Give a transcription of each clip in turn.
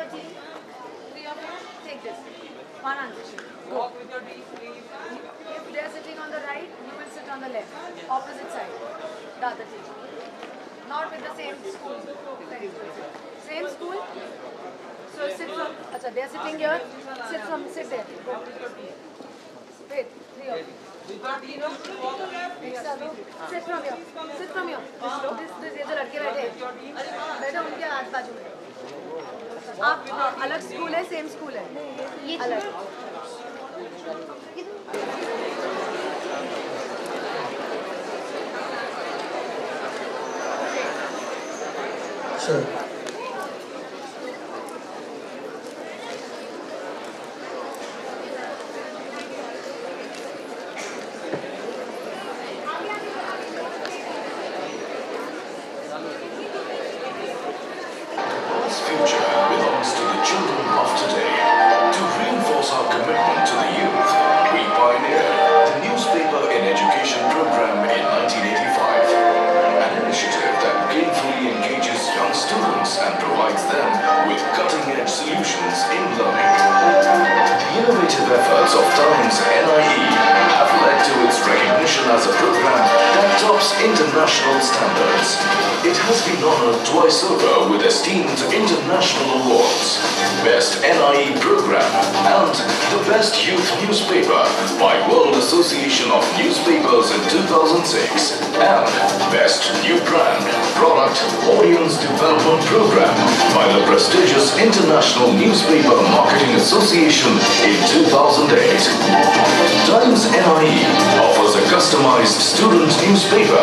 your team, three of you, take this. One answer sheet. Go. If they are sitting on the right, you will sit on the left. Opposite side. The other team. Not with the same school. Same school. So sit from. Acha, they are sitting here. Sit there. Go. Wait. Three of you. Sit from here. Sit from here. This ये जो लड़के बैठे उनके आस बाजू में. आप अलग school है, सेम स्कूल है. ये अलग. Sure. Efforts of Times NIE have led to its recognition as a program that tops international standards. It has been honored twice over with esteemed international awards, Best NIE Program and the Best Youth Newspaper by World Association of Newspapers in 2006 and Best New Brand, Product, Audience Development Program by the prestigious International Newspaper Marketing Association in 2008. Times NIE offers a customized student newspaper.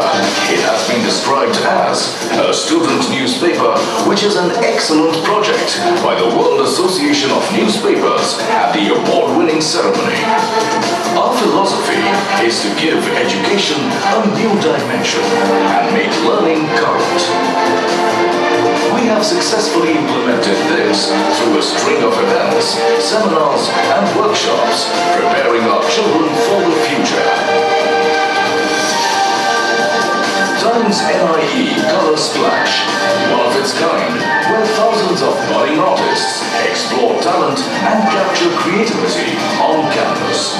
It has been described as a student newspaper, which is an excellent project by the World Association of Newspapers at the award-winning ceremony. Our philosophy is to give education a new dimension and make learning current. We have successfully implemented this through a string of events, seminars and workshops, preparing our children for the future. Times NIE Color Splash, one of its kind, where thousands of budding artists explore talent and capture creativity on canvas.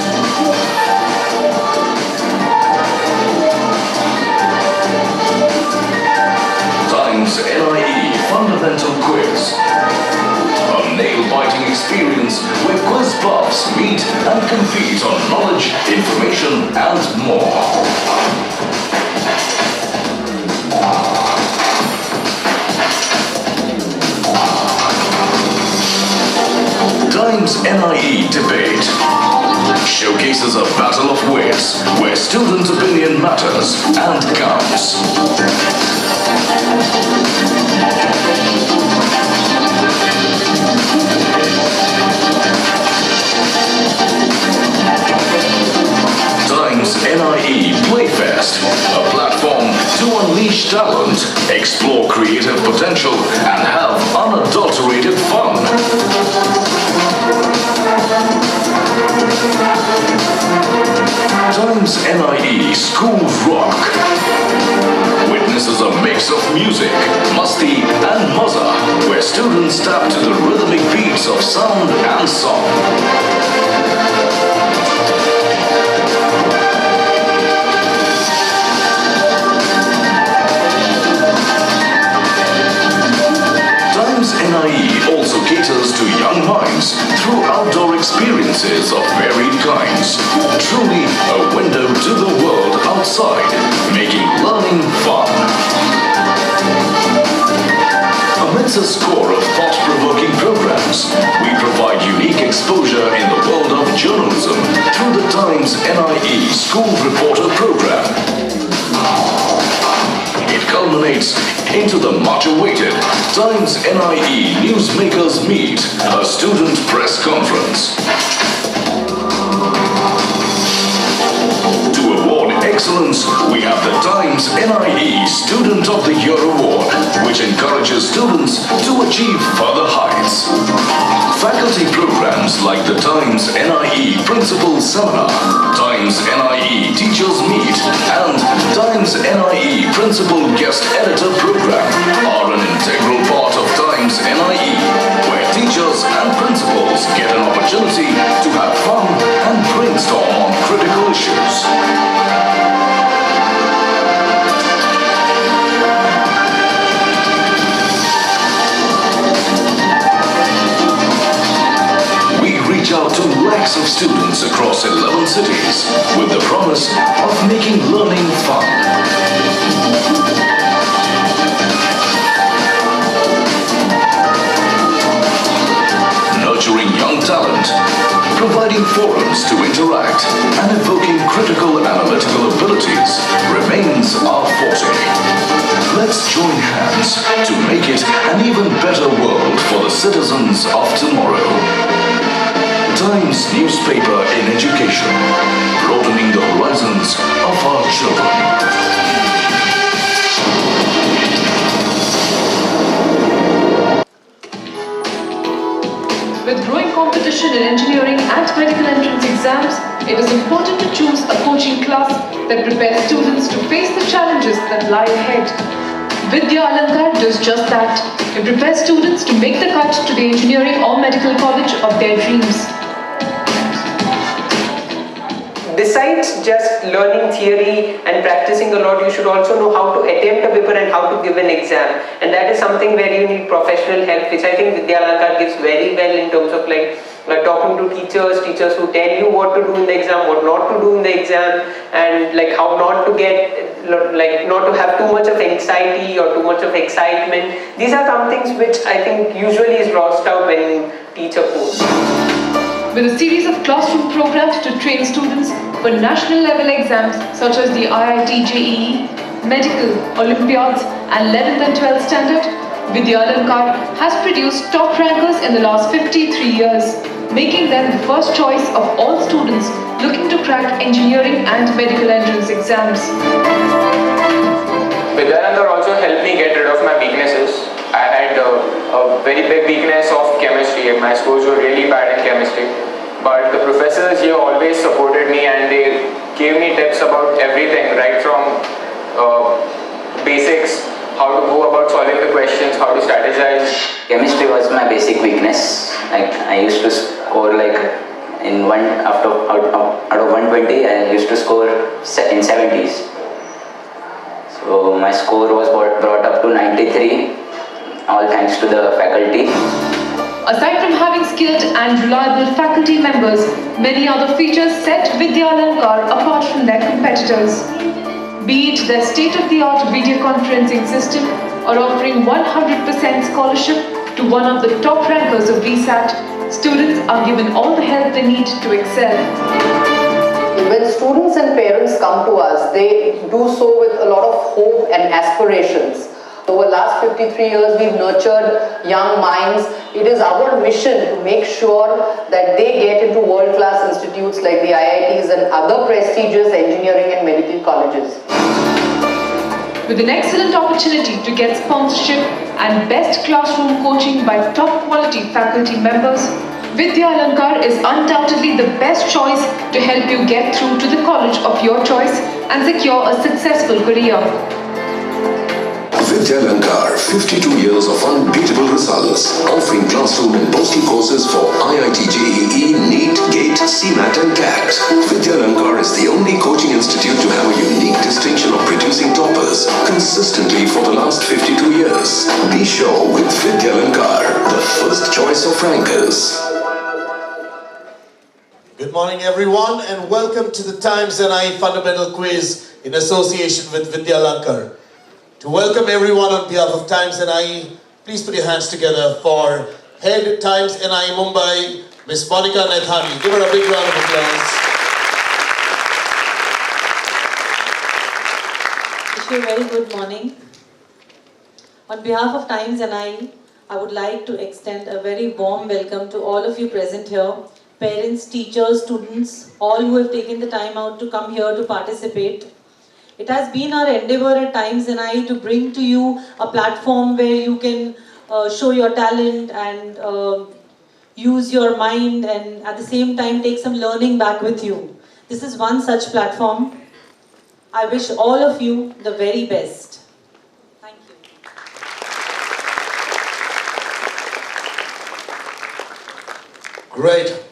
Times NIE Fundamental Quiz, a nail-biting experience where quiz buffs meet and compete on knowledge, information and more. Times NIE Debate showcases a battle of wits where student opinion matters and counts. Times NIE Playfest, a platform to unleash talent, explore creative potential, and have unadulterated fun. Times NIE School Rock witnesses a mix of music, musti and mazza, where students tap to the rhythmic beats of sound and song. Times NIE also caters to young minds through outdoor experiences of varied kinds. Truly a window to the world outside, making learning fun. Amidst a score of thought-provoking programs, we provide unique exposure in the world of journalism through the Times NIE School Reporter program. It culminates into the much-awaited Times NIE Newsmakers Meet, a student press conference. To award excellence, we have the Times NIE Student of the Year Award, which encourages students to achieve further heights. Faculty programs like the Times NIE Principal Seminar, Times NIE Teachers Meet, and Times NIE Principal Guest Editor Program are an integral part of Times NIE, where teachers opportunity to have fun and brainstorm on critical issues. We reach out to lakhs of students across 11 cities with the promise of making learning fun. Nurturing young talent, providing forums to interact, and evoking critical analytical abilities remains our forte. Let's join hands to make it an even better world for the citizens of tomorrow. Times newspaper in education, broadening the horizons of our children. With growing competition in engineering and medical entrance exams, it is important to choose a coaching class that prepares students to face the challenges that lie ahead. Videographer does just that. It prepares students to make the cut to the engineering or medical college of their dreams. Besides just learning theory and practicing a lot, you should also know how to attempt a paper and how to give an exam. And that is something where you need professional help, which I think Videographer gives very well in terms of talking to teachers who tell you what to do in the exam, what not to do in the exam, and how not to get, not to have too much of anxiety or too much of excitement. These are some things which I think usually is lost out when you teach a course. With a series of classroom programs to train students for national level exams such as the IIT JEE, medical, Olympiads and 11th and 12th standard, Videographer has produced top rankers in the last 53 years, making them the first choice of all students looking to crack engineering and medical entrance exams. Videographer also helped me get rid of my weaknesses. I had a very big weakness of chemistry. My scores were really bad in chemistry. But the professors here always supported me and they gave me tips about everything, right from basics, how to go about solving the questions, how to strategize. Chemistry was my basic weakness. I used to score in out of 120, I used to score in 70s. So my score was brought up to 93, all thanks to the faculty. Aside from having skilled and reliable faculty members, many other features set Videographer apart from their competitors. Be it their state-of-the-art video conferencing system or offering 100% scholarship to one of the top rankers of VSAT, students are given all the help they need to excel. When students and parents come to us, they do so with a lot of hope and aspirations. Over the last 53 years, we've nurtured young minds. It is our mission to make sure that they get into world-class institutes like the IITs and other prestigious engineering and medical colleges. With an excellent opportunity to get sponsorship and best classroom coaching by top-quality faculty members, Videographer is undoubtedly the best choice to help you get through to the college of your choice and secure a successful career. Videographer, 52 years of unbeatable results, offering classroom and postal courses for IIT JEE, NEET, GATE, CMAT and CAT. Videographer is the only coaching institute to have a unique distinction of producing toppers consistently for the last 52 years. Be sure with Videographer, the first choice of rankers. Good morning everyone and welcome to the Times NIE Fundamental Quiz in association with Videographer. To welcome everyone on behalf of Times NIE, please put your hands together for Head Times NIE Mumbai, Ms. Monica Nathani. Give her a big round of applause. Wish you a very good morning. On behalf of Times NIE, I would like to extend a very warm welcome to all of you present here, parents, teachers, students, all who have taken the time out to come here to participate. It has been our endeavor at Times NIE to bring to you a platform where you can show your talent and use your mind and at the same time take some learning back with you. This is one such platform. I wish all of you the very best. Thank you. Great.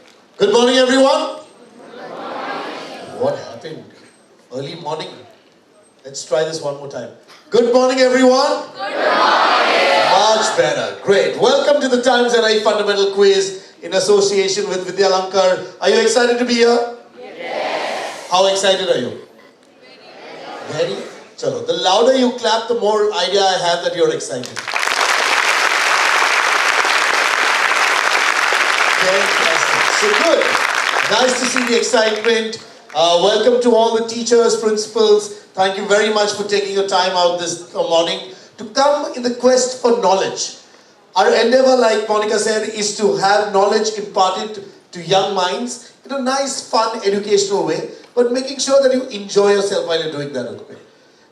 Good morning, everyone. What happened? Early morning. Let's try this one more time. Good morning, everyone. Good morning. Much better. Great. Welcome to the Times NIE Fundamental Quiz in association with Videographer. Are you excited to be here? Yes. How excited are you? Very. Chalo. The louder you clap, the more idea I have that you're excited. Fantastic. So good. Nice to see the excitement. Welcome to all the teachers, principals. Thank you very much for taking your time out this morning to come in the quest for knowledge. Our endeavor, like Monica said, is to have knowledge imparted to young minds in a nice, fun, educational way, but making sure that you enjoy yourself while you're doing that.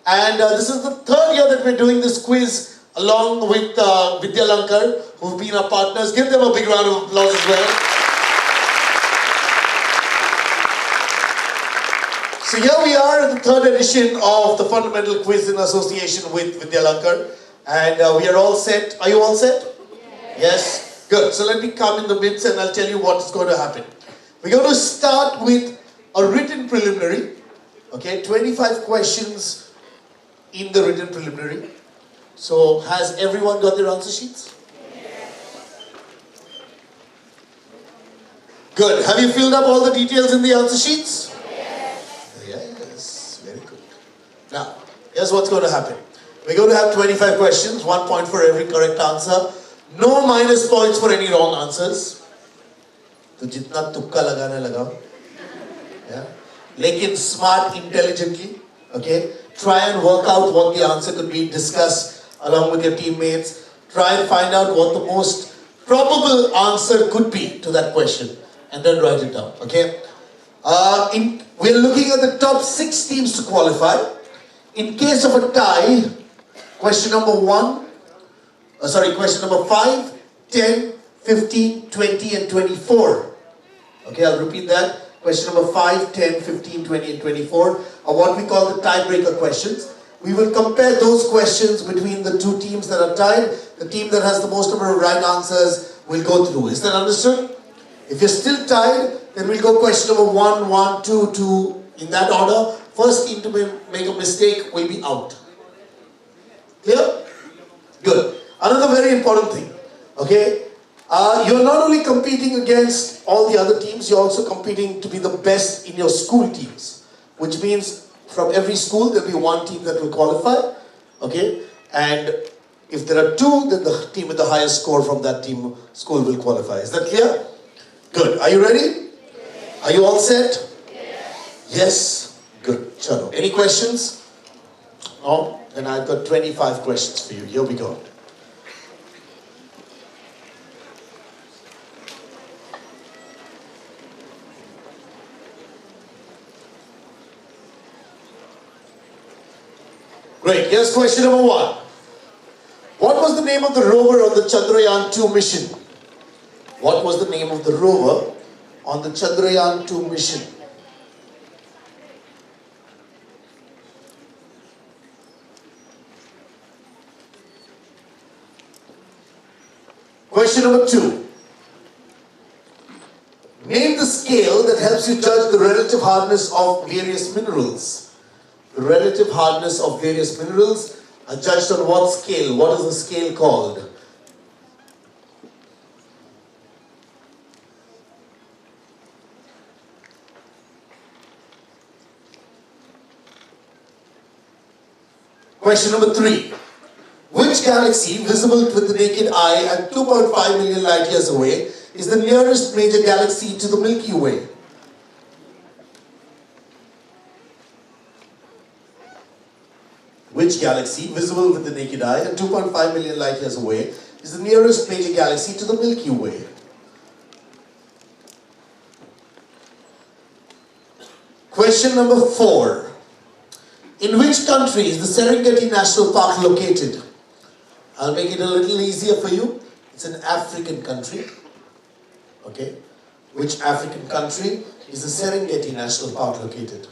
And this is the third year that we're doing this quiz along with Videographer, who've been our partners. Give them a big round of applause as well. So here we are at the third edition of the Fundamental Quiz in association with Videographer. And we are all set. Are you all set? Yes. Good. So let me come in the midst and I'll tell you what's going to happen. We're going to start with a written preliminary. Okay, 25 questions in the written preliminary. So has everyone got their answer sheets? Good. Have you filled up all the details in the answer sheets? Yes. Very good. Now, here's what's going to happen. We're going to have 25 questions, 1 point for every correct answer. No minus points for any wrong answers. So jitna tukka lagana lagao. Yeah. Lekin smart intelligently. Okay. Try and work out what the answer could be. Discuss along with your teammates. Try and find out what the most probable answer could be to that question. And then write it down. Okay. We're looking at the top 6 teams to qualify. In case of a tie, question number 5, 10, 15, 20 and 24. Okay, I'll repeat that. Question number 5, 10, 15, 20 and 24 are what we call the tiebreaker questions. We will compare those questions between the 2 teams that are tied. The team that has the most number of right answers will go through. Is that understood? If you're still tied, then we'll go question number 1, 1, 2, 2 in that order. First team to make a mistake will be out. Clear? Good. Another very important thing. Okay? You're not only competing against all the other teams, you're also competing to be the best in your school teams. Which means from every school there'll be 1 team that will qualify. Okay? And if there are 2, then the team with the highest score from that team school will qualify. Is that clear? Good. Are you ready? Yes. Are you all set? Yes. Yes. Good. Chalo. Any questions? No? Then I've got 25 questions for you. Here we go. Great. Here's question number 1. What was the name of the rover on the Chandrayaan 2 mission? What was the name of the rover on the Chandrayaan 2 mission? Question number 2. Name the scale that helps you judge the relative hardness of various minerals. The relative hardness of various minerals are judged on what scale? What is the scale called? Question number 3. Which galaxy, visible with the naked eye at 2.5 million light years away, is the nearest major galaxy to the Milky Way? Which galaxy, visible with the naked eye at 2.5 million light years away, is the nearest major galaxy to the Milky Way? Question number 4. In which country is the Serengeti National Park located? I'll make it a little easier for you. It's an African country. Okay. Which African country is the Serengeti National Park located?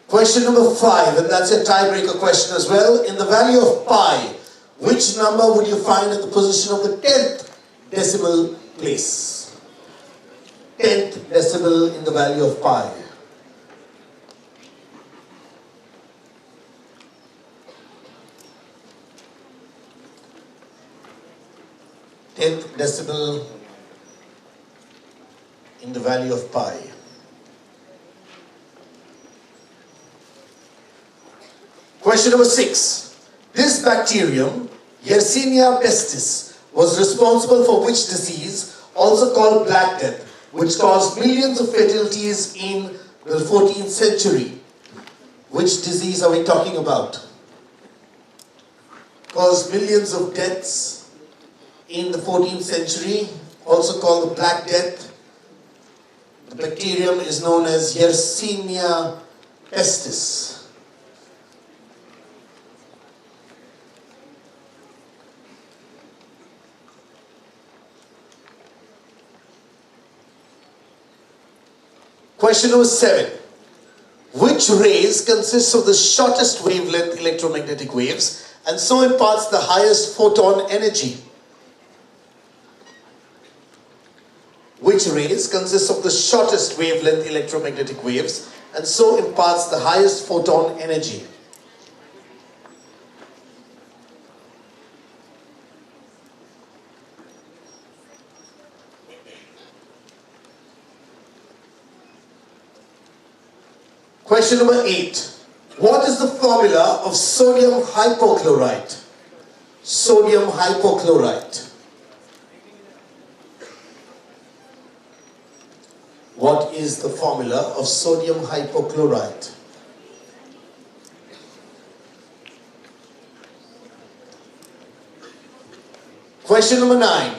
Question number 5, and that's a tiebreaker question as well. In the value of pi, Which number would you find at the position of the 10th decimal place? 10th decimal in the value of pi. Tenth decimal in the value of pi. Question number 6. This bacterium, Yersinia pestis, was responsible for which disease, also called Black Death, which caused millions of fatalities in the 14th century? Which disease are we talking about? Caused millions of deaths in the 14th century, also called the Black Death. The bacterium is known as Yersinia pestis. Question number 7. Which rays consists of the shortest wavelength electromagnetic waves and so imparts the highest photon energy? Which rays consists of the shortest wavelength electromagnetic waves and so imparts the highest photon energy? Question number 8. What is the formula of sodium hypochlorite? Sodium hypochlorite. What is the formula of sodium hypochlorite? Question number 9.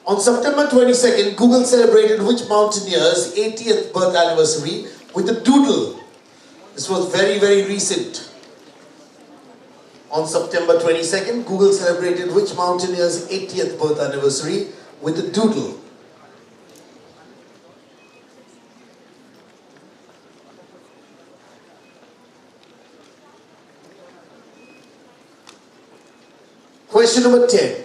On September 22nd, Google celebrated which mountaineer's 80th birth anniversary with a doodle? This was very, very recent. On September 22nd, Google celebrated which mountaineer's 80th birth anniversary with a doodle? Question number 10.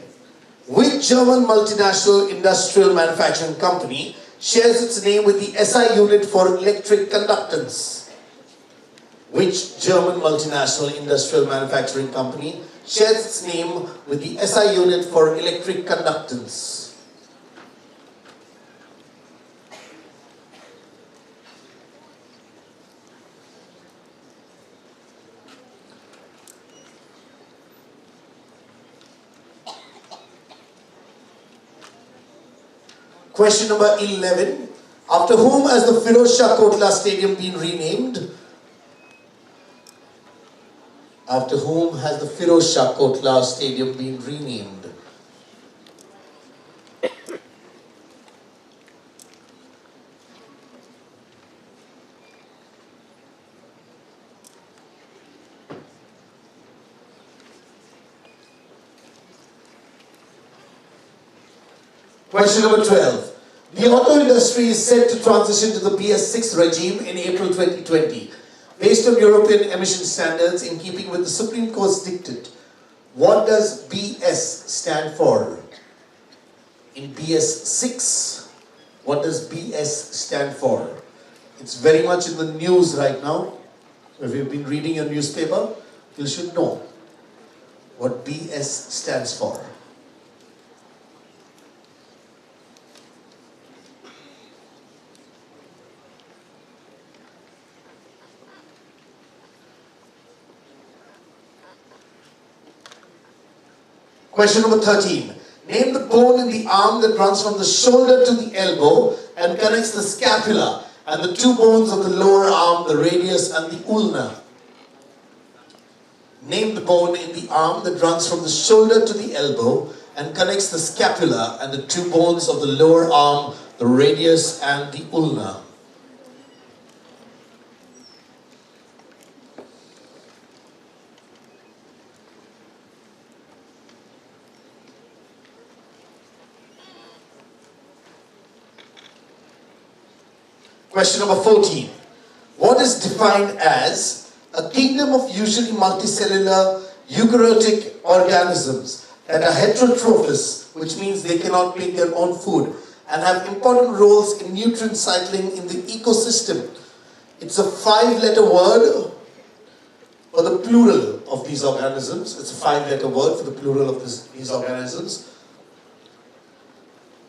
Which German multinational industrial manufacturing company shares its name with the SI unit for electric conductance? Which German multinational industrial manufacturing company shares its name with the SI unit for electric conductance? Question number 11. After whom has the Firoz Shah Kotla Stadium been renamed? After whom has the Firoz Shah Kotla Stadium been renamed? Question number 12. The auto industry is set to transition to the BS6 regime in April 2020, based on European emission standards in keeping with the Supreme Court's dictate. What does BS stand for? In BS6, what does BS stand for? It's very much in the news right now. If you've been reading your newspaper, you should know what BS stands for. Question number 13. Name the bone in the arm that runs from the shoulder to the elbow and connects the scapula and the two bones of the lower arm, the radius and the ulna. Name the bone in the arm that runs from the shoulder to the elbow and connects the scapula and the two bones of the lower arm, the radius and the ulna. Question number 14. What is defined as a kingdom of usually multicellular eukaryotic organisms that are heterotrophous, which means they cannot make their own food, and have important roles in nutrient cycling in the ecosystem. It's a 5-letter word for the plural of these organisms. It's a 5-letter word for the plural of these organisms.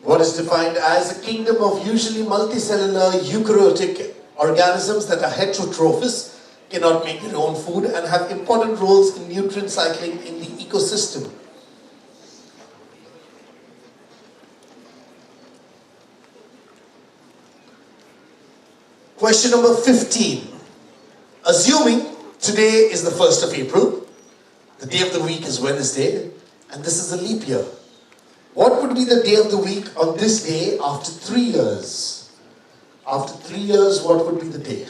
What is defined as a kingdom of usually multicellular eukaryotic organisms that are heterotrophous, cannot make their own food, and have important roles in nutrient cycling in the ecosystem. Question number 15. Assuming today is the 1st of April, the day of the week is Wednesday, and this is a leap year. What would be the day of the week on this day after 3 years? After 3 years, what would be the day?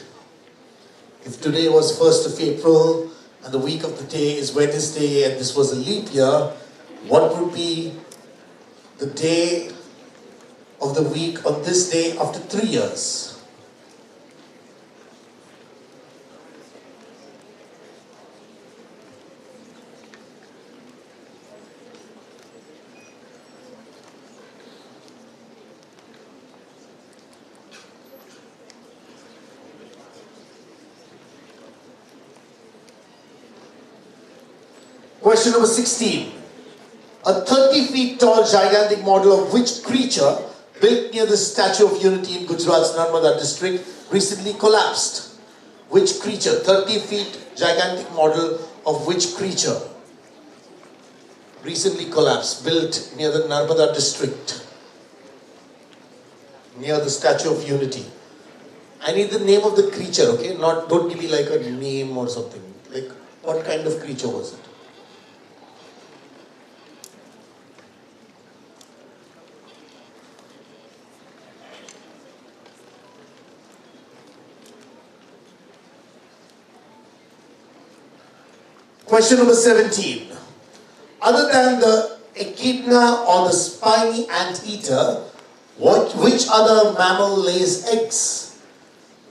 If today was 1st of April and the week of the day is Wednesday and this was a leap year, what would be the day of the week on this day after 3 years? Question number 16. A 30 feet tall gigantic model of which creature built near the Statue of Unity in Gujarat's Narmada district recently collapsed? Which creature? 30 feet gigantic model of which creature recently collapsed, built near the Narmada district, near the Statue of Unity? I need the name of the creature, okay? Don't give me like a name or something. Like, what kind of creature was it? Question number 17. Other than the echidna or the spiny anteater, which other mammal lays eggs?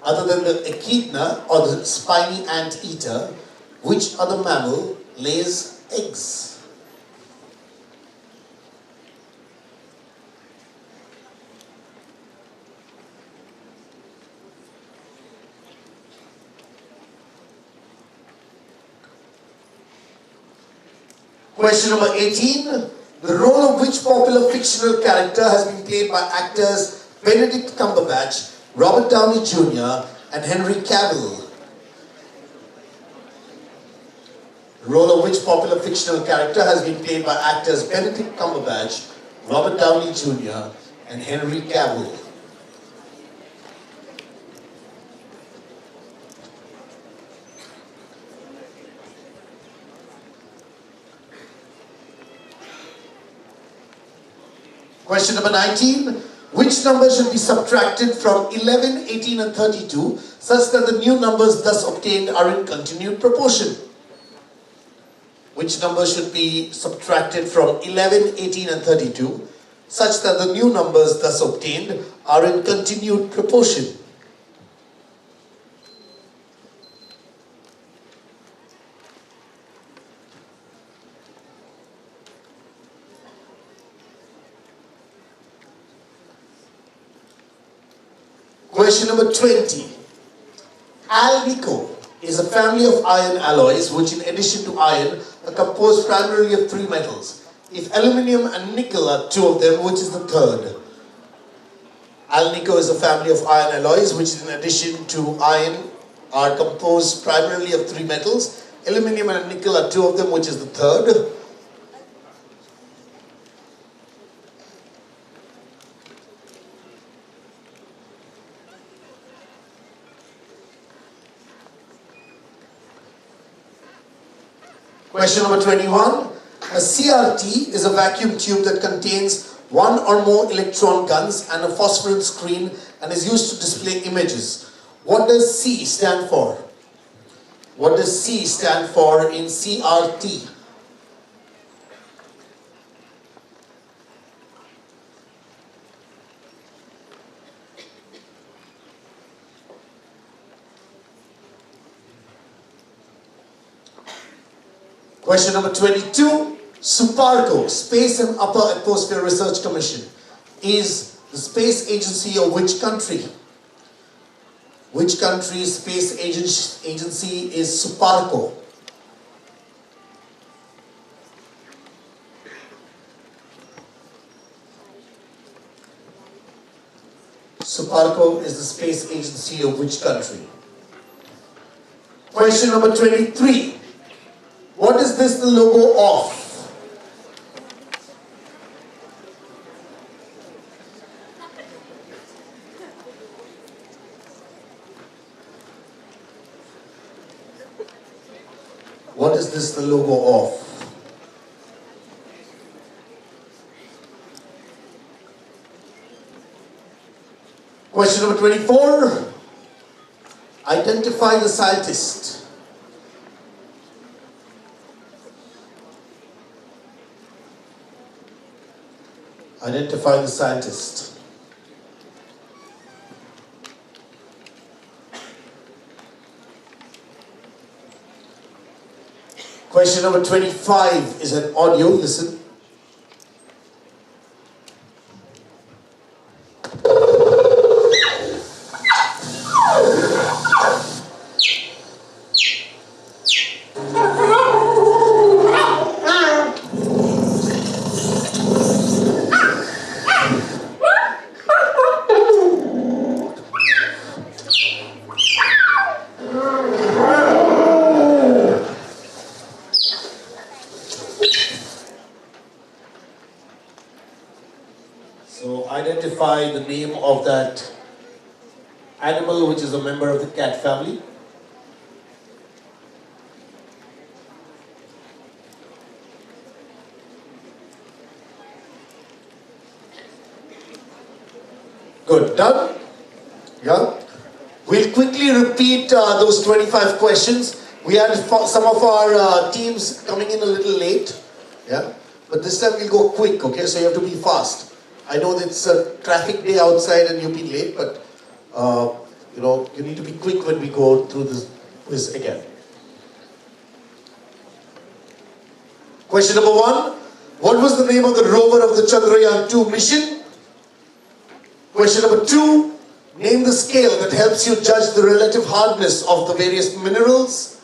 Other than the echidna or the spiny anteater, which other mammal lays eggs? Question number 18. The role of which popular fictional character has been played by actors Benedict Cumberbatch, Robert Downey Jr. and Henry Cavill? The role of which popular fictional character has been played by actors Benedict Cumberbatch, Robert Downey Jr. and Henry Cavill? Question number 19. Which number should be subtracted from 11, 18 and 32 such that the new numbers thus obtained are in continued proportion? Which number should be subtracted from 11, 18 and 32 such that the new numbers thus obtained are in continued proportion? Question number 20. Alnico is a family of iron alloys which, in addition to iron, are composed primarily of 3 metals. If aluminium and nickel are 2 of them, which is the third? Alnico is a family of iron alloys which, in addition to iron, are composed primarily of 3 metals. Aluminium and nickel are 2 of them, which is the third? Question number 21. A CRT is a vacuum tube that contains 1 or more electron guns and a phosphorescent screen and is used to display images. What does C stand for? What does C stand for in CRT? Question number 22. SUPARCO, Space and Upper Atmosphere Research Commission, is the space agency of which country? Which country's space agency is SUPARCO? SUPARCO is the space agency of which country? Question number 23. What is this the logo of? What is this the logo of? Question number 24. Identify the scientist. Identify the scientist. Question number 25 is an audio. Listen. So identify the name of that animal which is a member of the cat family. Good, done? Yeah? We'll quickly repeat those 25 questions. We had some of our teams coming in a little late. Yeah? But this time we'll go quick, okay? So you have to be fast. I know that it's a traffic day outside and you've been late, but you know, you need to be quick when we go through this quiz again. Question number 1. What was the name of the rover of the Chandrayaan-2 mission? Question number 2. Name the scale that helps you judge the relative hardness of the various minerals.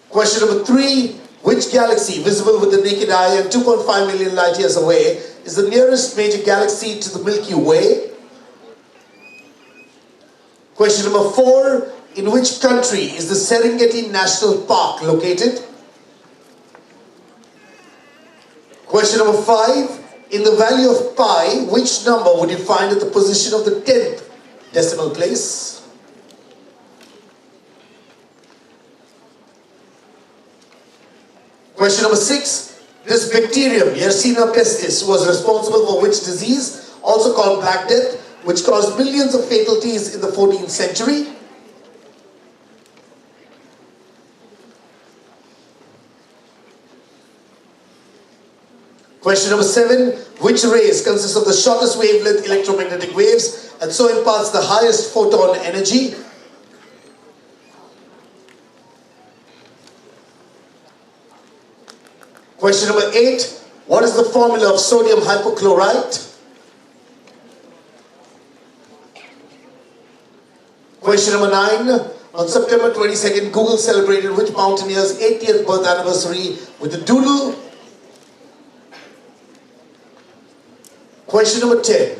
Question number 3. Which galaxy, visible with the naked eye and 2.5 million light years away, is the nearest major galaxy to the Milky Way? Question number 4. In which country is the Serengeti National Park located? Question number 5. In the value of pi, which number would you find at the position of the 10th decimal place? Question number 6. This bacterium, Yersinia pestis, was responsible for which disease, also called Black Death, which caused millions of fatalities in the 14th century? Question number 7. Which rays consist of the shortest wavelength electromagnetic waves and so imparts the highest photon energy? Question number 8. What is the formula of sodium hypochlorite? Question number 9. On September 22nd, Google celebrated which mountaineer's 80th birth anniversary with a doodle? Question number 10.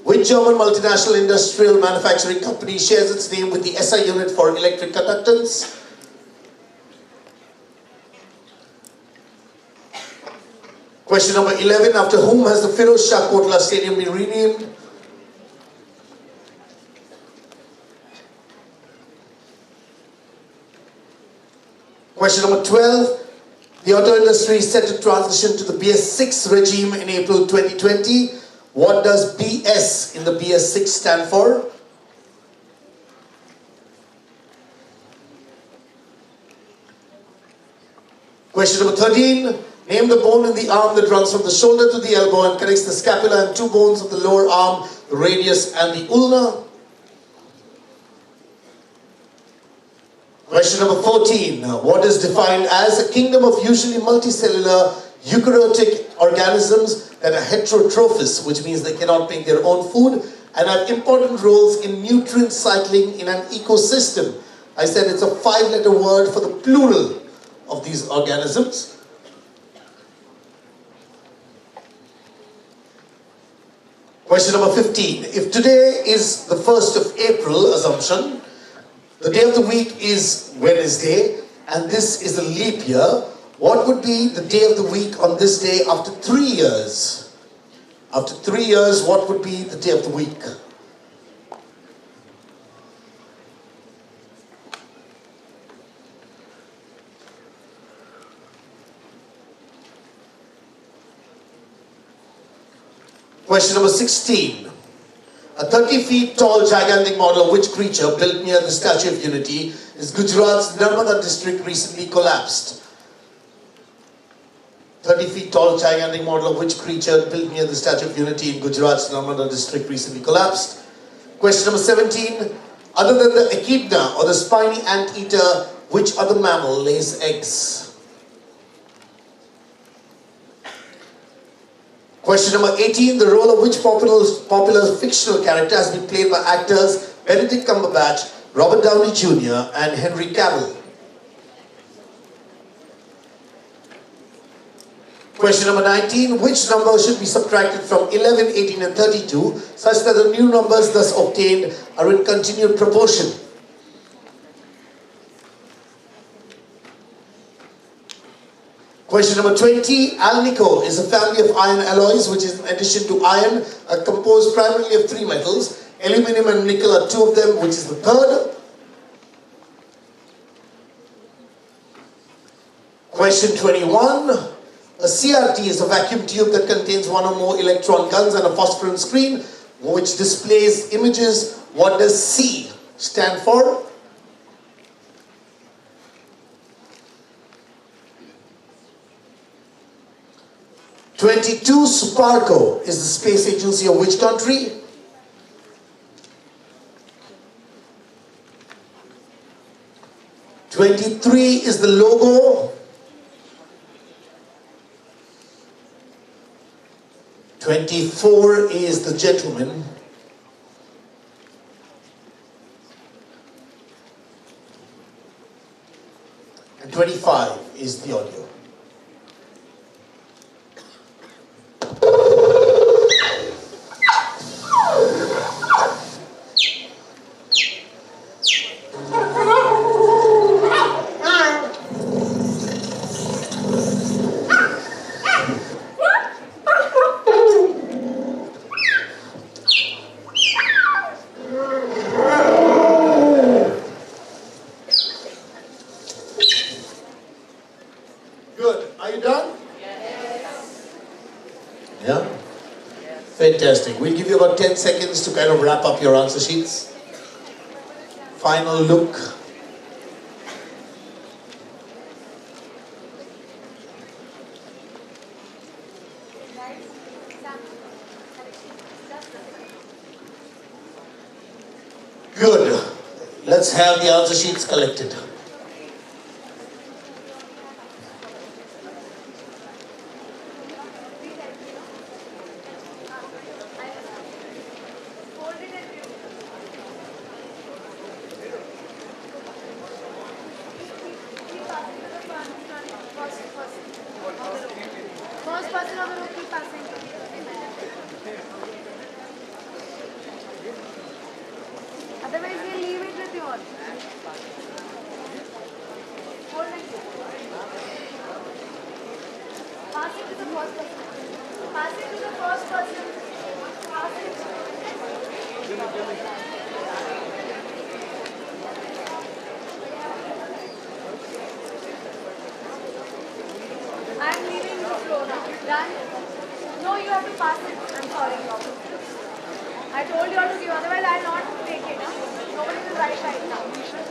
Which German multinational industrial manufacturing company shares its name with the SI unit for electric conductance? Question number 11. After whom has the Firoz Shah Kotla Stadium been renamed? Question number 12. The auto industry is set to transition to the BS6 regime in April 2020. What does BS in the BS6 stand for? Question number 13. Name the bone in the arm that runs from the shoulder to the elbow and connects the scapula and 2 bones of the lower arm, the radius and the ulna. Question number 14. What is defined as a kingdom of usually multicellular eukaryotic organisms that are heterotrophous, which means they cannot make their own food and have important roles in nutrient cycling in an ecosystem? I said it's a 5-letter word for the plural of these organisms. Question number 15. If today is the 1st of April, assumption, the day of the week is Wednesday, and this is a leap year, what would be the day of the week on this day after 3 years? After 3 years, what would be the day of the week? Question number 16. A 30 feet tall gigantic model of which creature built near the Statue of Unity is Gujarat's Narmada district recently collapsed? 30 feet tall gigantic model of which creature built near the Statue of Unity in Gujarat's Narmada district recently collapsed? Question number 17. Other than the echidna or the spiny anteater, which other mammal lays eggs? Question number 18. The role of which popular fictional character has been played by actors Benedict Cumberbatch, Robert Downey Jr. and Henry Cavill? Question number 19. Which number should be subtracted from 11, 18 and 32 such that the new numbers thus obtained are in continued proportion? Question number 20. Alnico is a family of iron alloys which is in addition to iron are composed primarily of 3 metals. Aluminium and nickel are 2 of them, which is the 3rd. Question 21. A CRT is a vacuum tube that contains 1 or more electron guns and a phosphorescent screen which displays images. What does C stand for? Suparco is the space agency of which country? (23) is the logo. 24 is the gentleman. And 25 is the audio. Fantastic. We'll give you about 10 seconds to kind of wrap up your answer sheets. Final look. Good. Let's have the answer sheets collected. Otherwise, we'll leave it with you all. Hold it. Pass it to the first person. Pass it to the first person. Pass it. I'm leaving the floor now. Done? No, you have to pass it. I'm sorry. I told you all to give, otherwise I'll not take it. Nobody will write right now. He should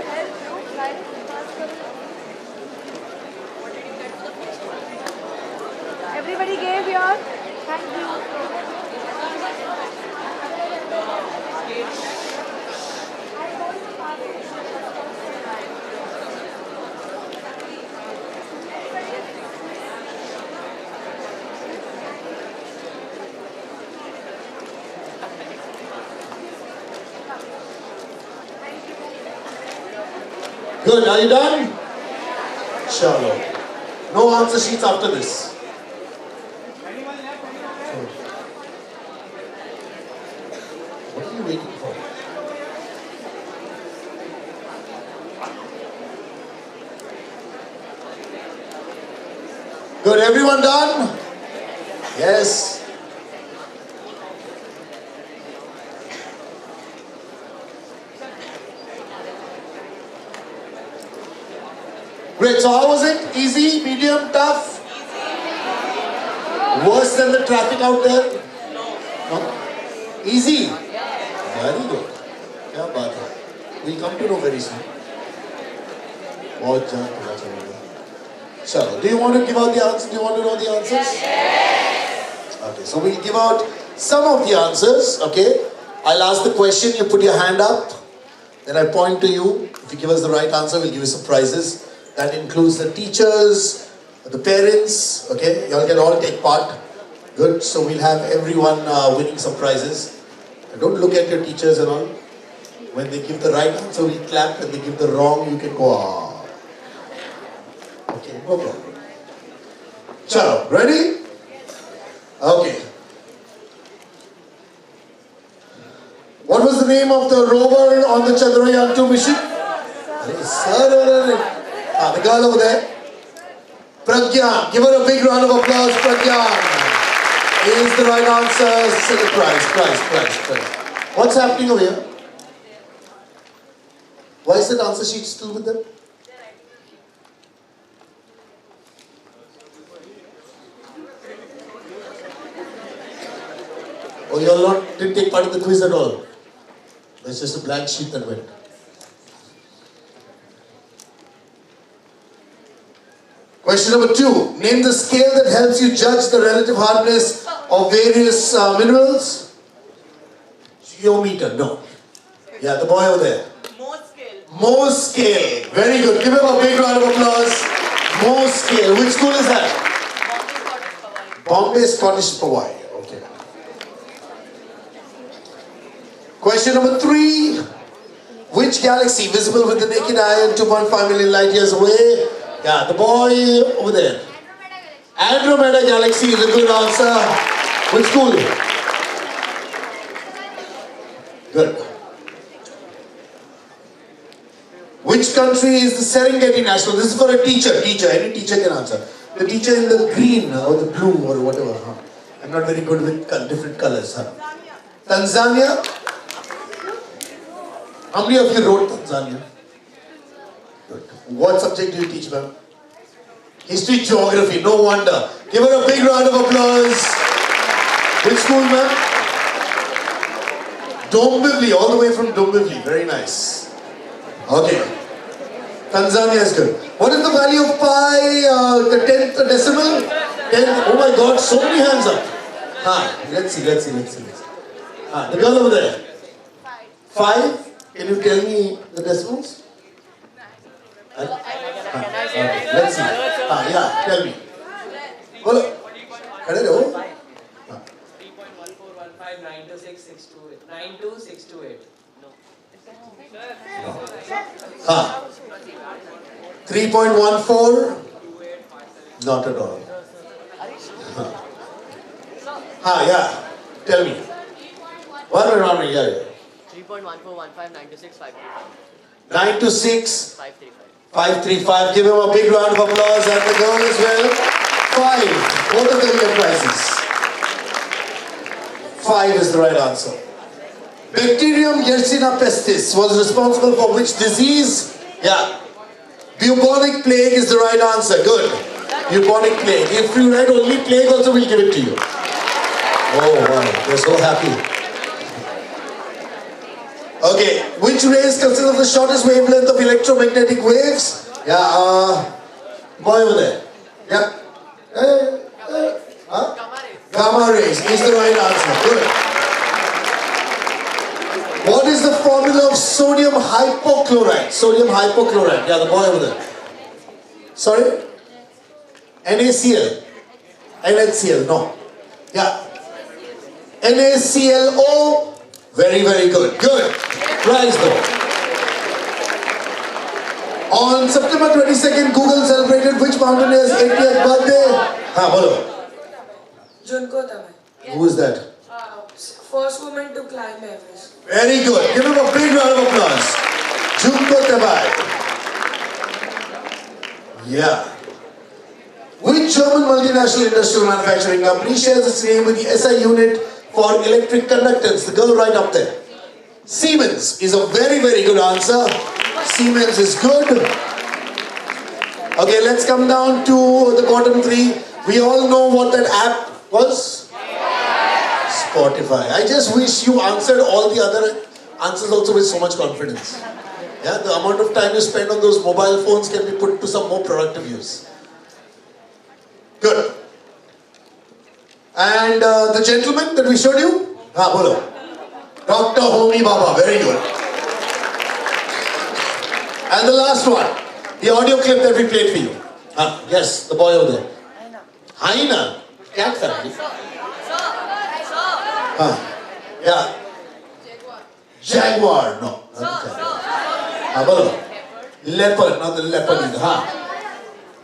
help you write Everybody gave your thank you. Good, are you done? Shalom. No answer sheets after this. What are you waiting for? Good, everyone done? Yes. Great, so how was it? Easy, medium, tough? Worse than the traffic out there? No? Easy? Very good. क्या बात है? We'll come to know very soon. बहुत जल्द पता चलेगा. Chalo, do you want to give out the answers? Do you want to know the answers? Yes. Okay, so we'll give out some of the answers, okay? I'll ask the question, you put your hand up, then I point to you. If you give us the right answer, we'll give you some prizes. That includes the teachers, the parents, okay? Y'all can all take part. Good, so we'll have everyone winning some prizes. And don't look at your teachers and all. When they give the right answer, we clap. When they give the wrong, you can go, ah. Okay, no problem. Chalo, ready? Okay. What was the name of the rover on the Chandrayaan 2 mission? Sir, the girl over there. Pragyan. Give her a big round of applause, Pragyan. Is the right answer. Second prize. What's happening over here? Why is that answer sheet still with them? Oh, you all didn't take part in the quiz at all? It's just a blank sheet that went. Question number 2. Name the scale that helps you judge the relative hardness of various minerals. Geometer, no. Yeah, the boy over there. Mohs scale. Very good. Give him a big round of applause. Mohs scale. Which school is that? Bombay Scottish Pawai. Okay. Question number 3. Which galaxy visible with the naked eye and 2.5 million light years away? Yeah, the boy over there. Andromeda Galaxy is a good answer. Which school? Good. Which country is the Serengeti National? This is for a teacher. Any teacher can answer. The teacher in the green or the blue or whatever. Huh? I'm not very good with different colors. Huh? Tanzania? How many of you wrote Tanzania? Good. What subject do you teach, ma'am? History, geography, no wonder. Give her a big round of applause. Which school, ma'am? Dombivli, all the way from Dombivli. Very nice. Okay. Tanzania is good. What is the value of pi, the 10th decimal? 10. Oh my God, so many hands up. Let's see. The girl over there. 5. Can you tell me the decimals? Let's see. Yeah, tell me. Bolo. Khade raho. 3.1415926628. 3.14. Not at all. Yeah. Tell me. One minute. Yeah. 926. 535. Give him a big round of applause and the girl as well. 5. Both of them get prizes. 5 is the right answer. Bacterium Yersinia pestis was responsible for which disease? Yeah. Bubonic plague is the right answer. Good. Bubonic plague. If you write only plague also, we'll give it to you. Oh wow, they're so happy. Okay, which rays consist of the shortest wavelength of electromagnetic waves? Yeah, boy over there. Yeah. Gamma rays is the right answer. Good. What is the formula of sodium hypochlorite? Sodium hypochlorite. Yeah, the boy over there. Sorry? NaCl. NaCl, no. Yeah. NaClO. Very, very good. Good. Prize though. On September 22nd, Google celebrated which mountaineer's 80th birthday? Bolo. Junko Tamai. Who is that? First woman to climb Everest. Very good. Give him a big round of applause. Junko Tamai. Yeah. Which German multinational industrial manufacturing company shares its name with the SI unit for electric conductance? The girl right up there. Siemens is a very, very good answer. Siemens is good. Okay, let's come down to the bottom three. We all know what that app was? Spotify. I just wish you answered all the other answers also with so much confidence. Yeah, the amount of time you spend on those mobile phones can be put to some more productive use. Good. And the gentleman that we showed you? Bolo. Dr. Homi Baba. Very good. And the last one. The audio clip that we played for you. Yes, the boy over there. Hyena. Cat family. Yeah. Jaguar. No. Not the jaguar. Bolo. Leopard. Not the leopard either.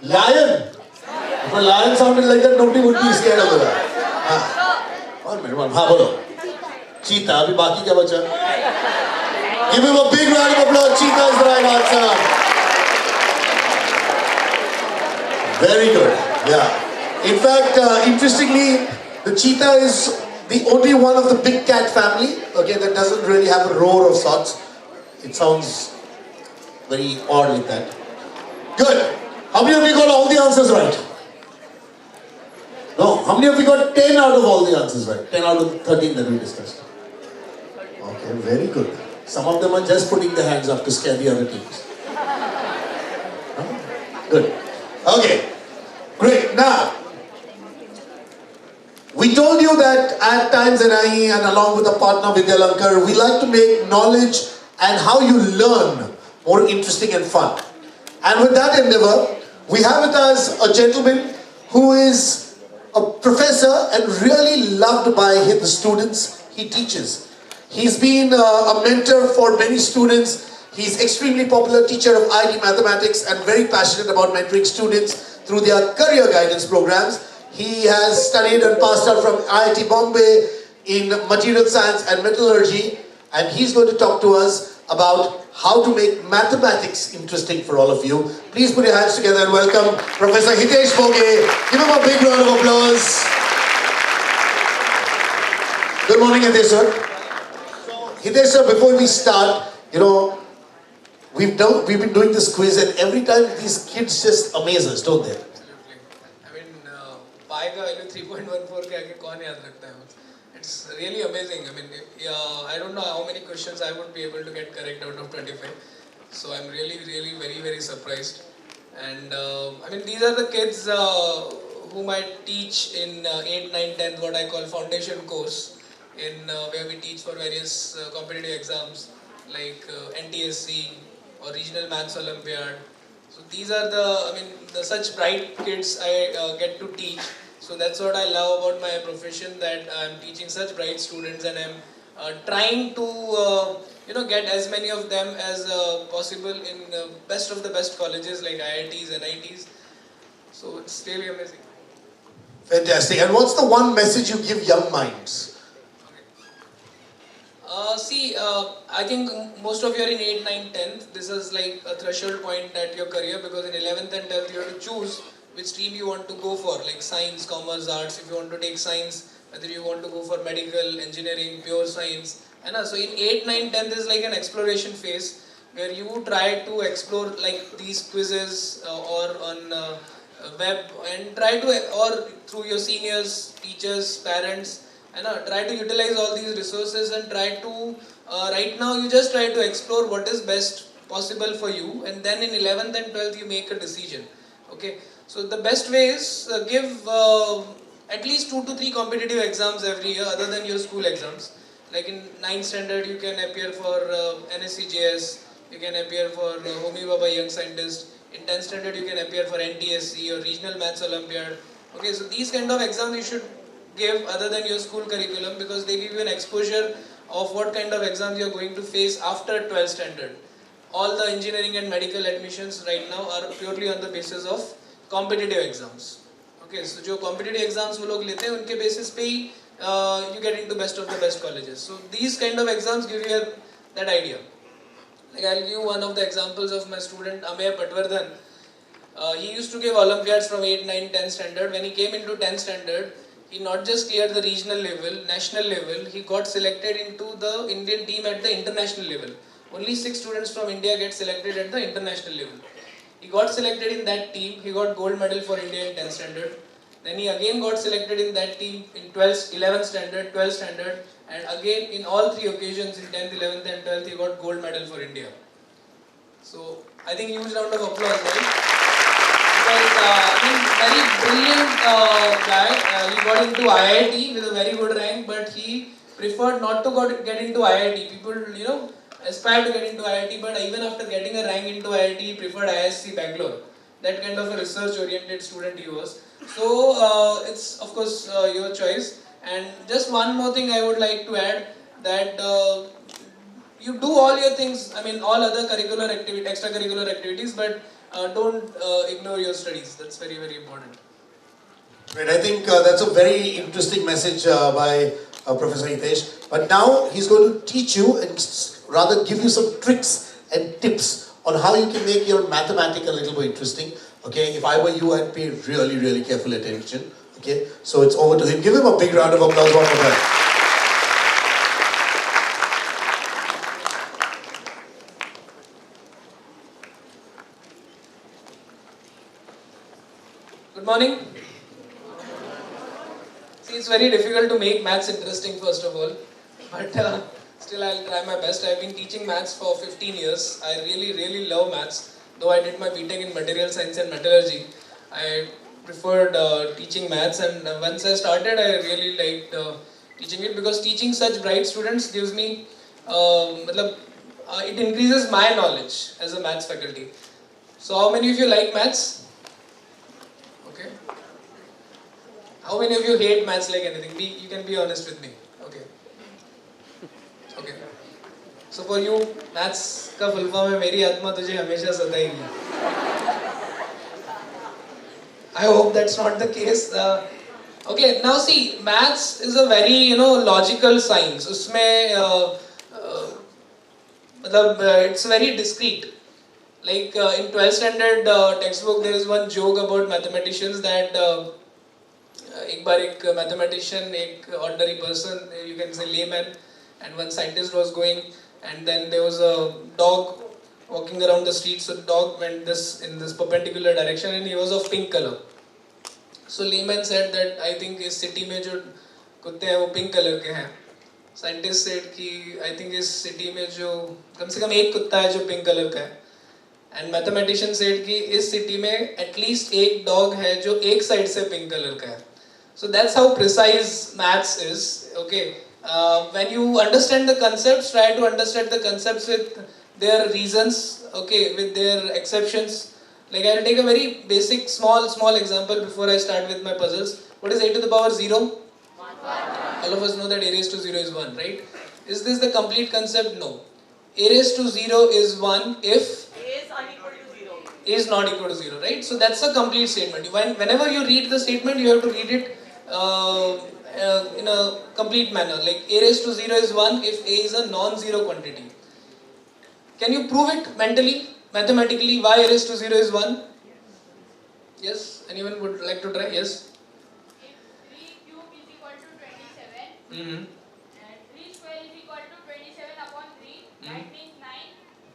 Lion. If a lion sounded like that, nobody would be scared of the lion. 1 minute, bolo. Cheetah. Abhi baki kya bacha? Give him a big round of applause. Cheetah is the right answer. Very good. Yeah. In fact, interestingly, the cheetah is the only one of the big cat family, okay, that doesn't really have a roar of sorts. It sounds very odd like that. Good. How many of you got all the answers right? No. How many of you got 10 out of all the answers right? 10 out of 13 that we discussed. Okay, very good. Some of them are just putting their hands up to scare the other teams. Good. Okay. Great. Now, we told you that at Times NIE and along with our partner Videographer, we like to make knowledge and how you learn more interesting and fun. And with that endeavor, we have with us a gentleman who is a professor and really loved by the students he teaches. He's been a mentor for many students. He's extremely popular teacher of IT mathematics and very passionate about mentoring students through their career guidance programs. He has studied and passed out from IIT Bombay in material science and metallurgy, and he's going to talk to us about how to make mathematics interesting for all of you. Please put your hands together and welcome Professor Hitesh Bhoge. Give him a big round of applause. Good morning, Hitesh sir. Hitesh sir, before we start, we've been doing this quiz, and every time these kids just amaze us, don't they? I mean, pi ka value 3.14 ke aage kaun yaad rakhta hai? It's really amazing. I mean, I don't know how many questions I would be able to get correct out of 25. So I'm really very, very surprised. And I mean, these are the kids whom I teach in 8th, 9th, 10th, what I call foundation course, in where we teach for various competitive exams like NTSC or Regional Maths Olympiad. So these are the such bright kids I get to teach. So that's what I love about my profession, that I'm teaching such bright students, and I'm trying to get as many of them as possible in the best of the best colleges like IITs and NITs. So it's really amazing. Fantastic. And what's the one message you give young minds? I think most of you are in 8th, 9th, 10th. This is like a threshold point at your career, because in 11th and 10th you have to choose which stream you want to go for, like science, commerce, arts. If you want to take science, whether you want to go for medical, engineering, pure science. So in 8th, 9th, 10th is like an exploration phase where you try to explore like these quizzes or on web, and try to, or through your seniors, teachers, parents, and try to utilize all these resources and try to, right now you just try to explore what is best possible for you, and then in 11th and 12th you make a decision. Okay, so the best way is give at least 2 to 3 competitive exams every year other than your school exams. Like in 9th standard you can appear for NSCJS, you can appear for Homi Baba Young Scientist. In 10th standard you can appear for NTSC or Regional Maths Olympiad. Okay, so these kind of exams you should give other than your school curriculum, because they give you an exposure of what kind of exams you are going to face after 12th standard. all the engineering and medical admissions right now are purely on the basis of competitive exams. Okay, so जो competitive exams वो लोग लेते हैं उनके basis पे ही you get into best of the best colleges. So these kind of exams give you that idea. Like I'll give you one of the examples of my student Amey Patwardhan. He used to give Olympiads from 8, 9, 10 standard. When he came into 10th standard, he not just cleared the regional level, national level, he got selected into the Indian team at the international level. Only 6 students from India get selected at the international level. He got selected in that team, he got gold medal for India in 10th standard. Then he again got selected in that team in 12th, 11th standard, 12th standard, and again in all 3 occasions in 10th, 11th and 12th he got gold medal for India. So I think huge round of applause, right? Because very brilliant guy. He got into IIT with a very good rank, but he preferred not to get into IIT. People, aspire to get into IIT, but even after getting a rank into IIT, he preferred ISC Bangalore. That kind of a research-oriented student he was. So it's of course your choice. And just one more thing I would like to add, that you do all your things. I mean, all other curricular activity, extracurricular activities, but don't ignore your studies. That's very, very important. Right, I think that's a very interesting message by Professor Hitesh. But now he's going to teach you and rather give you some tricks and tips on how you can make your mathematics a little more interesting. Okay, if I were you, I'd pay really, really careful attention. Okay, so it's over to him. Give him a big round of applause one more time. Good morning. See, it's very difficult to make maths interesting first of all, but still I'll try my best. I've been teaching maths for 15 years. I really, really love maths. Though I did my BTech in material science and metallurgy, I preferred teaching maths, and once I started, I really liked teaching it, because teaching such bright students gives me, it increases my knowledge as a maths faculty. So how many of you like maths? Okay. How many of you hate maths like anything? You can be honest with me. Okay. Okay. So for you, maths का full form है मेरी आत्मा तुझे हमेशा सताएगी. I hope that's not the case. Okay, now see, maths is a very logical science. उसमें it's very discrete. Like in 12th standard textbook, there is one joke about mathematicians that एक बार एक mathematician, एक ordinary person, you can say layman, and one scientist was going, and then there was a dog walking around the street. So the dog went in this perpendicular direction, and he was of pink color. So layman said that I think इस city में जो कुत्ते हैं वो pink color के हैं. Scientist said कि I think इस city में जो कम से कम एक कुत्ता है जो pink color का है. And mathematician said कि इस city में at least एक dog है जो एक side से pink color का है. So that's how precise maths is. Okay. When you understand the concepts, try to understand the concepts with their reasons. Okay, with their exceptions. Like I'll take a very basic, small example before I start with my puzzles. What is a to the power 0? 1. All of us know that a raised to 0 is 1, right? Is this the complete concept? No. A raised to 0 is 1 if a is not equal to 0, right? So that's a complete statement. Whenever you read the statement, you have to read it in a complete manner. Like a raised to 0 is 1 if a is a non-zero quantity. Can you prove it mentally? Mathematically, why a raised to 0 is 1? Yes? Anyone would like to try? Yes? If 3 cube is equal to 27, Mm-hmm. and 3 square is equal to 27 upon 3, that means 9.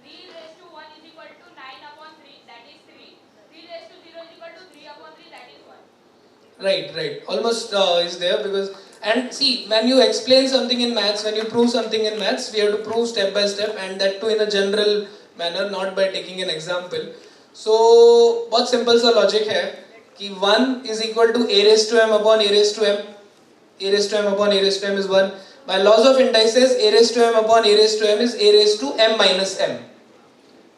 3 raised to 1 is equal to 9 upon 3, that is 3. 3 raised to 0 is equal to 3 upon 3, that is 1. Right. Almost is there, because, and see, when you explain something in maths, when you prove something in maths, we have to prove step by step, and that too in a general manner, not by taking an example. So, बहुत simple सा logic है कि 1 is equal to a raised to m upon a raised to m. A raised to m upon a raised to m is 1. By laws of indices, a raised to m upon a raised to m is a raised to m minus m.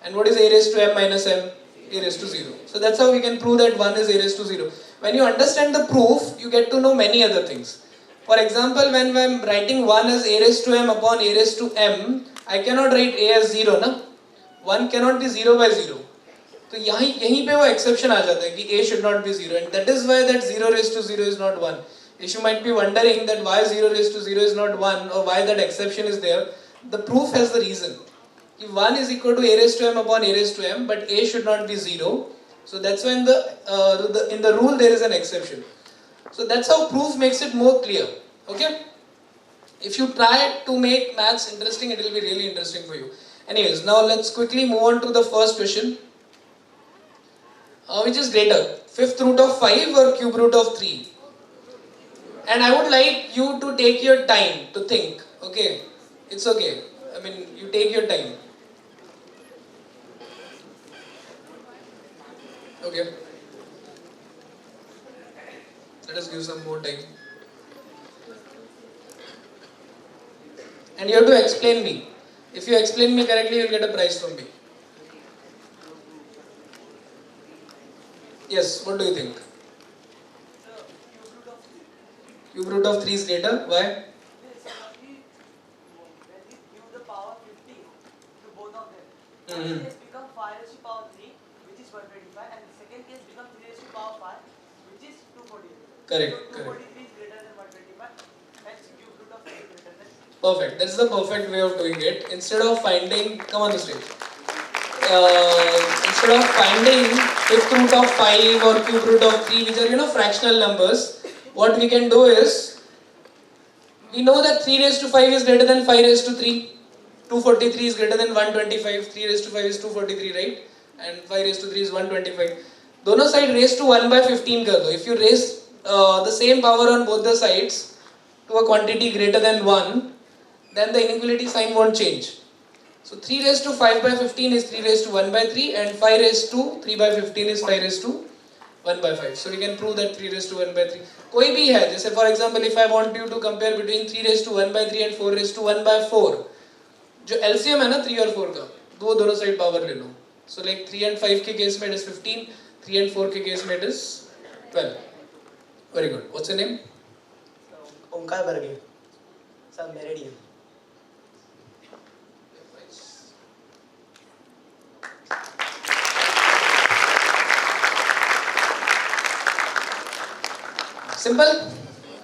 And what is a raised to m minus m? A raised to 0. So that's how we can prove that 1 is a raised to 0. When you understand the proof, you get to know many other things. For example, when I'm writing 1 as a raised to m upon a raised to m, I cannot write a as 0, na? 1 cannot be 0 by 0. तो यहीं पे वो exception आ जाता है कि a should not be 0, and that is why that 0 raised to 0 is not 1. If you might be wondering that why 0 raised to 0 is not 1, or why that exception is there, the proof has the reason. If 1 is equal to a raised to m upon a raised to m, but a should not be 0, so that's why in the rule there is an exception. So that's how proof makes it more clear. Okay? If you try to make maths interesting, it will be really interesting for you. Anyways, now let's quickly move on to the first question. Which is greater, 5th root of 5 or cube root of 3? And I would like you to take your time to think. Okay? It's okay. I mean, you take your time. Okay? Let us give some more time. And you have to explain me. If you explain me correctly, you will get a prize from me. Yes, what do you think? Cube root of 3 is greater. Why? Case become 5 raised to power 3, which is 125, and the second case becomes 3 raised to power 5, which is 248. Correct. So 243 is greater than 125, hence cube root of 3 is greater than. Perfect. That's the perfect way of doing it. Instead of finding, come on the stage. Instead of finding 5th root of 5 or cube root of 3, which are fractional numbers, what we can do is, we know that 3 raised to 5 is greater than 5 raised to 3. 243 is greater than 125. 3 raised to 5 is 243, right? And 5 raised to 3 is 125. दोनों side raised to 1 by 15 कर दो. If you raise the same power on both the sides to a quantity greater than 1, then the inequality sign won't change. So 3 raised to 5 by 15 is 3 raised to 1 by 3, and 5 raised to 3 by 15 is 5 raised to 1 by 5. So we can prove that 3 raised to 1 by 3. कोई भी है, जैसे for example, if I want you to compare between 3 raised to 1 by 3 and 4 raised to 1 by 4, जो LCM है ना 3 और 4 का, दोनों साइड पावर ले लो. So like 3 and 5 के केस में it is 15, 3 and 4 के केस में it is 12. Very good. What's your name? Omkar Barge. Sir, Meridian. Simple,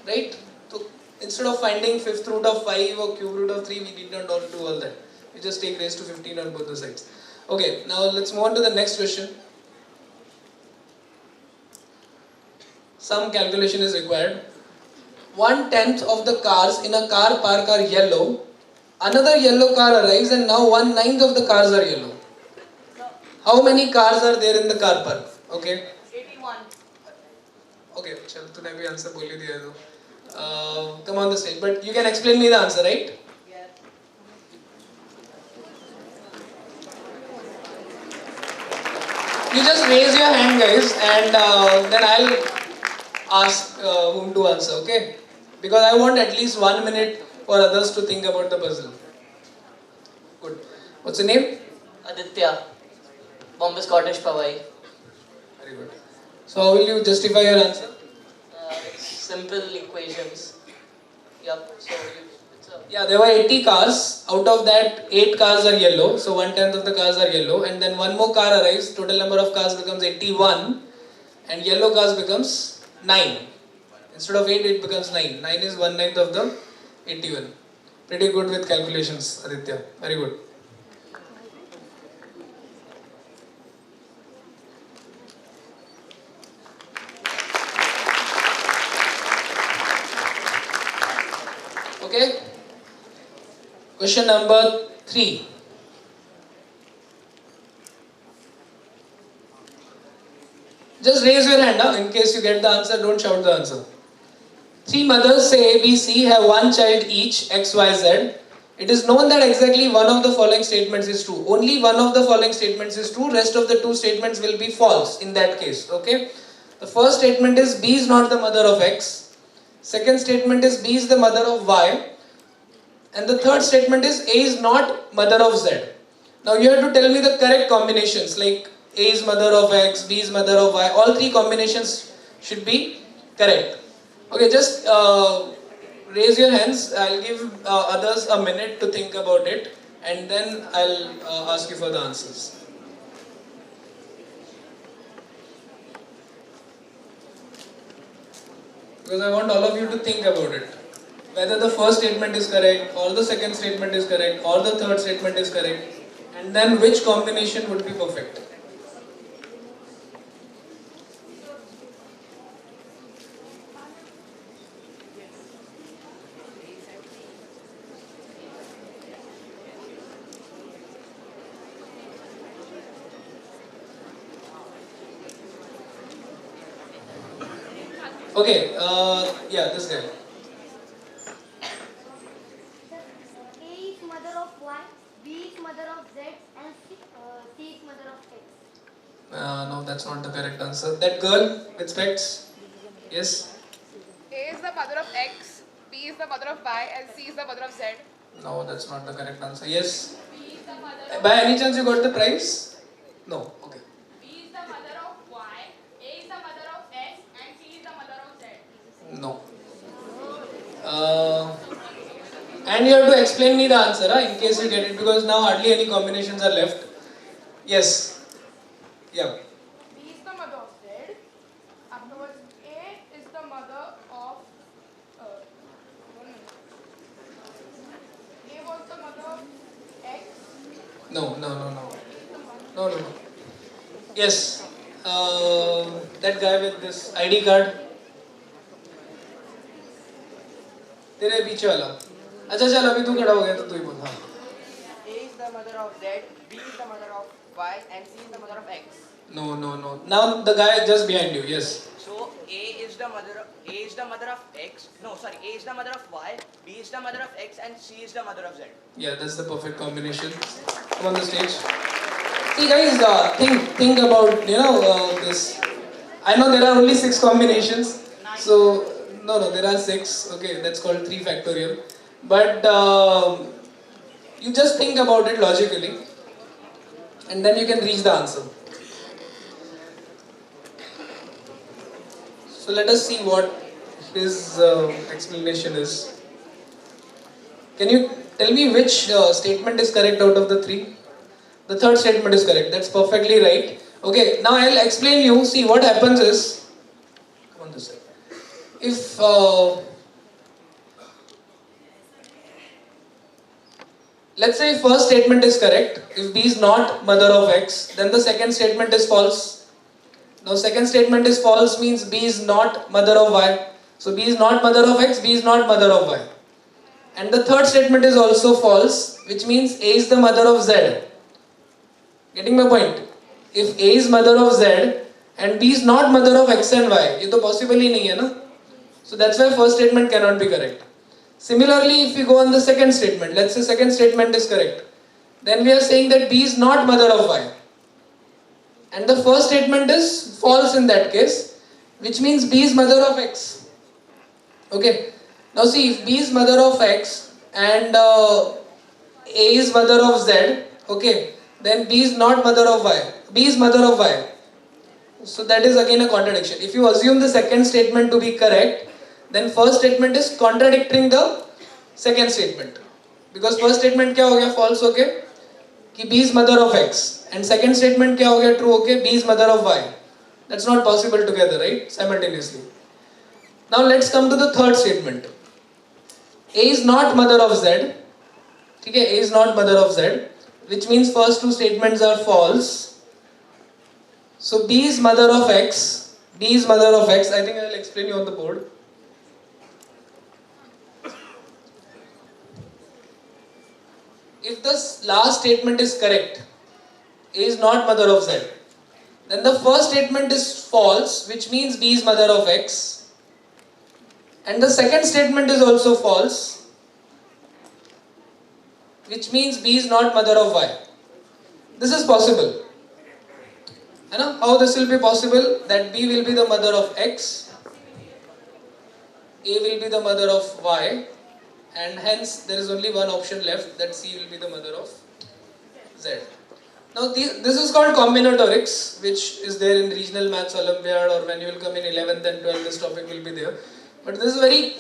right? So instead of finding 5th root of 5 or cube root of 3, we did not do all that. We just take raised to 15 on both the sides. Okay, now let's move on to the next question. Some calculation is required. 1/10 of the cars in a car park are yellow. Another yellow car arrives and now 1/9 of the cars are yellow. How many cars are there in the car park? Okay. 81. Okay, चल तूने भी answer बोल ही दिया तो. Come on the stage, but you can explain me the answer, right? Yes. You just raise your hand, guys, and then I'll ask whom to answer, okay? Because I want at least 1 minute for others to think about the puzzle. Good. What's your name? Aditya. Bombay Scottish Pawai. Very good. So how will you justify your answer? Simple equations. Yep. So Yeah, there were 80 cars. Out of that, 8 cars are yellow. So 1/10 of the cars are yellow. And then one more car arrives. Total number of cars becomes 81. And yellow cars becomes 9. Instead of 8, it becomes 9. 9 is 1/9 of the 81. Pretty good with calculations, Aditya. Very good. Okay. Question number 3. Just raise your hand in case you get the answer, don't shout the answer. 3 mothers, say A, B, C, have 1 child each, X, Y, Z. It is known that exactly one of the following statements is true. Only one of the following statements is true, rest of the 2 statements will be false in that case. Okay. The first statement is B is not the mother of X. Second statement is B is the mother of Y. And the third statement is A is not mother of Z. Now you have to tell me the correct combinations, like A is mother of X, B is mother of Y. All 3 combinations should be correct. Okay, just raise your hands. I'll give others a minute to think about it. and then I'll ask you for the answers. Because I want all of you to think about it. Whether the first statement is correct, or the second statement is correct, or the third statement is correct, and then which combination would be perfect. Okay, yeah, this guy. A is mother of Y, B is mother of Z, and C is mother of X. No, that's not the correct answer. That girl with specs? Yes? A is the mother of X, B is the mother of Y, and C is the mother of Z. No, that's not the correct answer. Yes? B is the mother of By any chance you got the prize? No. Okay. B is the mother of Y, A is the mother of X, and C is the mother of Z. No. And you have to explain me the answer in case you get it, because now hardly any combinations are left. Yes. Yeah. B is the mother of Z. Afterwards, A is the mother of. A was the mother of X. No. No. Yes. That guy with this ID card. तेरे पीछे वाला. अच्छा चल अभी तू खड़ा हो गया तो तू ही बोल. हाँ. A is the mother of Z, B is the mother of Y, and C is the mother of X. No. Now the guy just behind you. Yes. So A is the mother of X. No, sorry. A is the mother of Y, B is the mother of X, and C is the mother of Z. Yeah, that's the perfect combination. Come on the stage. See guys, think about this. I know there are only 6 combinations. So no, there are 6. Okay, that's called 3 factorial. But you just think about it logically, and then you can reach the answer. So let us see what his explanation is. Can you tell me which statement is correct out of the 3? The third statement is correct. That's perfectly right. Okay, now I'll explain you. See, what happens is, come on this side. If let's say first statement is correct, if B is not mother of X, then the second statement is false. Now second statement is false means B is not mother of Y. So B is not mother of X, B is not mother of Y. And the third statement is also false, which means A is the mother of Z. Getting my point? If A is mother of Z and B is not mother of X and Y, ये तो possible ही नहीं है ना? So that's why first statement cannot be correct. Similarly, if we go on the second statement, let's say second statement is correct, then we are saying that B is not mother of Y. And the first statement is false in that case, which means B is mother of X. Okay. Now see, if B is mother of X and A is mother of Z, okay, then B is not mother of Y. B is mother of Y. So that is again a contradiction. If you assume the second statement to be correct, then first statement is contradicting the second statement. Because first statement क्या हो गया? False हो गया कि B is mother of X. And second statement क्या हो गया? True हो गया B is mother of Y. That's not possible together, right? Simultaneously. Now let's come to the third statement. A is not mother of Z. Okay, A is not mother of Z, which means first 2 statements are false. So B is mother of X. B is mother of X. I think I will explain you on the board. If the last statement is correct, A is not mother of Z, then the first statement is false, which means B is mother of X. And the second statement is also false, which means B is not mother of Y. This is possible. You know how this will be possible? That B will be the mother of X, A will be the mother of Y, and hence there is only one option left, that C will be the mother of Z. Now this is called combinatorics, which is there in regional maths Olympiad, or when you will come in 11th and 12th, this topic will be there. But this is a very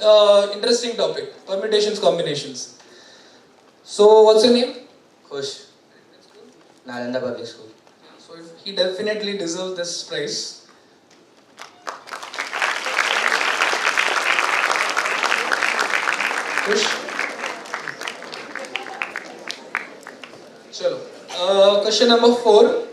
interesting topic, permutations, combinations. So what's your name? Khush. Nalanda Public School. So he definitely deserves this prize. Khush. Chalo. Question number 4.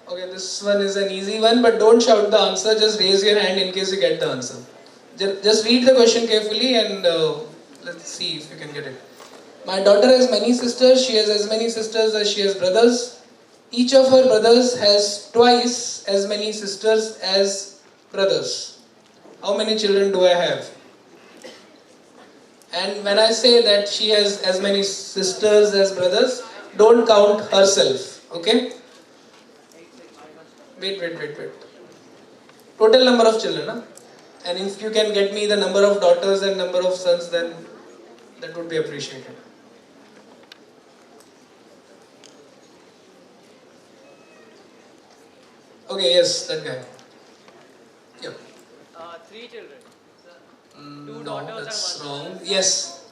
Okay, this one is an easy one, but don't shout the answer, just raise your hand in case you get the answer. Just read the question carefully and let's see if you can get it. My daughter has many sisters, she has as many sisters as she has brothers. Each of her brothers has twice as many sisters as brothers. How many children do I have? And when I say that she has as many sisters as brothers, don't count herself, okay? Wait. Total number of children, huh? And if you can get me the number of daughters and number of sons, then that would be appreciated. Okay, yes, that guy. Yep. 3 children. No, that's wrong. Yes.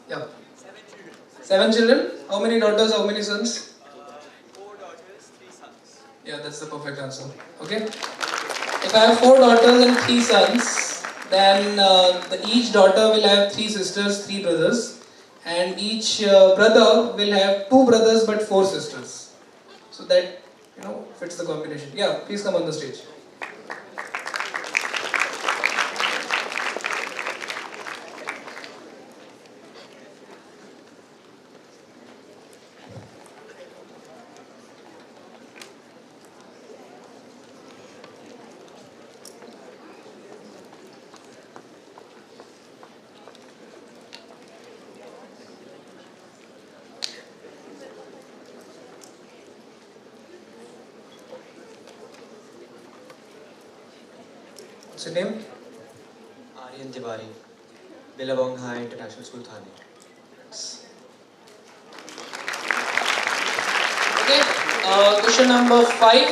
Yeah. 7 children. How many daughters, how many sons? 4 daughters, 3 sons. Yeah, that's the perfect answer. Okay. If I have 4 daughters and 3 sons, then each daughter will have 3 sisters, 3 brothers, and each brother will have 2 brothers but 4 sisters. So that, fits the combination. Yeah, please come on the stage. What's your name? Aryan Tiwari. Billabong High International School, Thane. Okay, question number 5.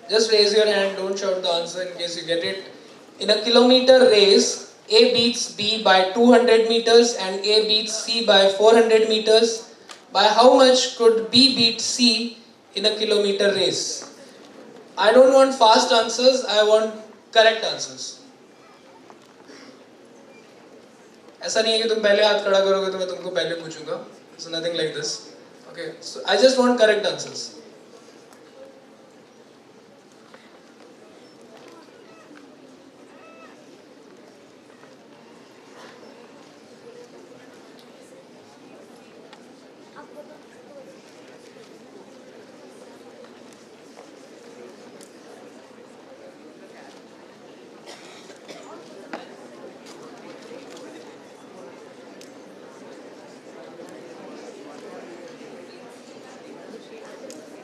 Just raise your hand, don't shout the answer in case you get it. In a kilometer race, A beats B by 200 meters and A beats C by 400 meters. By how much could B beat C in a kilometer race? I don't want fast answers, I want correct answers. ऐसा नहीं है कि तुम पहले हाथ खड़ा करोगे तो मैं तुमको पहले पूछूंगा. So nothing like this. Okay, so I just want correct answers.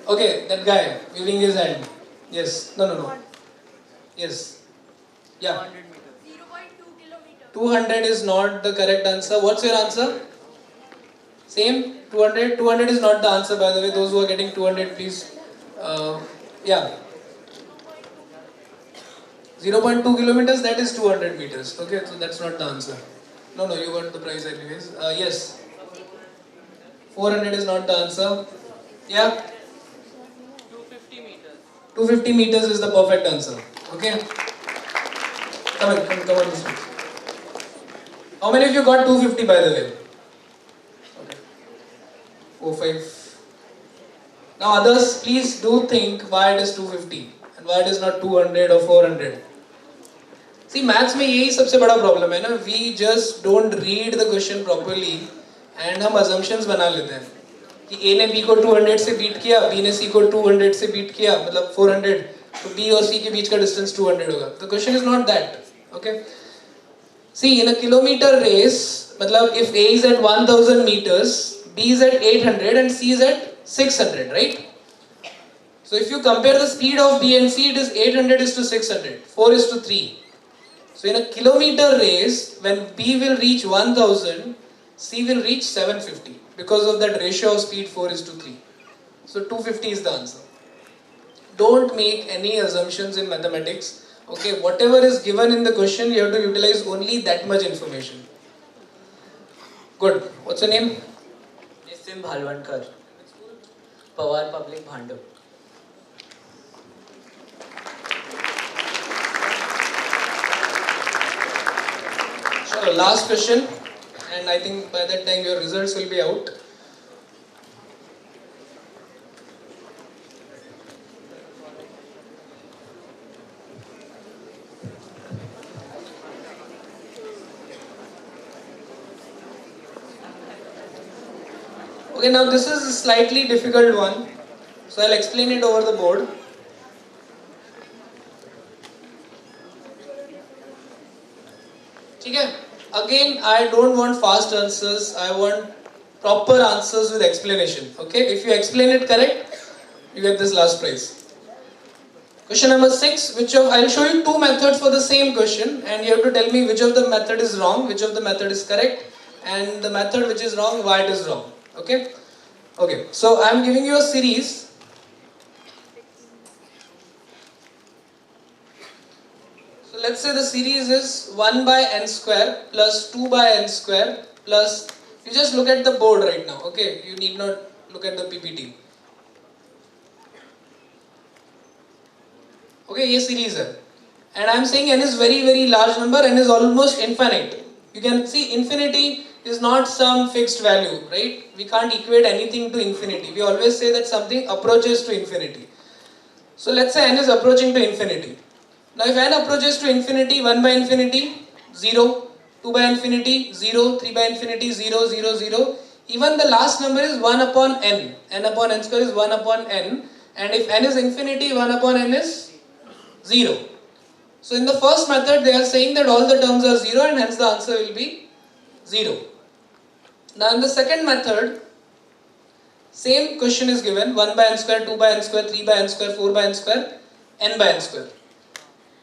Okay, that guy waving his hand. Yes. No. Yes. Yeah. 200 is not the correct answer. What's your answer? Same? 200? 200 is not the answer, by the way. Those who are getting 200, please. Yeah. 0.2 kilometers, that is 200 meters. Okay, so that's not the answer. No, you got the prize anyways. Yes. 400 is not the answer. Yeah. 250 meters is the perfect answer. Okay? Come on this way. How many of you got 250 by the way? Okay. 4, 5. Now others, please do think why it is 250 and why it is not 200 or 400. See, maths में यही सबसे बड़ा problem है ना. We just don't read the question properly and हम assumptions बना लेते हैं. कि A ने B को 200 से बीट किया, B ने C को 200 से बीट किया, मतलब 400, तो B और C के बीच का distance 200 होगा. The question is not that. Okay? See, in a kilometer race, मतलब if A is at 1000 meters, B is at 800 and C is at 600, right? So if you compare the speed of B and C, it is 800 is to 600, 4 is to 3. So in a kilometer race, when B will reach 1000, C will reach 750 because of that ratio of speed 4 is to 3. So 250 is the answer. don't make any assumptions in mathematics. Okay, whatever is given in the question, you have to utilize only that much information. Good. What's your name? Nisim Bhalwankar, Pawar Public Bhandup. Sure, last question, and I think by that time your results will be out. Okay, now this is a slightly difficult one, so I'll explain it over the board. Okay. Again, I don't want fast answers, I want proper answers with explanation. Okay, if you explain it correct, you get this last prize. Question number 6, I'll show you two methods for the same question, and you have to tell me which of the method is wrong, which of the method is correct, and the method which is wrong, why it is wrong. Okay? Okay, so I'm giving you a series. So let's say the series is 1 by n square plus 2 by n square plus, you just look at the board right now, okay? You need not look at the PPT. Okay, ये series है. And I'm saying n is very very large number, n is almost infinite. You can see infinity is not some fixed value, right? We can't equate anything to infinity. We always say that something approaches to infinity. So let's say n is approaching to infinity. Now if n approaches to infinity, 1 by infinity, 0, 2 by infinity, 0, 3 by infinity, 0, 0, 0. Even the last number is 1 upon n. N upon n square is 1 upon n. And if n is infinity, 1 upon n is 0. So in the first method, they are saying that all the terms are 0 and hence the answer will be 0. Now in the second method, same question is given, 1 by n square, 2 by n square, 3 by n square, 4 by n square, n by n square.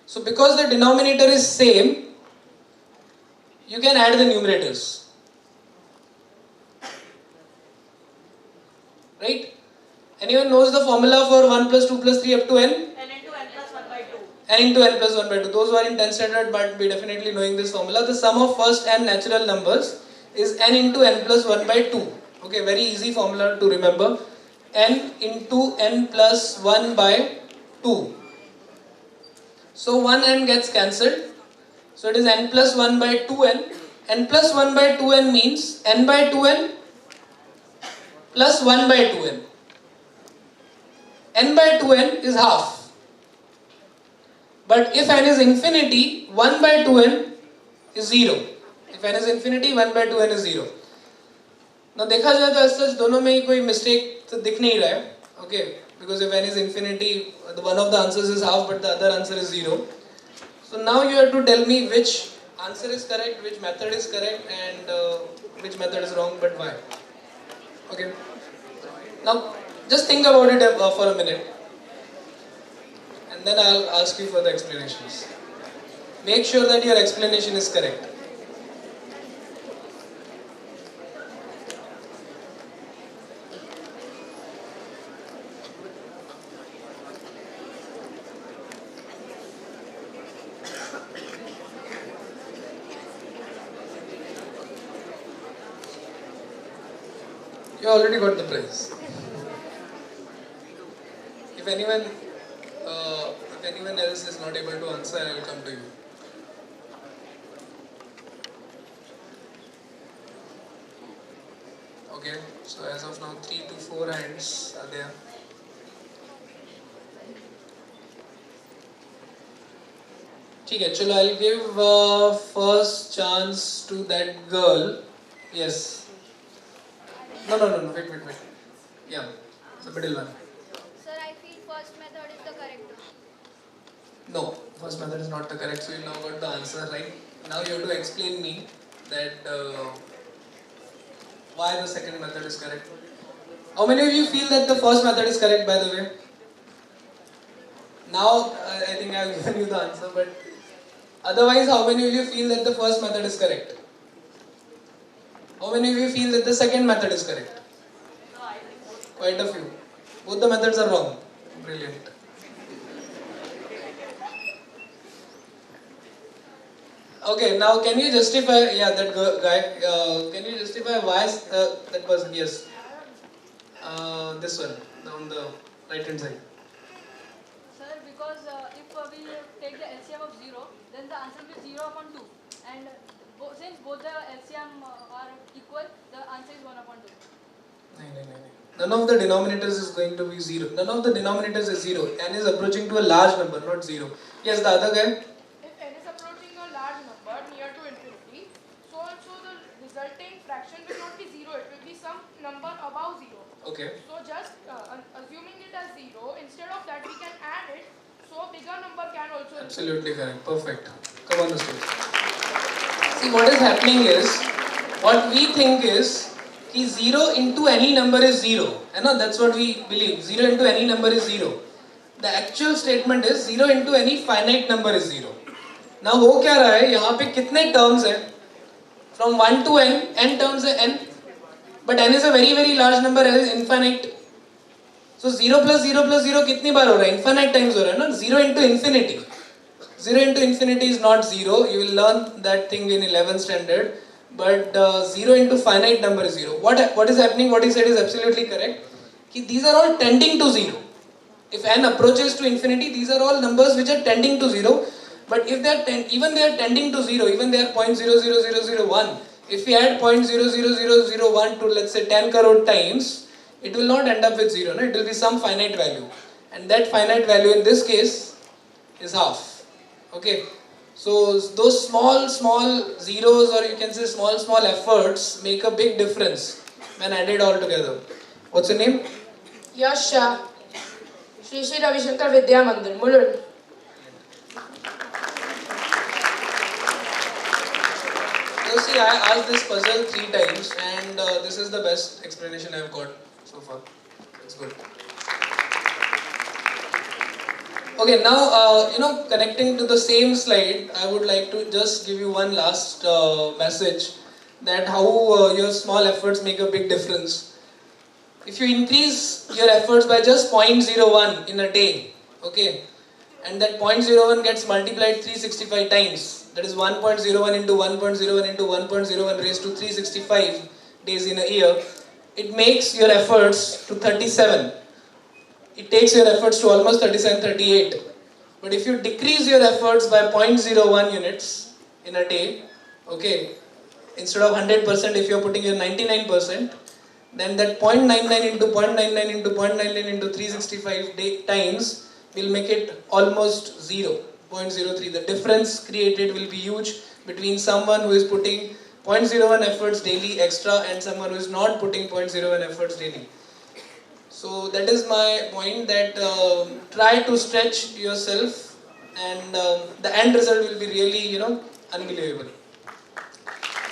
So because the denominator is same, you can add the numerators. Right? Anyone knows the formula for 1 plus 2 plus 3 up to n? N into n plus 1 by 2. Those who are in 10th standard but be definitely knowing this formula. The sum of first n natural numbers is n into n plus 1 by 2. Okay, very easy formula to remember. N into n plus 1 by 2. So 1 n gets cancelled. So it is n plus 1 by 2n. N plus 1 by 2n means n by 2n plus 1 by 2n. N by 2n is half. But if n is infinity, 1 by 2n is 0. If n is infinity, 1 by 2n is 0. Now देखा जाए तो as such दोनों में ही कोई mistake तो दिख नहीं रहा है. Okay, because if n is infinity, one of the answers is half but the other answer is 0. So now you have to tell me which answer is correct, which method is correct and which method is wrong but why. Okay. Now just think about it for a minute. And then I'll ask you for the explanations. Make sure that your explanation is correct. You already got the prize. If anyone else is not able to answer, I will come to you. Okay, so as of now 3 to 4 hands are there. Okay, chalo, I'll give first chance to that girl. Yes. No, wait. Yeah, the middle one. Sir, I feel first method is the correct one. No, first method is not the correct, so you now got the answer right. Now you have to explain me that why the second method is correct. How many of you feel that the first method is correct, by the way? Now I think I have given you the answer, but otherwise how many of you feel that the first method is correct? How many of you feel that the second method is correct? Quite a few. Both the methods are wrong. Brilliant. Okay, now can you justify, yeah, that guy, can you justify why that person, yes. This one, on the right hand side. Sir, because if we take the LCM of 0, then the answer will be 0 upon 2. And since both the LCM are equal, the answer is 1 upon 2. None of the denominators is going to be 0. None of the denominators is 0. N is approaching to a large number, not 0. Yes, the other guy? If n is approaching a large number near to infinity, so also the resulting fraction will not be 0. It will be some number above 0. Okay. So just assuming it as 0, instead of that we can add it, so bigger number can also... Absolutely correct. Perfect. Come on the stage. See, what is happening is, what we think is, 0 into any number is 0. You know, that's what we believe. 0 into any number is 0. The actual statement is 0 into any finite number is 0. Now, हो क्या रहा है? यहाँ पे कितने terms हैं? From 1 to n terms है n. But n is a very very large number, n is infinite. So 0 plus 0 plus 0 कितनी बार हो रहा है? Infinite times हो रहा है ना? 0 into infinity. 0 into infinity is not 0. You will learn that thing in 11th standard. But 0 into finite number is 0. What is happening? What he said is absolutely correct. These are all tending to 0. If n approaches to infinity, these are all numbers which are tending to 0. But if they are even they are tending to 0, even they are 0.00001. If we add 0.00001 to, let's say, 10 crore times, it will not end up with 0. No? It will be some finite value. And that finite value in this case is half. Okay. So those small zeros, or you can say small efforts, make a big difference when added all together. What's your name? Yash Shah, Shri Shri Ravi Shankar Vidya Mandir, Mulund. So see, I asked this puzzle 3 times, and this is the best explanation I've got so far. It's good. Okay, now, connecting to the same slide, I would like to just give you one last message that how your small efforts make a big difference. If you increase your efforts by just 0.01 in a day, okay, and that 0.01 gets multiplied 365 times, that is 1.01 into 1.01 into 1.01 raised to 365 days in a year, it makes your efforts to 37. It takes your efforts to almost 37, 38. But if you decrease your efforts by 0.01 units in a day, okay, instead of 100%, if you're putting your 99%, then that 0.99 into 0.99 into 0.99 into 365 times will make it almost 0.03. The difference created will be huge between someone who is putting 0.01 efforts daily extra and someone who is not putting 0.01 efforts daily. So that is my point, that try to stretch yourself, and the end result will be really, unbelievable.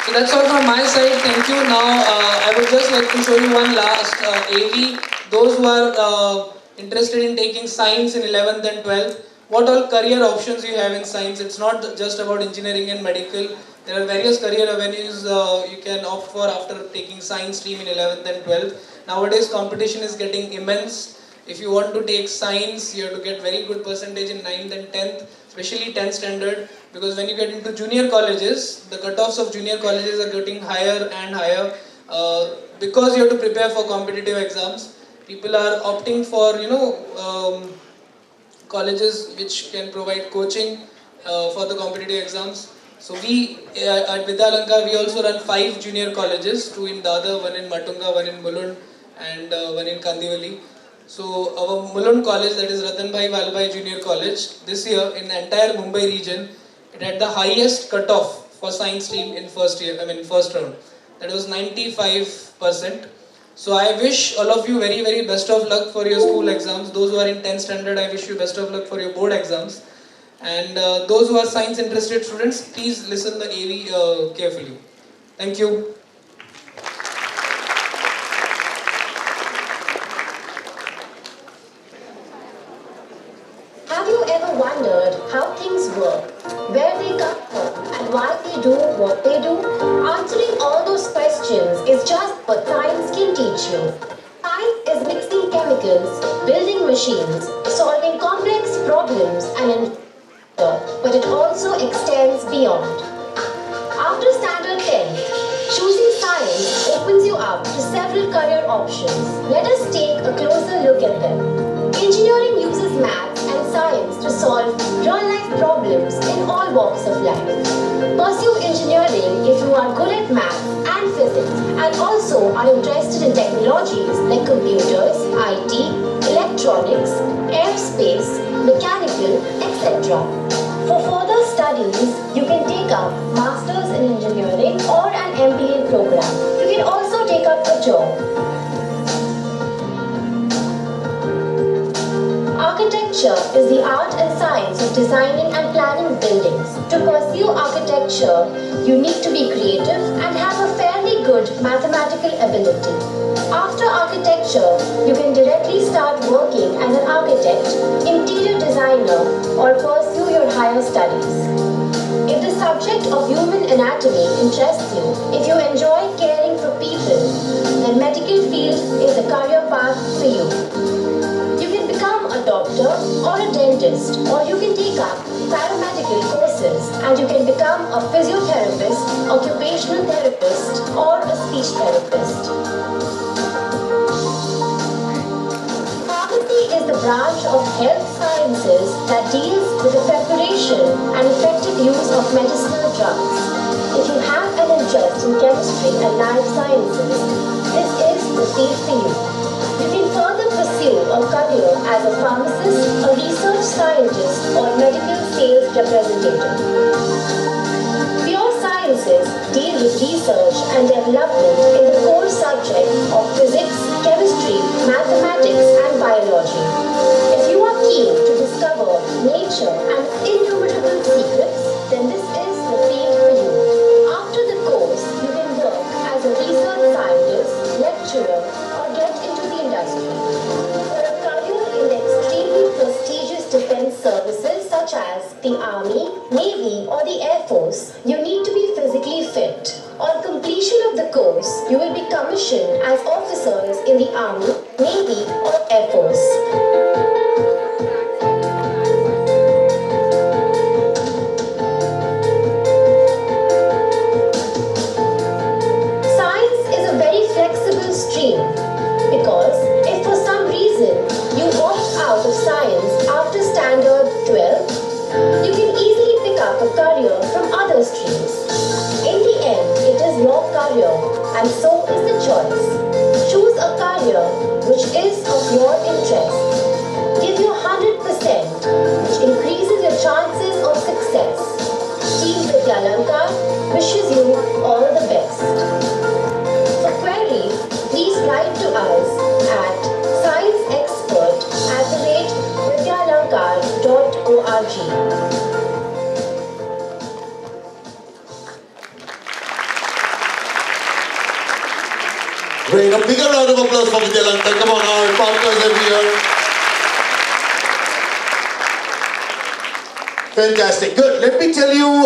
So that's all from my side. Thank you. Now I would just like to show you one last AV. Those who are interested in taking science in 11th and 12th, what all career options you have in science. It's not just about engineering and medical. There are various career avenues you can opt for after taking science stream in 11th and 12th. Nowadays competition is getting immense. If you want to take science, you have to get very good percentage in 9th and 10th, especially 10th standard, because when you get into junior colleges, the cutoffs of junior colleges are getting higher and higher because you have to prepare for competitive exams. People are opting for, colleges which can provide coaching for the competitive exams. So we at Videographer, we also run 5 junior colleges, 2 in Dadar, 1 in Matunga, 1 in Mulund, and 1 in Kandivali. So our Mulund college, that is Ratanbhai Valbhai Junior College, this year in the entire Mumbai region, it had the highest cutoff for science stream in first round. That was 95%. So I wish all of you very, very best of luck for your school exams. Those who are in 10th standard, I wish you best of luck for your board exams. And those who are science interested students, please listen the AV carefully. Thank you. Have you ever wondered how things work, where they come from, and why they do what they do? Answering all those questions is just what science can teach you. Science is mixing chemicals, building machines, solving complex problems, but it also extends beyond. After standard 10, choosing science opens you up to several career options. Let us take a closer look at them. Engineering uses maths and science to solve real-life problems in all walks of life. Pursue engineering if you are good at maths and physics and also are interested in technologies like computers, IT, electronics, aerospace, mechanical, etc. For further studies, you can take up Masters in Engineering or an MBA program. You can also take up a job. Architecture is the art and science of designing and planning buildings. To pursue architecture, you need to be creative and have a fairly good mathematical ability. After architecture, you can directly start working as an architect, interior designer, or pursue your higher studies. If the subject of human anatomy interests you, if you enjoy caring for people, then medical field is a career path for you. You can become a doctor or a dentist, or you can take up paramedical courses and you can become a physiotherapist, occupational therapist, or a speech therapist. Pharmacy is the branch of health sciences that deals with the preparation and effective use of medicinal drugs. If you have an interest in chemistry and life sciences, this is the field for you. You can further pursue a career as a pharmacist, a research scientist, or medical sales representative. Pure sciences deal with research and development in the core subject of physics, chemistry, mathematics, and biology. If you are keen to discover nature and innumerable secrets, then this is the field for you. After the course, you can work as a research scientist, lecturer, or get into the industry. For a career in the extremely prestigious defense services such as the Army, Navy, or the Air Force, you need to be physically fit. On completion of the course, you will be commissioned as officers in the Army, Navy, or Air Force. Science is a very flexible stream because if for some reason you opt out of science after standard 12, you can easily pick up a career from other streams. In the end, it is your career and so is the choice. Choose a career which is of your interest. Give your 100%, which increases your chances of success. Team Videalankar wishes you all the best. For queries, please write to us at scienceexpert@videalankar.org. Great, a bigger round of applause for Videalankar. Come on, our partners every year. Fantastic, good. Let me tell you,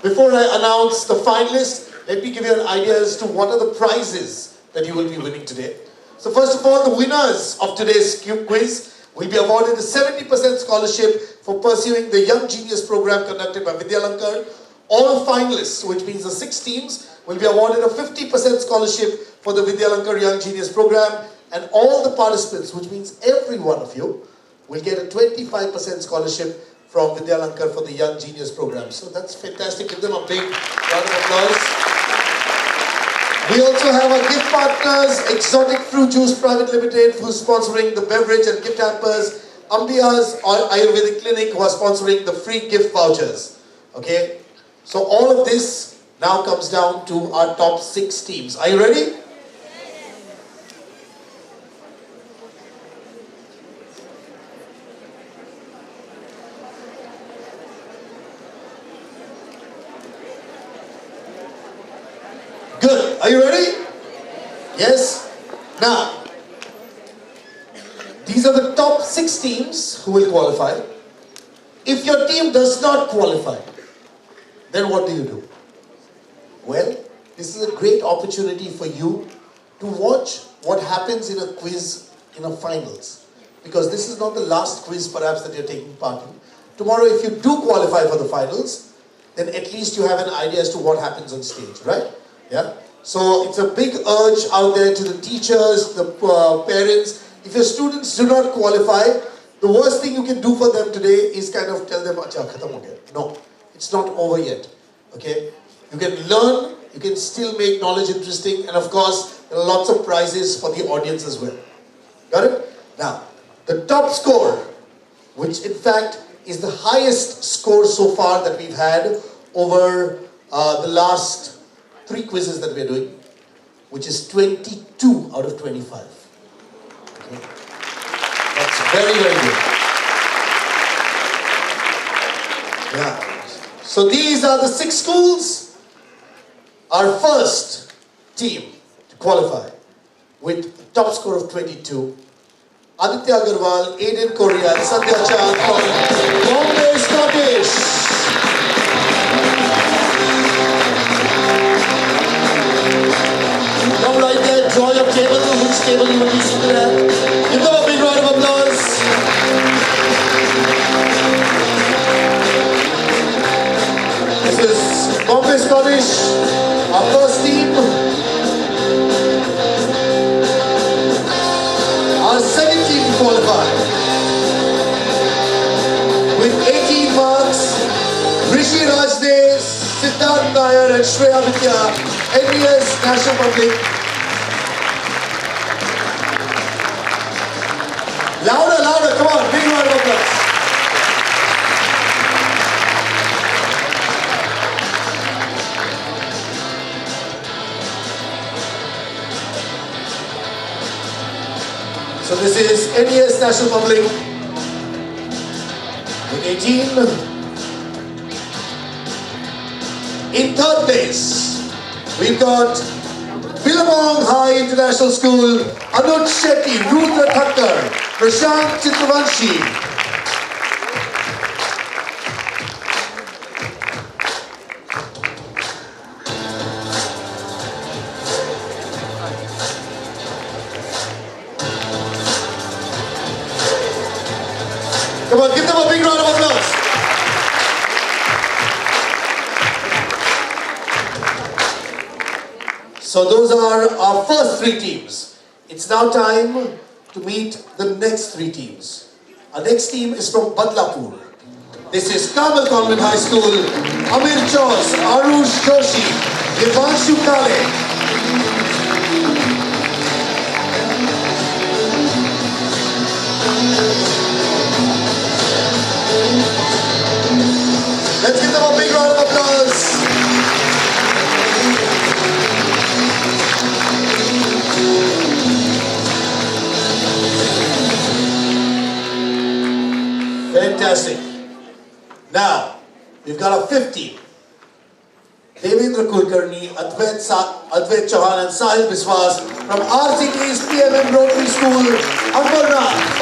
before I announce the finalists, let me give you an idea as to what are the prizes that you will be winning today. So first of all, the winners of today's quiz will be awarded a 70% scholarship for pursuing the Young Genius program conducted by Videalankar. All finalists, which means the 6 teams, will be awarded a 50% scholarship for the Videalankar Young Genius program, and all the participants, which means every one of you, will get a 25% scholarship from Videalankar for the Young Genius program. So that's fantastic. Give them a big round of applause. We also have our gift partners, Exotic Fruit Juice Private Limited, who's sponsoring the beverage and gift hampers. Ambiya's Ayurvedic Clinic, who are sponsoring the free gift vouchers. Okay? So all of this now comes down to our top 6 teams. Are you ready? Good. Are you ready? Yes? Now, these are the top 6 teams who will qualify. If your team does not qualify, then what do? Well, this is a great opportunity for you to watch what happens in a quiz in a finals. Because this is not the last quiz perhaps that you're taking part in. Tomorrow, if you do qualify for the finals, then at least you have an idea as to what happens on stage, right? Yeah. So it's a big urge out there to the teachers, the parents. If your students do not qualify, the worst thing you can do for them today is kind of tell them, "Acha, khatam ho gaya." No, it's not over yet. Okay? You can learn, you can still make knowledge interesting, and of course, there are lots of prizes for the audience as well. Got it? Now, the top score, which in fact is the highest score so far that we've had over the last 3 quizzes that we're doing, which is 22 out of 25. Okay. That's very, very good. Yeah. So these are the 6 schools. Our first team to qualify with a top score of 22. Aditya Agarwal, Aiden Korea, and Sandhya Chand from Bombay Scottish. Come right there, draw your table, which table you will be seated at. Give them a big round of applause. This is Bombay Scottish, our first team. Our second team qualified with 18 marks. Rishi Rajde, Siddharth Nair and Shreya Vidya, NES National Public. Louder, louder, come on, big round of applause. So this is NES National Public with 18. In third place, we've got Billabong High International School, Anuj Shetty, Rudra Thakkar, Prashant Chitravanshi. Come on, give them a big round of applause. So those are our first 3 teams. It's now time to meet the next 3 teams. Our next team is from Badlapur. This is Kamal Convent High School, Amir Chos, Arush Joshi, Devanshu Kale. Let's give them a big round of applause. Fantastic. Now, we've got a 5th team. Devendra Kulkarni, Advait Chauhan and Sahil Biswas from RCT's PMM Rotary School, Ambernath.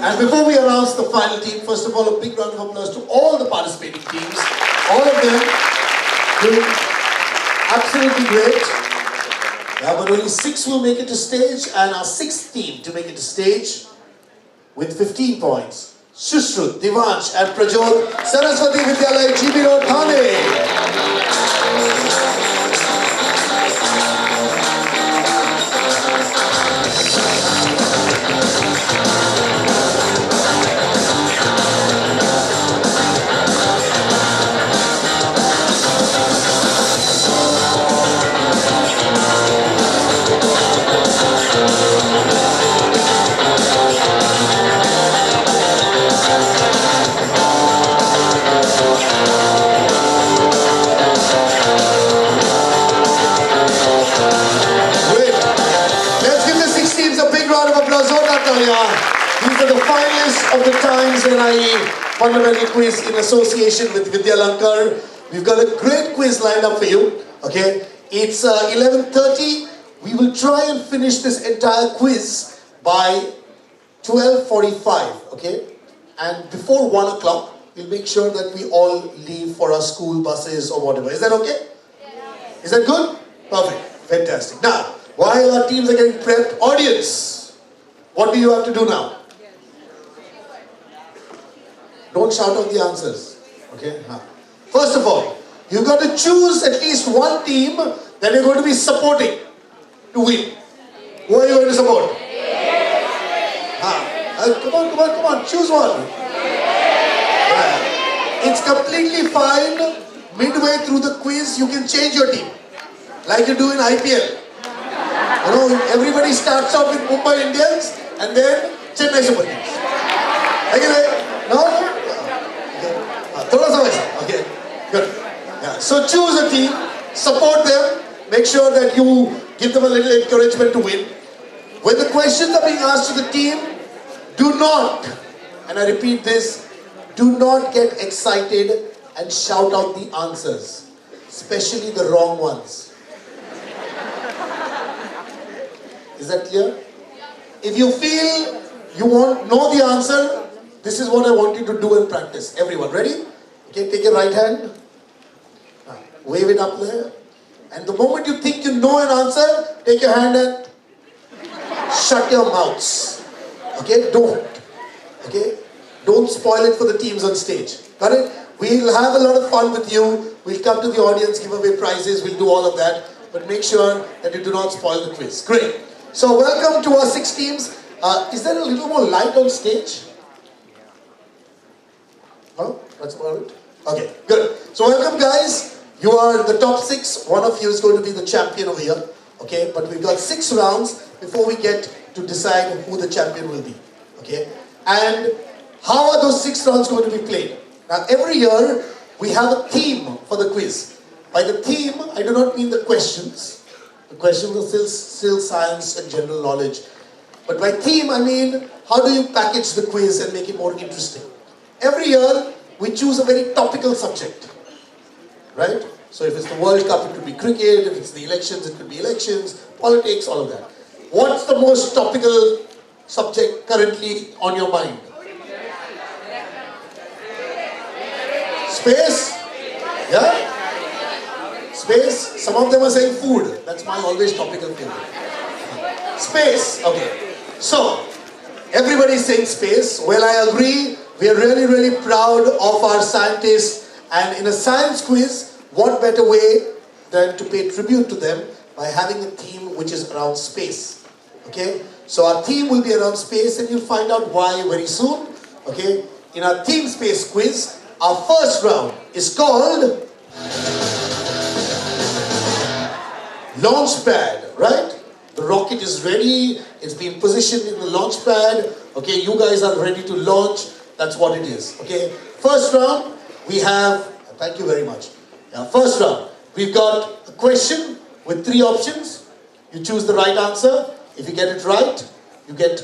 And before we announce the final team, first of all, a big round of applause to all the participating teams. All of them doing absolutely great. Yeah, but only 6 will make it to stage, and our 6th team to make it to stage with 15 points. Shushrut, Divansh and Prajot, Saraswati Vidyalaya, GB Road, Thane. Let's give the 6 teams a big round of applause. These are the finalists of the Times NIE Fundamental Quiz in association with Videolankar. We've got a great quiz lined up for you. Okay, it's 11:30. We will try and finish this entire quiz by 12:45. Okay, and before 1 o'clock, we'll make sure that we all leave for our school buses or whatever. Is that okay? Is that good? Perfect. Fantastic. Now, while our teams are getting prepped, audience, what do you have to do now? Don't shout out the answers. Okay? First of all, you've got to choose at least one team that you're going to be supporting to win. Who are you going to support? Come on. Choose one. It's completely fine. Midway through the quiz, you can change your team. Like you do in IPL. You know, everybody starts off with Mumbai Indians and then Chennai Super Kings. No? Okay, good. Yeah. So choose a team, support them, make sure that you give them a little encouragement to win. When the questions are being asked to the team, do not, and I repeat this, do not get excited and shout out the answers, especially the wrong ones. Is that clear? If you feel you know the answer, this is what I want you to do and practice. Everyone, ready? Okay, take your right hand, wave it up there, and the moment you think you know an answer, take your hand and shut your mouths. Okay, don't. Okay, don't spoil it for the teams on stage. Got it? We'll have a lot of fun with you. We'll come to the audience, give away prizes, we'll do all of that, but make sure that you do not spoil the quiz. Great. So welcome to our 6 teams. Is there a little more light on stage? Huh? That's about it? Okay, good. So welcome guys. You are the top 6. One of you is going to be the champion over here. Okay, but we've got 6 rounds before we get to decide who the champion will be. Okay, and how are those 6 rounds going to be played? Now every year we have a theme for the quiz. By the theme, I do not mean the questions. The questions are still science and general knowledge. But by theme, I mean how do you package the quiz and make it more interesting. Every year we choose a very topical subject, right? So if it's the World Cup, it could be cricket. If it's the elections, it could be elections, politics, all of that. What's the most topical subject currently on your mind? Space? Yeah? Space? Some of them are saying food. That's my always topical favorite. Space. Okay. So, everybody's saying space. Well, I agree. We are really, really proud of our scientists. And in a science quiz, what better way than to pay tribute to them by having a theme which is around space. Okay? So our theme will be around space and you'll find out why very soon. Okay? In our theme space quiz, our first round is called launch pad, right? The rocket is ready, it's been positioned in the launch pad. Okay, you guys are ready to launch. That's what it is. Okay? First round, we have, thank you very much. First round, we've got a question with 3 options. You choose the right answer. If you get it right, you get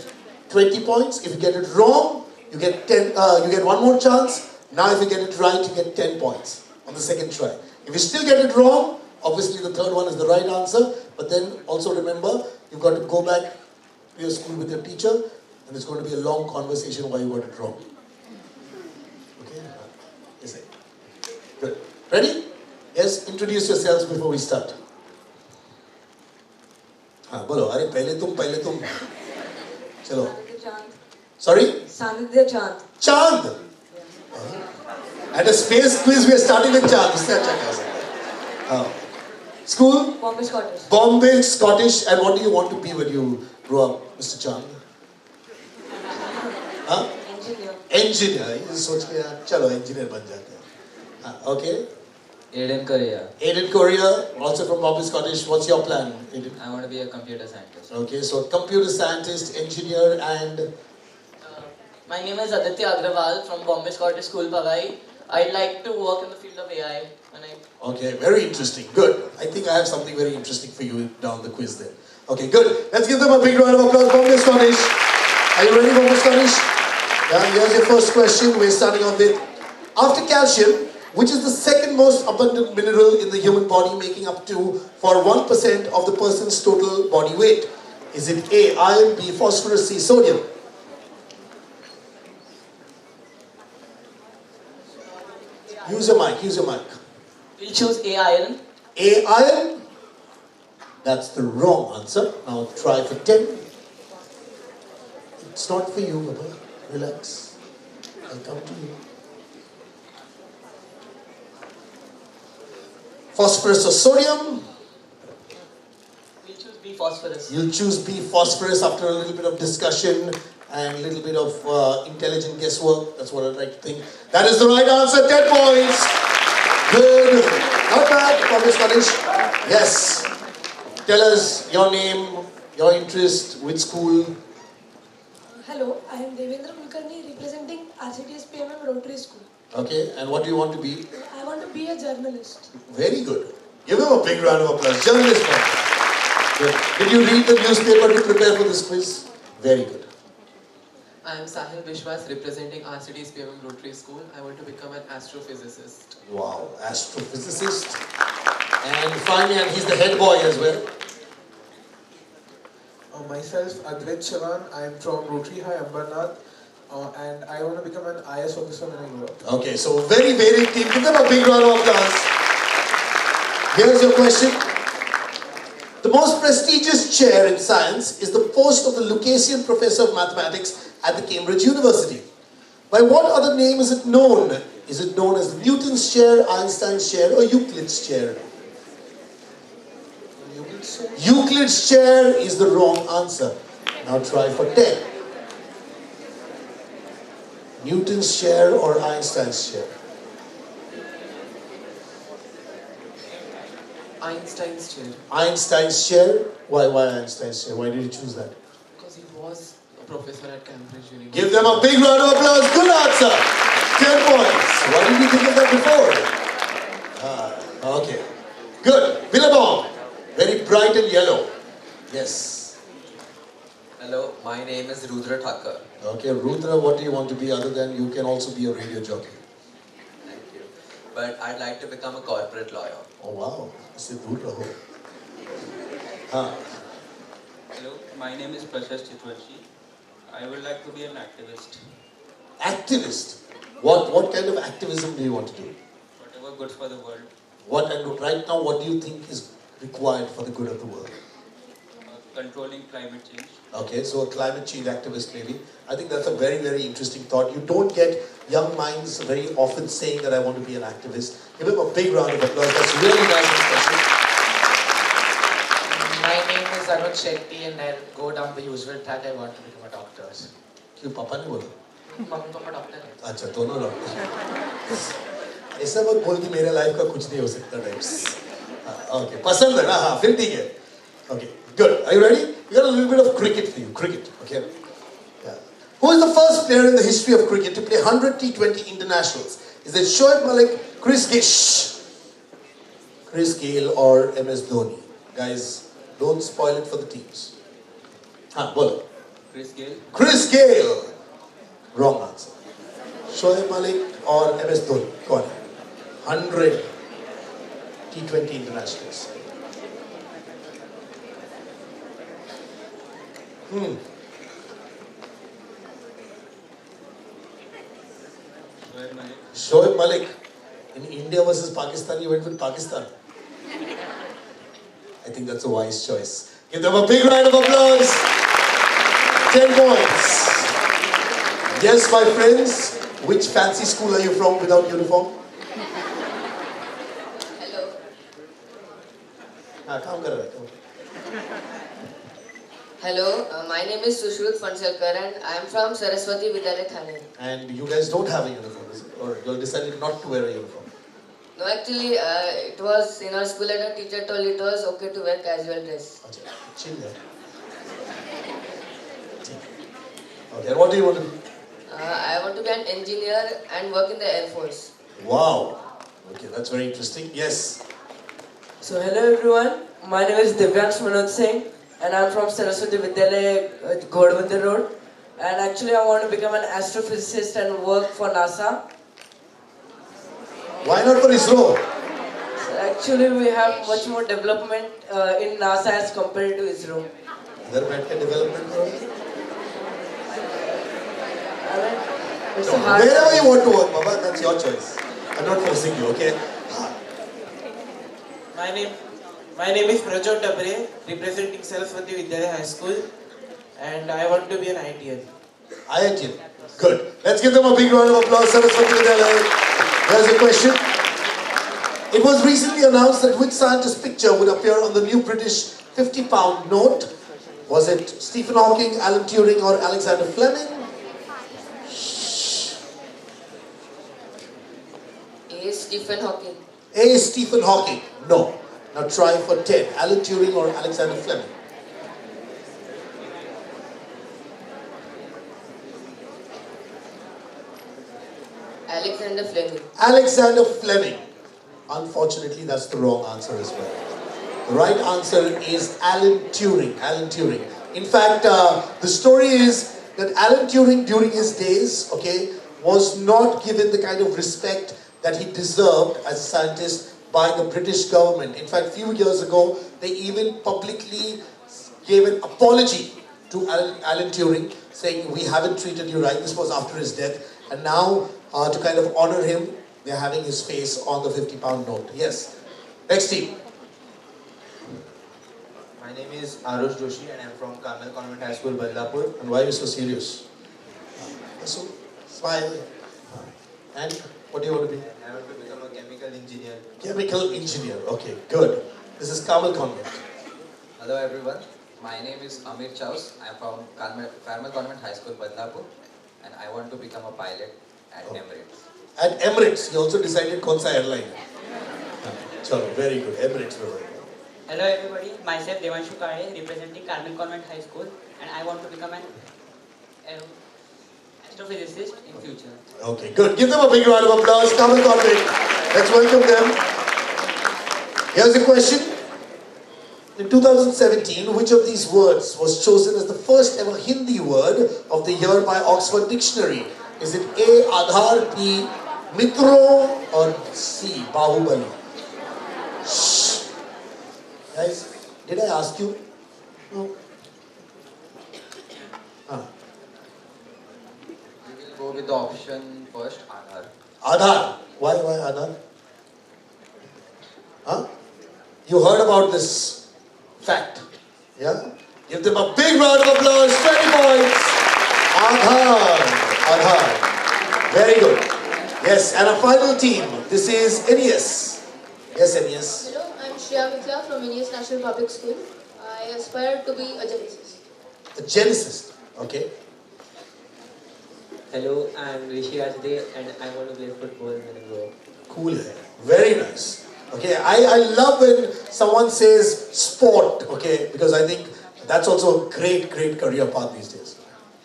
20 points. If you get it wrong, you get 10. You get one more chance. Now, if you get it right, you get 10 points on the second try. If you still get it wrong, obviously the third one is the right answer. But then also remember, you've got to go back to your school with your teacher, and it's going to be a long conversation why you got it wrong. Okay? Yes, good. Ready? Yes, introduce yourselves before we start. हाँ बोलो अरे पहले तुम चलो sorry Sandhya Chand. Chand. At a space quiz we are starting with Chand. इससे अच्छा क्या सकता? School? Bombay Scottish. Bombay Scottish. And what do you want to be when you grow up, Mr. Chand? हाँ? Engineer. Engineer. ये सोच के यार चलो engineer बन जाते हैं. Okay. Aiden Korea. Aiden Korea, also from Bombay Scottish. What's your plan, Aiden? I want to be a computer scientist. Okay, so computer scientist, engineer, and my name is Aditya Agrawal from Bombay Scottish School, Powai. I'd like to work in the field of AI. Okay, very interesting. Good. I think I have something very interesting for you down the quiz there. Okay, good. Let's give them a big round of applause. Bombay Scottish. Are you ready for this, Kanish? Yeah, here's your first question. We're starting off with, after calcium, which is the second most abundant mineral in the human body, making up to for 1% of the person's total body weight? Is it A, iron, B, phosphorus, C, sodium? Use your mic, use your mic. We'll choose A, iron. A, iron? That's the wrong answer. Now try for 10. It's not for you, Baba. Relax. I'll come to you. Phosphorus or sodium? We'll choose B, phosphorus. You'll choose B, phosphorus, after a little bit of discussion and a little bit of intelligent guesswork. That's what I'd like to think. That is the right answer. 10 points. Good. Not bad. Congress, Kanish. Yes. Tell us your name, your interest, which school. Hello, I am Devendra Kulkarni representing RCTS PMM Rotary School. Okay, and what do you want to be? I want to be a journalist. Very good. Give him a big round of applause. Journalist. Good. Did you read the newspaper to prepare for this quiz? Very good. I am Sahil Vishwas representing RCTS PMM Rotary School. I want to become an astrophysicist. Wow, astrophysicist. And finally, and he's the head boy as well. Myself, Adrit Chavan. I am from Rotary High, Ambernath. And I want to become an IS officer when I grow up. Okay, so very varied team. Give them a big round of applause. Here's your question. The most prestigious chair in science is the post of the Lucasian Professor of Mathematics at the Cambridge University. By what other name is it known? Is it known as Newton's chair, Einstein's chair, or Euclid's chair? Euclid's chair is the wrong answer. Now try for 10. Newton's chair or Einstein's chair? Einstein's chair. Einstein's chair? Why Einstein's chair? Why did you choose that? Because he was a professor at Cambridge University. Give them a big round of applause. Good answer. 10 points. Why didn't you think of that before? Okay. Good. Billabong. Very bright and yellow. Yes. Hello, my name is Rudra Thakur. Okay, Rudra, what do you want to be other than you can also be a radio jockey? Thank you. But I'd like to become a corporate lawyer. Oh wow, this is Rudra. Hello, my name is Prashant Chitwanshi. I would like to be an activist. Activist? What kind of activism do you want to do? Whatever good for the world. And right now, what do you think is required for the good of the world? Controlling climate change. Okay, so a climate change activist maybe. I think that's a very, very interesting thought. You don't get young minds very often saying that I want to be an activist. Give him a big round of applause. That's really nice and special. My name is Anuj Shetty and I'll go down the usual track. I want to become a doctor. क्यों पापा ने बोला? Mummy papa doctor है. अच्छा दोनों doctor. ऐसा मत बोल कि मेरे लाइफ का कुछ नहीं हो सकता टाइप्स. Okay, पसंद है ना? हाँ, फिर ठीक है. Okay, good. Are you ready? We got a little bit of cricket for you. Cricket, okay? Yeah. Who is the first player in the history of cricket to play 100 T20 internationals? Is it Shoaib Malik, Chris Gayle, or MS Dhoni? Guys, don't spoil it for the teams. Bolo. Chris Gayle. Chris Gayle. Wrong answer. Shoaib Malik or MS Dhoni? Go on. 100 T20 internationals. Shoaib Malik. In India versus Pakistan, you went with Pakistan. I think that's a wise choice. Give them a big round of applause. 10 points. Yes, my friends. Which fancy school are you from without uniform? Hello. Come kar raha hai. Hello, my name is Sushrut Fanselkar and I am from Saraswati Vidyalaya Thane. And you guys don't have a uniform, is it? Or you decided not to wear a uniform? No, actually, it was in our school and our teacher told it was okay to wear casual dress. Chill there. Okay, and what do you want to do? I want to be an engineer and work in the Air Force. Wow. Okay, that's very interesting. Yes. So hello everyone, my name is Divyansh Vinod Singh and I'm from Saraswati Vidyalaya at Godwandar Road. and actually I want to become an astrophysicist and work for NASA. Why not for ISRO? So actually we have much more development in NASA as compared to ISRO. Is there better development for us? It's a hard Wherever you want to work, Baba, that's your choice. I'm not forcing you, okay? My name is Prajot Dabre, representing Saraswati Vidyalaya High School, and I want to be an ITL. IITL. Good. Let's give them a big round of applause. Saraswati Vidyalaya. Here's a question. It was recently announced that which scientist's picture would appear on the new British £50 note? Was it Stephen Hawking, Alan Turing, or Alexander Fleming? A. Stephen Hawking. A is Stephen Hawking. No. Now try for 10. Alan Turing or Alexander Fleming? Alexander Fleming. Alexander Fleming. Unfortunately, that's the wrong answer as well. The right answer is Alan Turing. Alan Turing. In fact, the story is that Alan Turing during his days, okay, was not given the kind of respect that he deserved as a scientist by the British government. In fact, a few years ago, they even publicly gave an apology to Alan Turing, saying, we haven't treated you right. This was after his death. And now, to kind of honor him, they're having his face on the £50 note. Yes. Next team. My name is Arush Joshi and I'm from Carmel Convent High School, Badlapur. And why are you so serious? So, smile. And what do you want to be? I want to become a chemical engineer. Chemical engineer. Okay, good. This is Carmel Convent. Hello everyone. My name is Amir Chaus. I am from Carmel Convent High School, Badlapur, and I want to become a pilot at Emirates. At Emirates, you also decided Konsa airline. Chalo, very good. Emirates. Hello everybody, myself Devanshu Kade, representing Carmel Convent High School, and I want to become an astrophysicist in future. Okay, good. Give them a big round of applause. Carmel Convent. Let's welcome them. Here's a question. In 2017, which of these words was chosen as the first ever Hindi word of the year by Oxford Dictionary? Is it A, Aadhaar, B, Mitro, or C, Bahubali? Shh. Guys, did I ask you? No. We will go with the option first, Aadhaar. Aadhaar. Why Aadhaar? Huh? You heard about this fact? Yeah? Give them a big round of applause. 20 points. Aadhaar. Aadhaar. Very good. Yes, and a final team. This is NES. Yes, NES. Hello, I'm Shreya Mithla from NES National Public School. I aspire to be a geneticist. A geneticist. Okay. Hello, I'm Rishi Ajde and I want to play football when I grow up. Cool. Very nice. Okay, I love when someone says sport, okay, because I think that's also a great career path these days.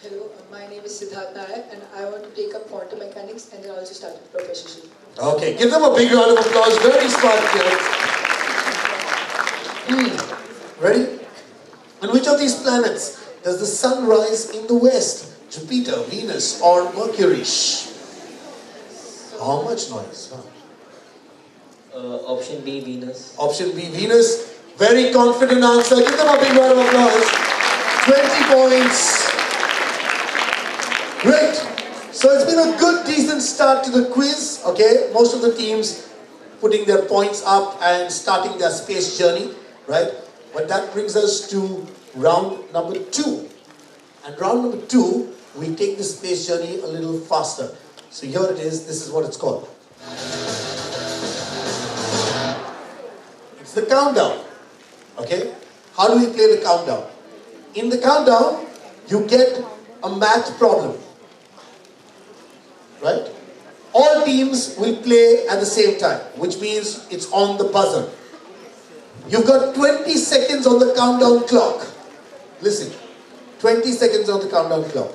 Hello, my name is Siddharth Nayak and I want to take up quantum mechanics and then also start a professorship. Okay, give them a big round of applause. Very smart kids. Ready? On which of these planets does the sun rise in the west? Jupiter, Venus, or Mercury? How much noise? Huh? Option B, Venus. Option B, Venus. Very confident answer. Give them a big round of applause. 20 points. Great. So it's been a good, decent start to the quiz. Okay, most of the teams putting their points up and starting their space journey, right? But that brings us to round number 2. And round number 2, we take the space journey a little faster. So here it is. This is what it's called. It's the countdown. Okay? How do we play the countdown? In the countdown, you get a math problem. Right? All teams will play at the same time, which means it's on the buzzer. You've got 20 seconds on the countdown clock. Listen, 20 seconds on the countdown clock.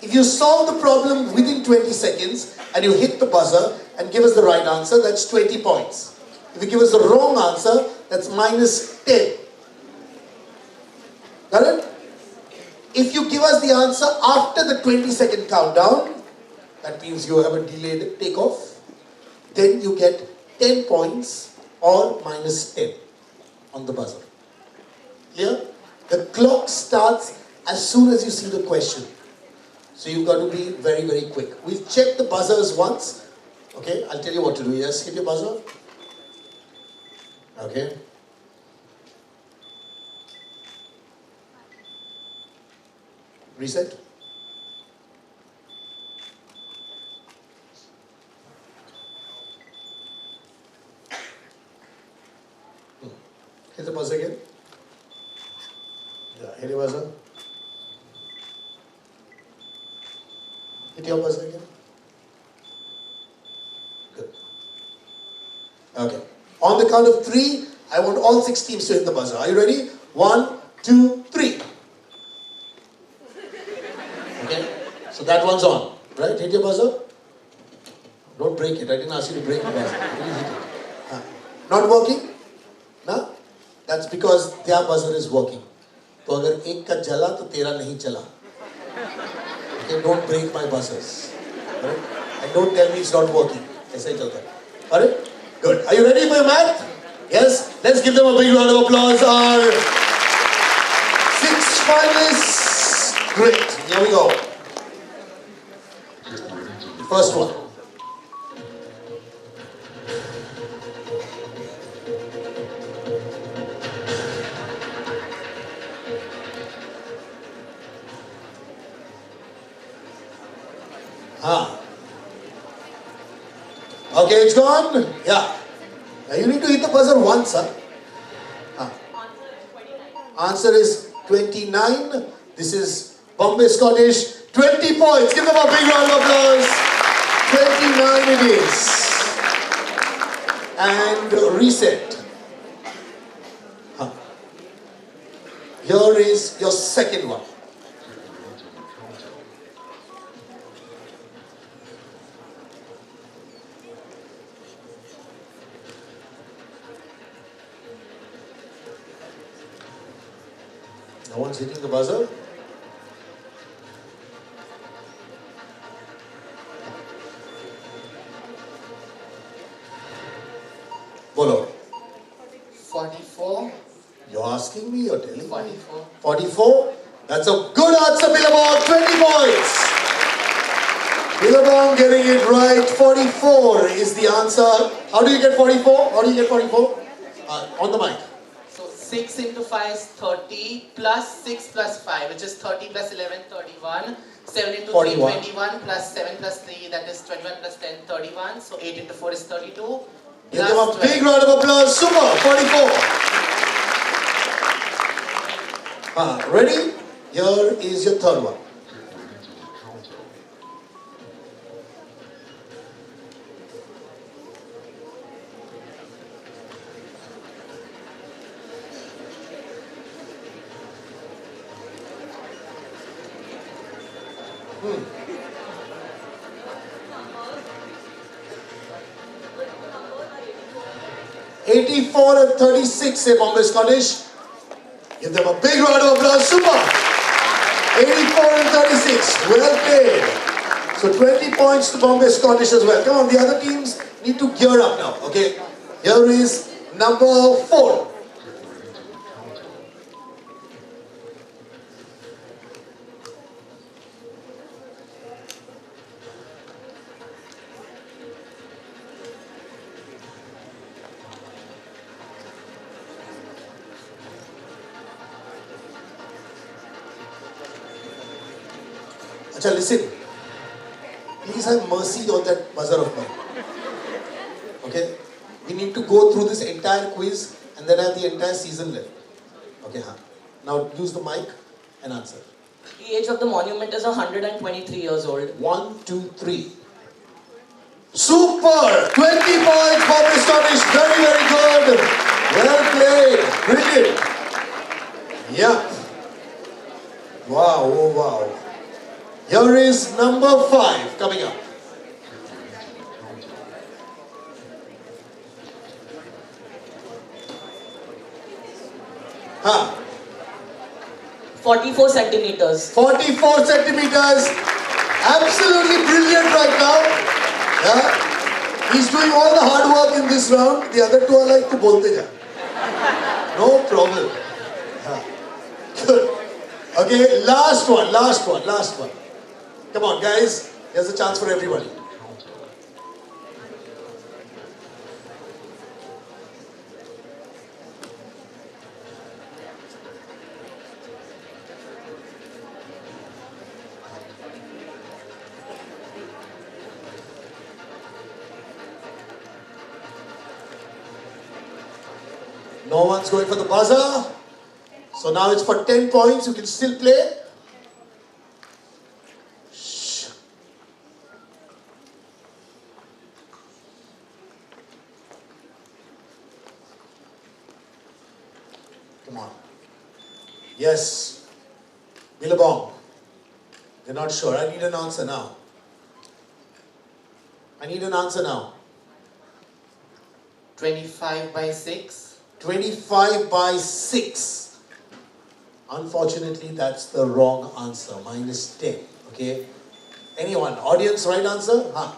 If you solve the problem within 20 seconds and you hit the buzzer and give us the right answer, that's 20 points. If you give us the wrong answer, that's minus 10. Got it? if you give us the answer after the 20-second countdown, that means you have a delayed takeoff, then you get 10 points or minus 10 on the buzzer. Clear? The clock starts as soon as you see the question. So you've got to be very, very quick. We'll check the buzzers once. Okay, I'll tell you what to do. Yes, hit your buzzer. Okay. Reset. Hit the buzzer again. Yeah, hit your buzzer. Hit your buzzer again. Good. Okay. On the count of 3, I want all 6 teams to hit the buzzer. Are you ready? 1, 2, 3. Okay. So that one's on. Right? Hit your buzzer. Don't break it. I didn't ask you to break the buzzer. Please hit it. Not working? No? That's because their buzzer is working. तो अगर एक का जला तो तेरा नहीं चला. Okay, don't break my buzzers. Alright? And don't tell me it's not working. ऐसा ही चलता है. Alright? Good. Are you ready for your math? Yes? Let's give them a big round of applause. Our 6 finalists. Great. Here we go. The first one. Okay, it's gone. Yeah. Now you need to hit the buzzer once, huh? Answer is 29. This is Bombay Scottish. 20 points. Give them a big round of applause. 29 it is. And reset. Here is your second one. No one's hitting the buzzer. Bolo. 44. You're asking me or telling me? 44. 44. That's a good answer, Billabong. 20 points. Billabong getting it right. 44 is the answer. How do you get 44? How do you get 44? On the mic. 6 into 5 is 30 plus 6 plus 5, which is 30 plus 11, 31. 7 into 3, 21 plus 7 plus 3, that is 21 plus 10, 31. So 8 into 4 is 32. Give them a big round of applause. Super. 44. Ready? Here is your third one. Hmm. 84 and 36 say Bombay Scottish. Give them a big round of applause. Super! 84 and 36. Well played. So 20 points to Bombay Scottish as well. Come on, the other teams need to gear up now. Okay. Here is number 4. Acha, listen. Please have mercy on that buzzer of mine. Okay? We need to go through this entire quiz and then have the entire season left. Okay, now use the mic and answer. The age of the monument is 123 years old. 1, 2, 3. Super! 20 points for the Scottish. Very, very good. Well played. Brilliant. Yeah. Wow, oh wow. Here is number 5 coming up. 44 centimeters. 44 centimeters. Absolutely brilliant right now. Yeah. He's doing all the hard work in this round. The other two are like, tu bolte ja. No problem. Yeah. Good. Okay, last one. Come on, guys. Here's a chance for everybody. No one's going for the buzzer. So now it's for 10 points. You can still play. Shh. Come on. Yes. Billabong. They're not sure. I need an answer now. 25 by 6. 25 by 6. Unfortunately, that's the wrong answer. Minus 10. Okay? Anyone? Audience, right answer? Huh?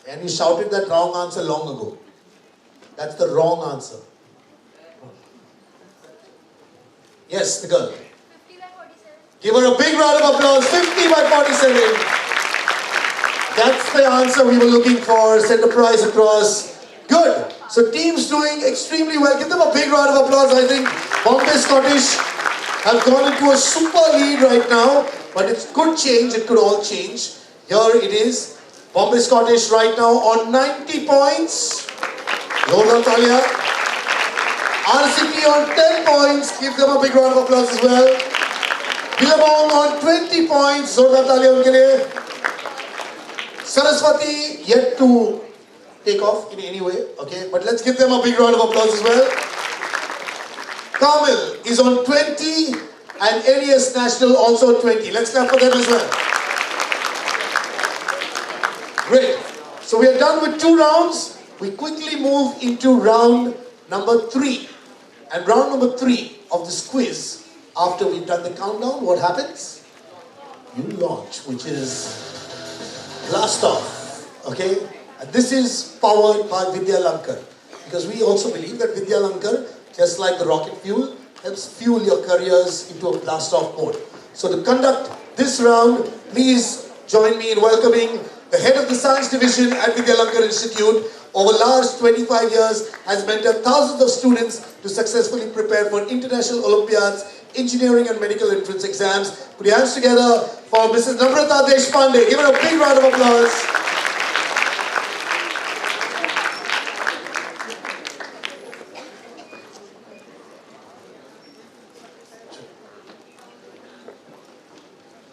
And you shouted that wrong answer long ago. That's the wrong answer. Yes, the girl. 50 by 47. Give her a big round of applause. 50 by 47. That's the answer we were looking for. Send the prize across. Good. So teams doing extremely well. Give them a big round of applause. I think Bombay Scottish have gone into a super lead right now. But it could change. It could all change. Here it is. Bombay Scottish right now on 90 points. Zola Talia. RCT on 10 points. Give them a big round of applause as well. Billabong on 20 points. Zola Talia unke liye. Saraswati yet to take off in any way, okay? But let's give them a big round of applause as well. Kamil is on 20 and NES National also 20. Let's clap for them as well. Great. So we are done with 2 rounds. We quickly move into round number 3. And round number 3 of this quiz, after we've done the countdown, what happens? You launch, which is blast off, okay? And this is powered by Videographer, because we also believe that Videographer, just like the rocket fuel, helps fuel your careers into a blast off mode. So to conduct this round, please join me in welcoming the head of the science division at Videographer Institute. Over the last 25 years has mentored thousands of students to successfully prepare for international Olympiads, engineering and medical entrance exams. Put your hands together for Mrs. Namrata Deshpande. Give her a big round of applause.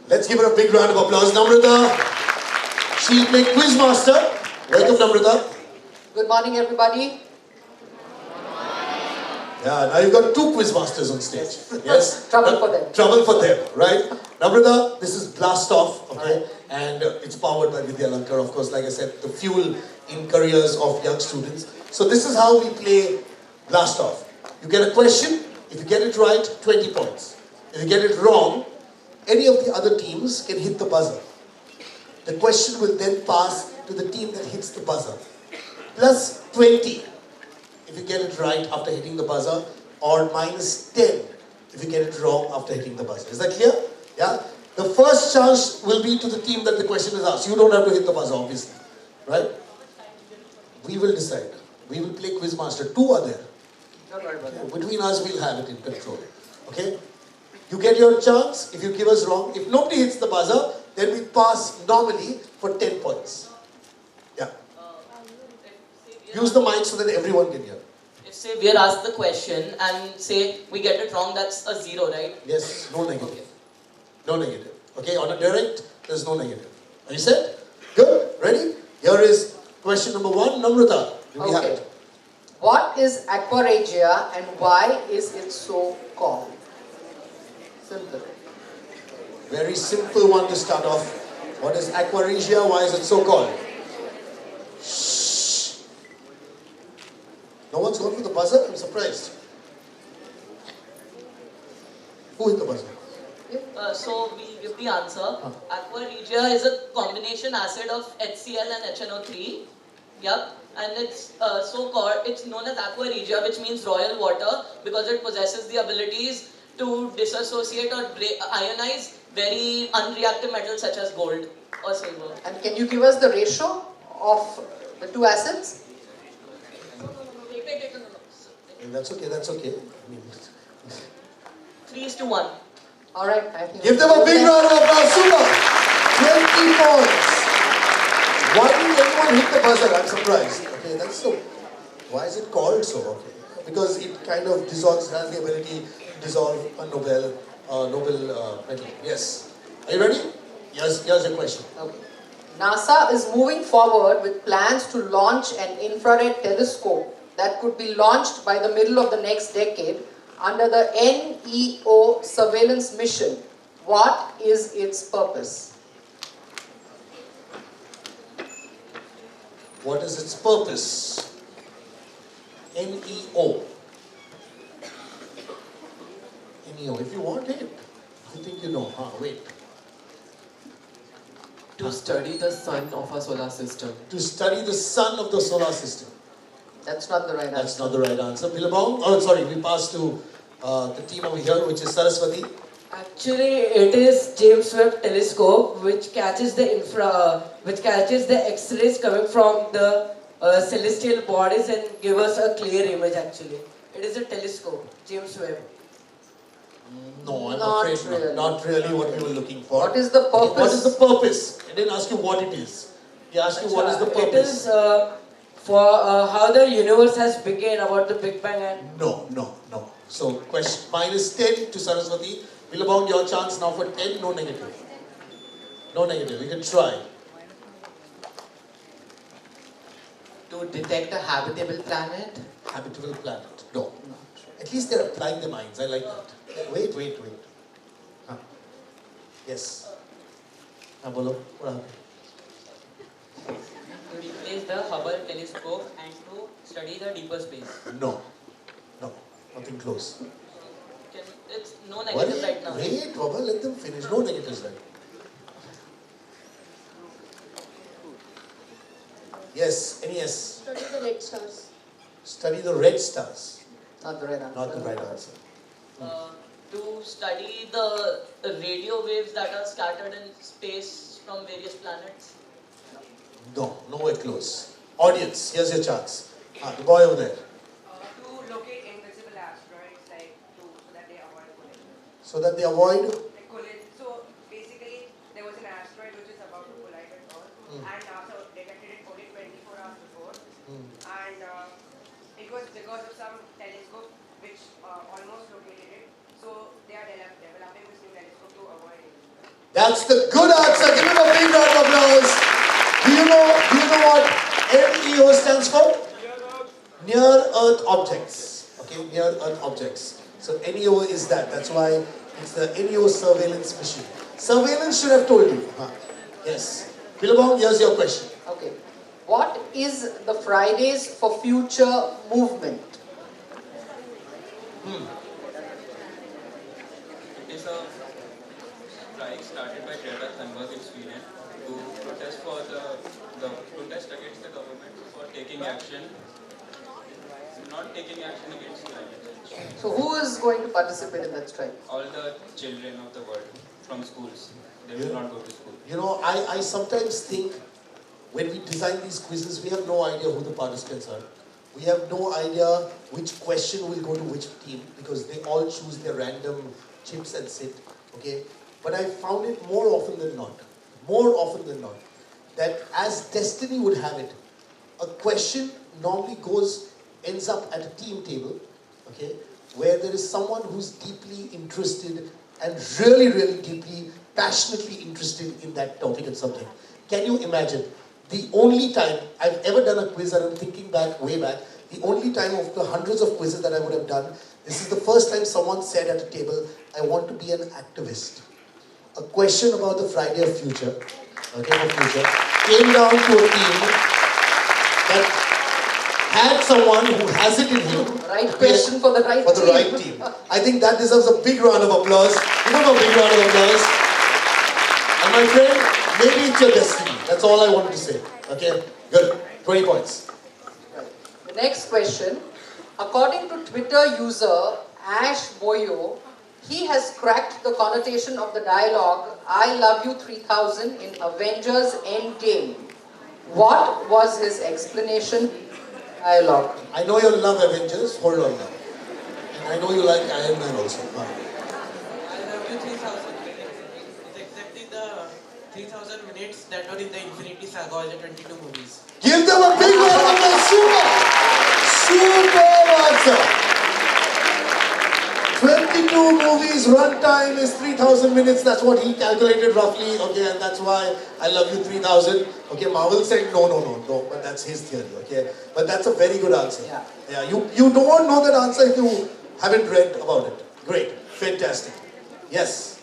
Let's give her a big round of applause. Namrata, she'll play Quizmaster. Welcome, Namrata. Good morning, everybody. Yeah, now you've got 2 Quizmasters on stage. Yes? Trouble for them. Trouble for them, right? Namrata, this is Blast Off, okay? And it's powered by Videographer, of course, like I said, the fuel in careers of young students. So this is how we play Blast Off. You get a question. If you get it right, 20 points. If you get it wrong, any of the other teams can hit the buzzer. The question will then pass to the team that hits the buzzer. Plus 20 if you get it right after hitting the buzzer, or minus 10 if you get it wrong after hitting the buzzer. Is that clear? Yeah? The first chance will be to the team that the question is asked. You don't have to hit the buzzer, obviously. Right? We will decide. We will play Quizmaster. 2 are there. Between us, we'll have it in control. Okay? You get your chance if you give us wrong. If nobody hits the buzzer, then we pass normally for 10 points. Yeah. Use the mic so that everyone can hear. If say we are asked the question and say we get it wrong, that's a 0, right? Yes, no negative. Okay. No negative. Okay, on a direct, there's no negative. Are you set? Good. Ready? Here is question number 1. Namrata, do we have it? What is aquaregia and why is it so called? Simple. Very simple one to start off. What is aquaregia? Why is it so called? Shh. No one's gone for the buzzer? I'm surprised. Who hit the buzzer? give the answer. Aqua regia is a combination acid of HCl and HNO3. Yep. And it's it's known as aqua regia, which means royal water, because it possesses the abilities to disassociate or ionize very unreactive metals such as gold or silver. And can you give us the ratio of the two acids? That's okay, that's okay. 3:1. Alright, I think. Give them a big round of applause. Super! 20 points. Why didn't anyone hit the buzzer? I'm surprised. Okay, that's so. Why is it called so? Okay. Because it kind of dissolves, has the ability to dissolve a noble metal. Yes. Are you ready? Yes, here's your question. Okay. NASA is moving forward with plans to launch an infrared telescope that could be launched by the middle of the next decade under the NEO surveillance mission. What is its purpose? What is its purpose? NEO. NEO. If you want it, you think you know. Wait. To study the sun of our solar system. To study the sun of the solar system. That's not the right answer. That's not the right answer. Billabong? Oh, sorry. We passed to the team over here, which is Saraswati. Actually, it is James Webb Telescope, which catches the X-rays coming from the celestial bodies and give us a clear image. Actually, it is a telescope, James Webb. No, I'm Not afraid really. not really what we were looking for. What is the purpose? What is the purpose? I didn't ask you what it is. He asked you what is the purpose. It is for how the universe has begun, about the Big Bang and... No. So, question minus 10 to Saraswati. Billabong, your chance now for 10, no negative. No negative, you can try. To detect a habitable planet? Habitable planet, no. At least they're applying their minds, I like that. Wait. Yes. Bolo, what happened? To replace the Hubble telescope and to study the deeper space. No, nothing close. It's no negative right now. Wait, Baba, let them finish. No negatives right. Yes, NES. Study the red stars. Study the red stars. Not the right answer. Not the right answer. To study the radio waves that are scattered in space from various planets. No, nowhere close. Audience, here's your chance. The boy over there. To locate invisible asteroids, like so that they avoid collision. So that they avoid? So basically, there was an asteroid which is about to collide with Earth, and NASA detected it only 24 hours before, and it was because of some telescope which almost located it. So they are developing this new telescope to avoid it. That's the good answer. Give him a big round of applause. Do you know what NEO stands for? Near Earth objects. Okay, near Earth objects. So NEO is that. That's why it's the NEO surveillance mission. Surveillance should have told you. Yes. Billabong, here's your question. Okay. What is the Fridays for Future movement? It is a strike started by Greta Thunberg in Sweden to protest for the protest against the government for taking action, not taking action against climate change. So who is going to participate in that strike? All the children of the world from schools, they will not go to school. You know, I sometimes think when we design these quizzes, we have no idea who the participants are. We have no idea which question will go to which team because they all choose their random chips and sit. Okay? But I found it more often than not, that as destiny would have it, a question normally ends up at a team table, okay, where there is someone who's deeply interested and really, really deeply, passionately interested in that topic and subject. Can you imagine? The only time I've ever done a quiz, and I'm thinking back, way back, the only time of the hundreds of quizzes that I would have done, this is the first time someone said at a table, I want to be an activist. A question about the Friday of Future, came down to a team that had someone who has it in him. Right question for the right team. I think that deserves a big round of applause. Give him a big round of applause. my friend, maybe it's your destiny. That's all I wanted to say. Okay? Good. 20 points. The next question. According to Twitter user Ash Boyo, he has cracked the connotation of the dialogue I love you 3000 in Avengers Endgame. What was his explanation? Dialogue. I know you love Avengers. Hold on now. And I know you like Iron Man also. I love you 3000 minutes. It's exactly the 3000 minutes that were in the Infinity Saga, all the 22 movies. Give them a big round of applause. Super answer. 22 movies, runtime is 3000 minutes. That's what he calculated roughly. Okay, and that's why I love you 3000. Okay, Marvel said no, but that's his theory. Okay, but that's a very good answer. Yeah. You don't know that answer if you haven't read about it. Great, fantastic. Yes.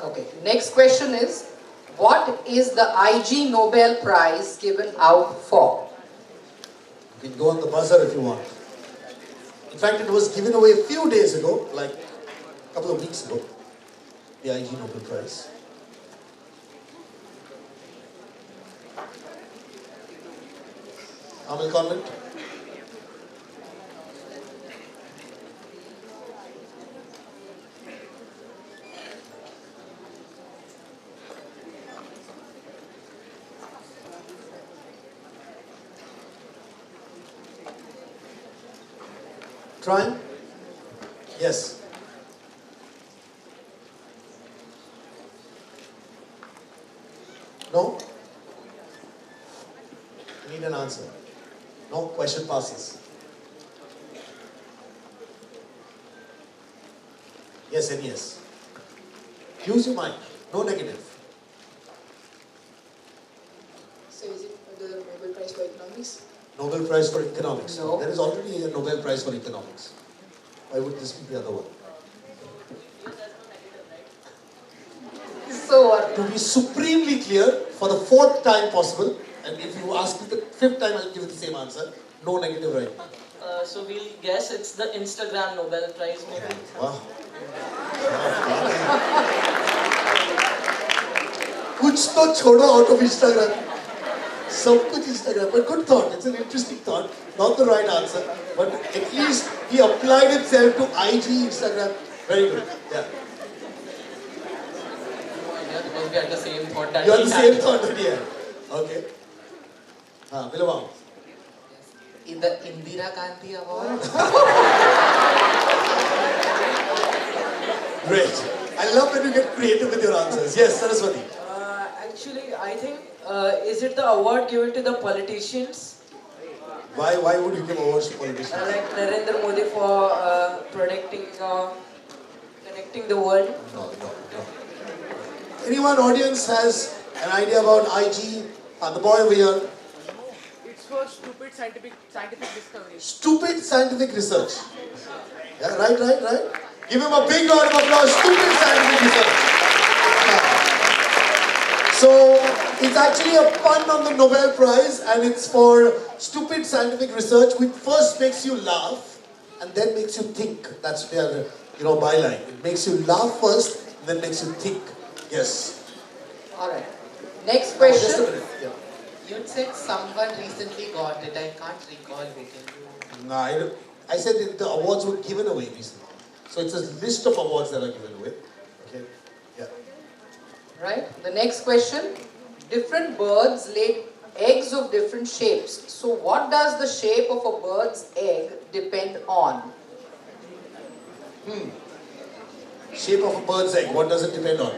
Okay. Next question is, what is the IG Nobel Prize given out for? You can go on the buzzer if you want. In fact, it was given away a few days ago, like a couple of weeks ago, the IG Nobel Prize. Tamil Convent. Trying? Yes. No? You need an answer. No? Question passes. Yes and yes. Use your mind. No negative. So is it the Nobel Prize for Economics? Nobel Prize for Economics. No. There is already a Nobel Prize for Economics. Why would this be the other one? So what? To be supremely clear, for the 4th time possible, and if you ask me the 5th time, I'll give you the same answer. No negative right now. So we'll guess it's the Instagram Nobel Prize maybe. Wow. कुछ तो छोड़ो out of Instagram. सब कुछ Instagram. But good thought. It's an interesting thought. Not the right answer, but at least he applied himself to IG Instagram. Very good. Yeah. Because we had the same thought that You had he the had. same thought that he had. Okay. Bilabang. In the Indira Gandhi Award. Great. I love when you get creative with your answers. Yes, Saraswati. Actually, I think, is it the award given to the politicians? Why would you give awards to politicians? Like Narendra Modi for protecting, connecting the world? No. Anyone audience has an idea about IG? The boy over here. It's for stupid scientific discoveries. Stupid scientific research. Yeah, right. Give him a big round of applause. Stupid scientific research. So, it's actually a pun on the Nobel Prize, and it's for stupid scientific research, which first makes you laugh and then makes you think. That's their, byline. It makes you laugh first, and then makes you think. Yes. All right. Next question. Just a minute. Yeah. You said someone recently got it. I can't recall who. Can you? No, I said that the awards were given away recently. So it's a list of awards that are given away. Okay. Yeah. Right. The next question. Different birds lay eggs of different shapes. So what does the shape of a bird's egg depend on? Shape of a bird's egg. What does it depend on?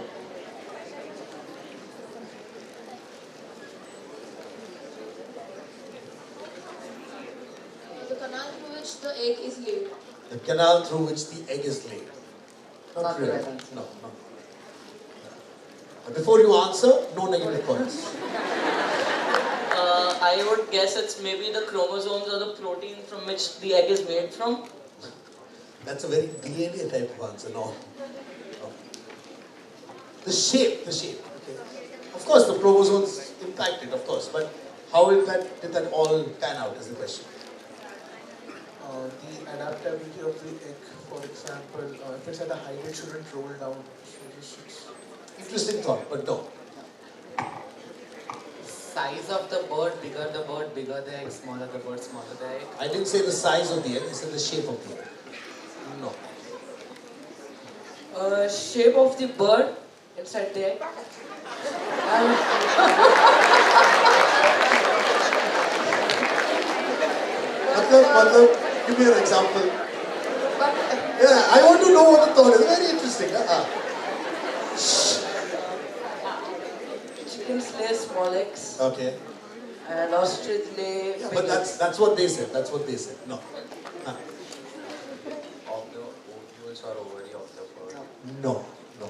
The canal through which the egg is laid. The canal through which the egg is laid. Not really. Right answer. No. But before you answer, no negative points. I would guess it's maybe the chromosomes or the protein from which the egg is made from. That's a very DNA type of answer. No. The shape. Okay. Of course, the chromosomes impact it, of course. But how did that all pan out is the question. The adaptability of the egg, for example, if it's at a height, it shouldn't roll down. Interesting thought, but no. size of the bird, bigger the egg, smaller the bird, smaller the egg. I didn't say the size of the egg, I said the shape of the egg. No. Shape of the bird inside the egg. Give me an example. Yeah, I want to know what the thought is. Very interesting. Chickens lay small eggs. Okay. And ostrich lay big But eggs. that's what they said. That's what they said. No. Of the ovules or ovary of the bird. No. No.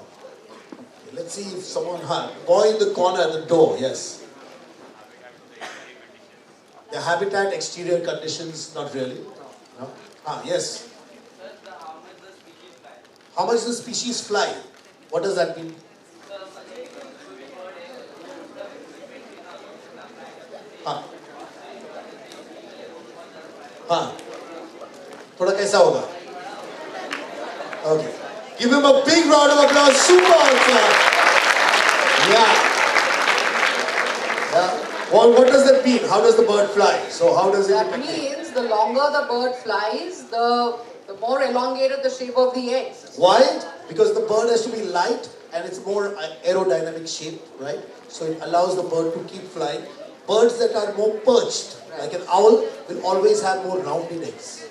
Okay, let's see if someone boy in the corner at the door, yes. The habitat, exterior conditions, not really. No. Yes. How much the species fly? What does that mean? थोड़ा कैसा होगा? Okay. Give him a big round of applause. Super answer. Yeah. What does that mean? How does the bird fly? So how does it? That means the longer the bird flies, the more elongated the shape of the eggs. Why? Because the bird has to be light and it's more aerodynamic shape, right? So it allows the bird to keep flying. Birds that are more perched, like an owl, will always have more rounded eggs.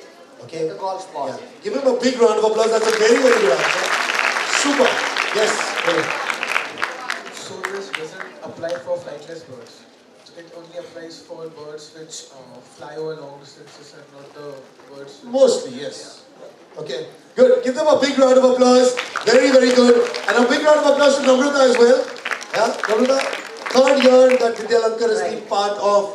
Okay? The golf ball. Yeah. Give him a big round of applause. That's a very, very good answer. Super. Yes. So this doesn't apply for flightless birds. So it only applies for birds which fly over long distances and not the birds. Mostly, yes. Okay. Good. Give them a big round of applause. Very, very good. And a big round of applause to Namrata as well. Yeah, Namrata. Third year that Videographer has been part of,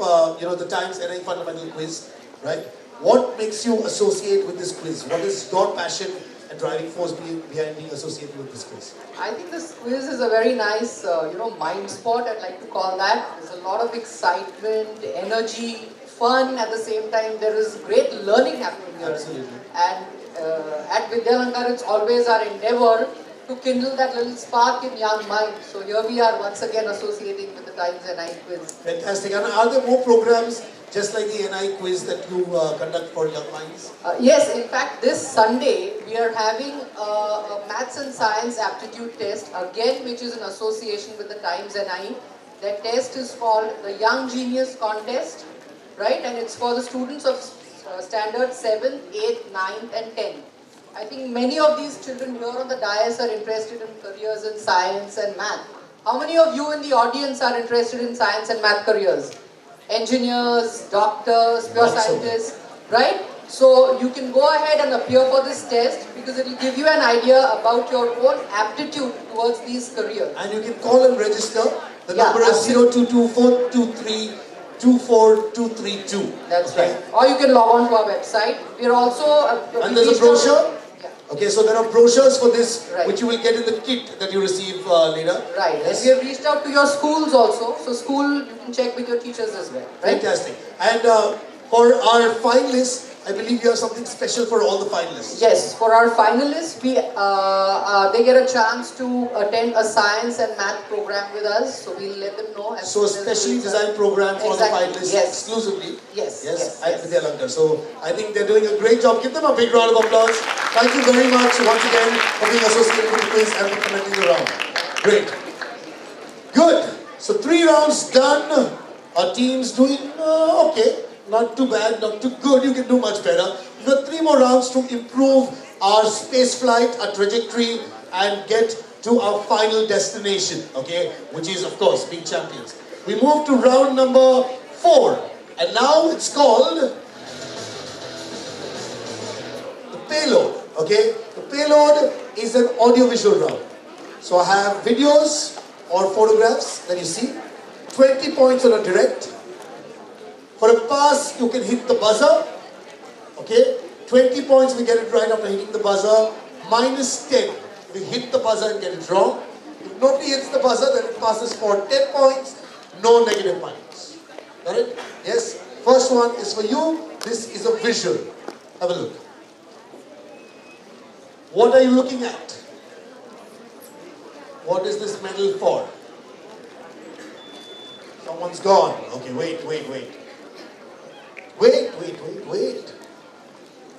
the Times NIE Fundamental Quiz, right? What makes you associate with this quiz? What is your passion and driving force behind being associated with this quiz? I think this quiz is a very nice, mind spot, I'd like to call that. There's a lot of excitement, energy, fun at the same time. There is great learning happening here. Absolutely. And at Videographer, it's always our endeavor to kindle that little spark in young minds. So here we are once again associating with the Times NIE quiz. Fantastic. And are there more programs just like the NIE quiz that you conduct for young minds? Yes, in fact, this Sunday we are having a maths and science aptitude test, again which is in association with the Times NIE. That test is called the Young Genius Contest, right? And it's for the students of standard 7th, 8th, 9th and 10th. I think many of these children here on the dais are interested in careers in science and math. How many of you in the audience are interested in science and math careers? Engineers, doctors, pure scientists, right? So you can go ahead and appear for this test because it will give you an idea about your own aptitude towards these careers. And you can call and register. The number is 022-423-24232. That's right. Or you can log on to our website. We are also... and there's a brochure? Okay, so there are brochures for this, which you will get in the kit that you receive later. Right. Yes. And we have reached out to your schools also. So school, you can check with your teachers as well. Right? Fantastic. And for our finalists, I believe you have something special for all the finalists. Yes, for our finalists, they get a chance to attend a science and math program with us. So we'll let them know. So a specially designed program for the finalists exclusively. Yes. At Videographer. So I think they're doing a great job. Give them a big round of applause. Thank you very much once again for being associated with the quiz and for commenting the round. Great. Good. So 3 rounds done. Our team's doing okay. Not too bad, not too good. You can do much better. We've got 3 more rounds to improve our space flight, our trajectory, and get to our final destination, okay? Which is, of course, being champions. We move to round number 4. And now it's called the payload, okay? The payload is an audiovisual round. So I have videos or photographs that you see. 20 points on a direct. For a pass, you can hit the buzzer. Okay? 20 points, we get it right after hitting the buzzer. Minus 10, we hit the buzzer and get it wrong. If nobody hits the buzzer, then it passes for 10 points. No negative points. Got it? Yes? First one is for you. This is a visual. Have a look. What are you looking at? What is this medal for? Someone's gone. Okay, wait. Wait.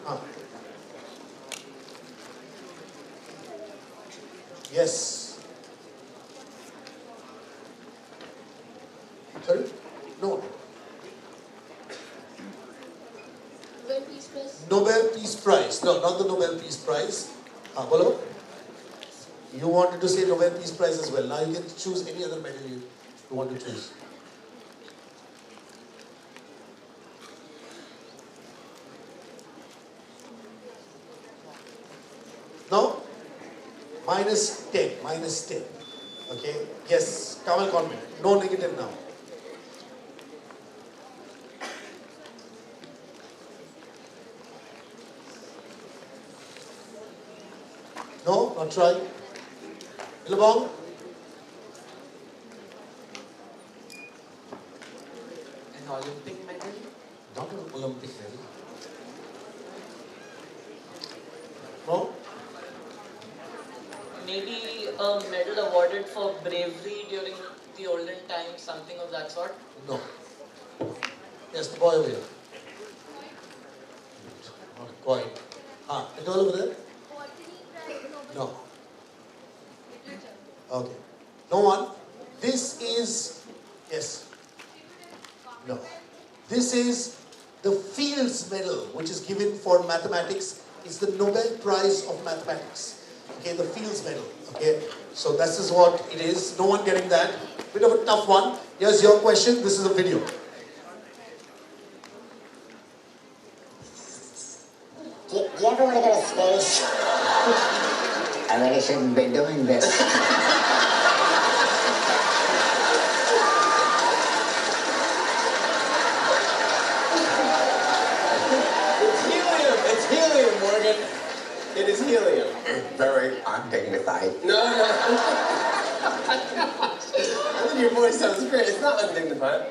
Huh. Yes. Sorry? No. Nobel Peace Prize. Nobel Peace Prize. No, not the Nobel Peace Prize. Bolo? You wanted to say Nobel Peace Prize as well. Now you can choose any other medal you want to choose. No? -10. -10. Okay? Yes. Kamal Convent. No negative now. No? Not try. Billabong? An Olympic medal? Not an Olympic medal. No? Maybe a medal awarded for bravery during the olden times, something of that sort. No. Yes, the boy over here. Not quite. The girl over there? No. Okay. No one. This is, yes. No. This is the Fields Medal, which is given for mathematics. It's the Nobel Prize of Mathematics. Okay, the Fields Medal. Okay, so this is what it is. No one getting that. Bit of a tough one. Here's your question. This is a video. Do you ever want to go to space? I really shouldn't be doing this. It's helium, Morgan. It is helium. Very undignified. No. I think your voice sounds great. It's not undignified.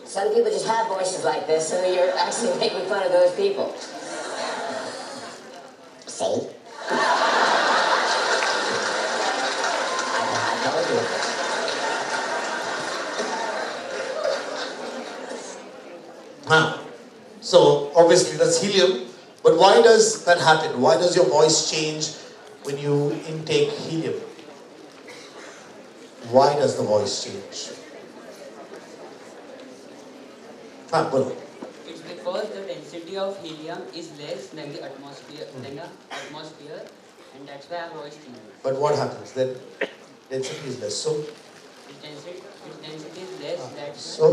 Some people just have voices like this, so you're actually making fun of those people. See? I told you. So obviously that's helium. But why does that happen? Why does your voice change when you intake helium? Why does the voice change? Bolo. It's because the density of helium is less than the atmosphere, and that's why our voice changes. But what happens then? Density is less. So? Its density is less. That's So?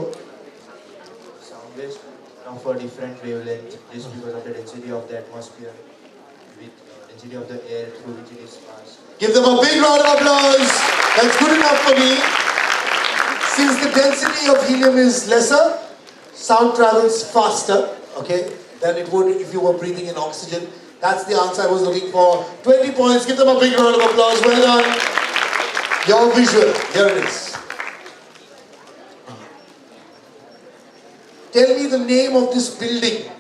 Sound waves of a different wavelength just because of the density of the atmosphere with density of the air through which it is passed. Give them a big round of applause. That's good enough for me. Since the density of helium is lesser, sound travels faster, okay, than it would if you were breathing in oxygen. That's the answer I was looking for. 20 points. Give them a big round of applause. Well done. Your visual. Here it is. Tell me the name of this building.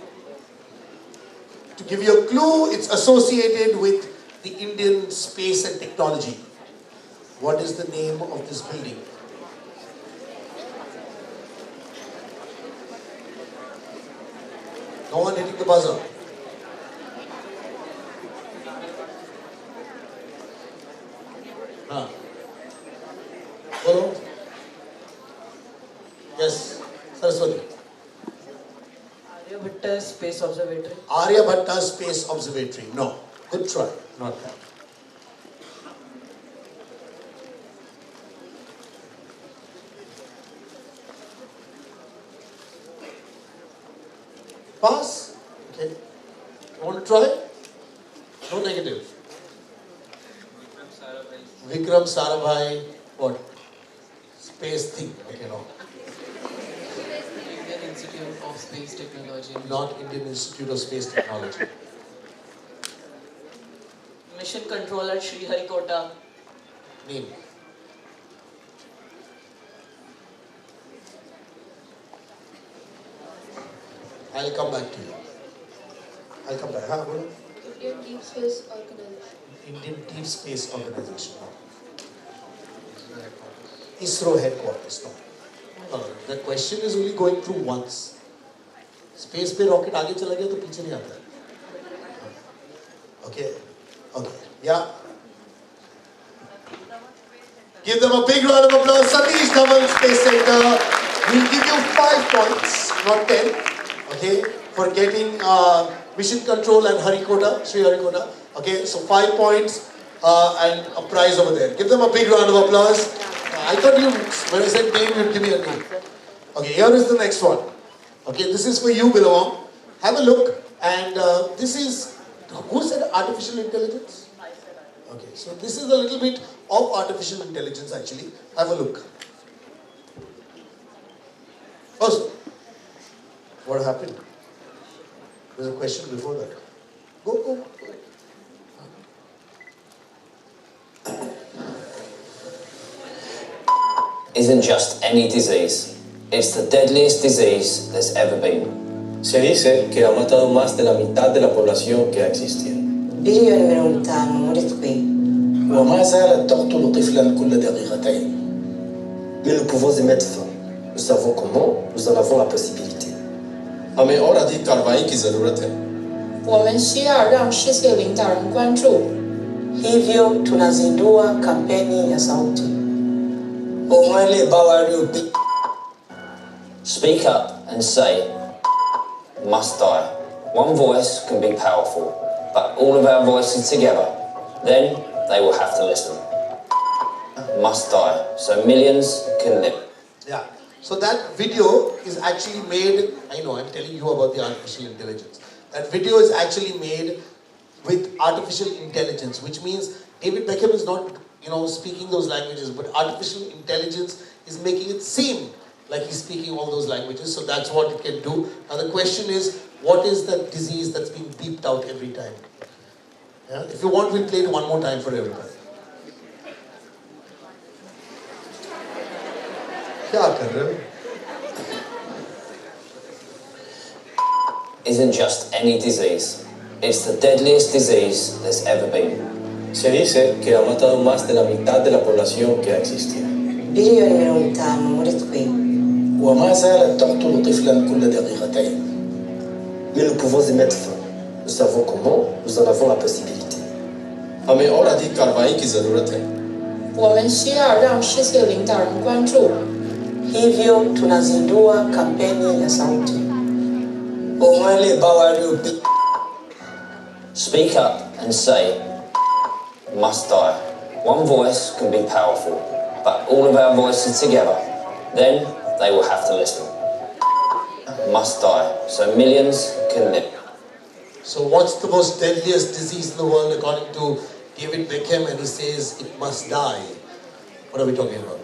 To give you a clue, it's associated with the Indian space and technology. What is the name of this building? No one hitting the buzzer. Bolo? Yes, Saraswati. Aryabhatta Space Observatory. Aryabhatta Space Observatory. No. Good try. Not bad. Pass? Okay. You want to try? No negative. Vikram Sarabhai. What? Space thing. Okay, no. Indian Institute of Space Technology. Not Indian Institute of Space Technology. Mission controller Sriharikota. Name. I'll come back to you. I'll come back. Bolo? Indian Deep Space Organization. Indian Deep Space Organization. No. ISRO headquarters. No. The question is only going through once. Space पे rocket आगे चला गया तो पीछे नहीं आता. Okay. Okay. Yeah. Give them a big round of applause. Satish Dhawan Space Center. We'll give you 5 points, not 10. Okay, for getting mission control and Harikota, Sri Harikota. Okay, so 5 points and a prize over there. Give them a big round of applause. I thought you, when I said name, you'd give me a name. Okay, here is the next one. Okay, this is for you, Bilawam. Have a look. And this is, who said artificial intelligence? Okay, so this is a little bit of artificial intelligence actually. Have a look. First, what happened? There's a question before that. Go. Isn't just any disease. It's the deadliest disease there's ever been. Se dice que ha matado más de la mitad de la población que ha existido. وما زالت تقتل طفلا كل دقيقتين. Mais nous pouvons y mettre fin. Nous savons comment, nous en avons la possibilité. हमें और अधिक कार्रवाई की जरूरत है. 我们需要让世界领导人关注。 Hivyo tunazindua kampeni ya sauti. Speak up and say, must die. One voice can be powerful, but all of our voices together, then they will have to listen. Must die, so millions can live. Yeah, so that video is actually made, I know, I'm telling you about the artificial intelligence. That video is actually made with artificial intelligence, which means David Beckham is not, speaking those languages, but artificial intelligence is making it seem like he's speaking all those languages, so that's what it can do. Now the question is, what is the disease that's being beeped out every time? Yeah? If you want, we'll play it one more time for everybody. क्या कर रहे हो? Isn't just any disease. It's the deadliest disease there's ever been. Se dice que ha matado más de la mitad de la población que ha existido. وما زالت تقتل طفلا كل دقيقتين. Mais nous pouvons y mettre fin. Nous savons comment, nous en avons la possibilité. हमें और अधिक कार्रवाई की जरूरत है. 我们需要让世界领导人关注。 Hivyo tunazindua kampeni ya sauti. Speak up and say, must die. One voice can be powerful, but all of our voices together, then they will have to listen. Must die, so millions can live. So what's the most deadliest disease in the world according to David Beckham, and he says it must die? What are we talking about?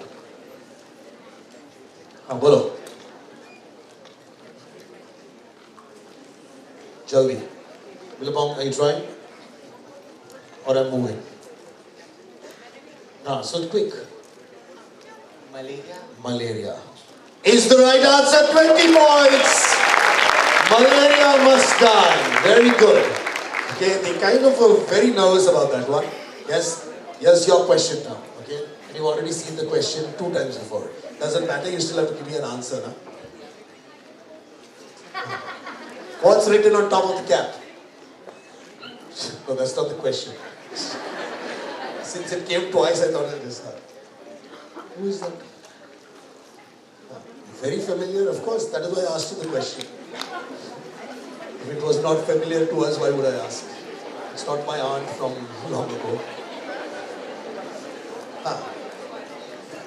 Bolo. Jaldi. Billabong, are you trying? Or I'm moving? So quick. Malaria. Is the right answer, 20 points. Malaria must die. Very good. Okay, they kind of were very nervous about that one. Yes, your question now. Okay, and you've already seen the question 2 times before. Doesn't matter, you still have to give me an answer. Huh? What's written on top of the cap? No, that's not the question. Since it came twice, I thought it was that. Who is that? Very familiar, of course. That is why I asked you the question. If it was not familiar to us, why would I ask? It's not my aunt from long ago.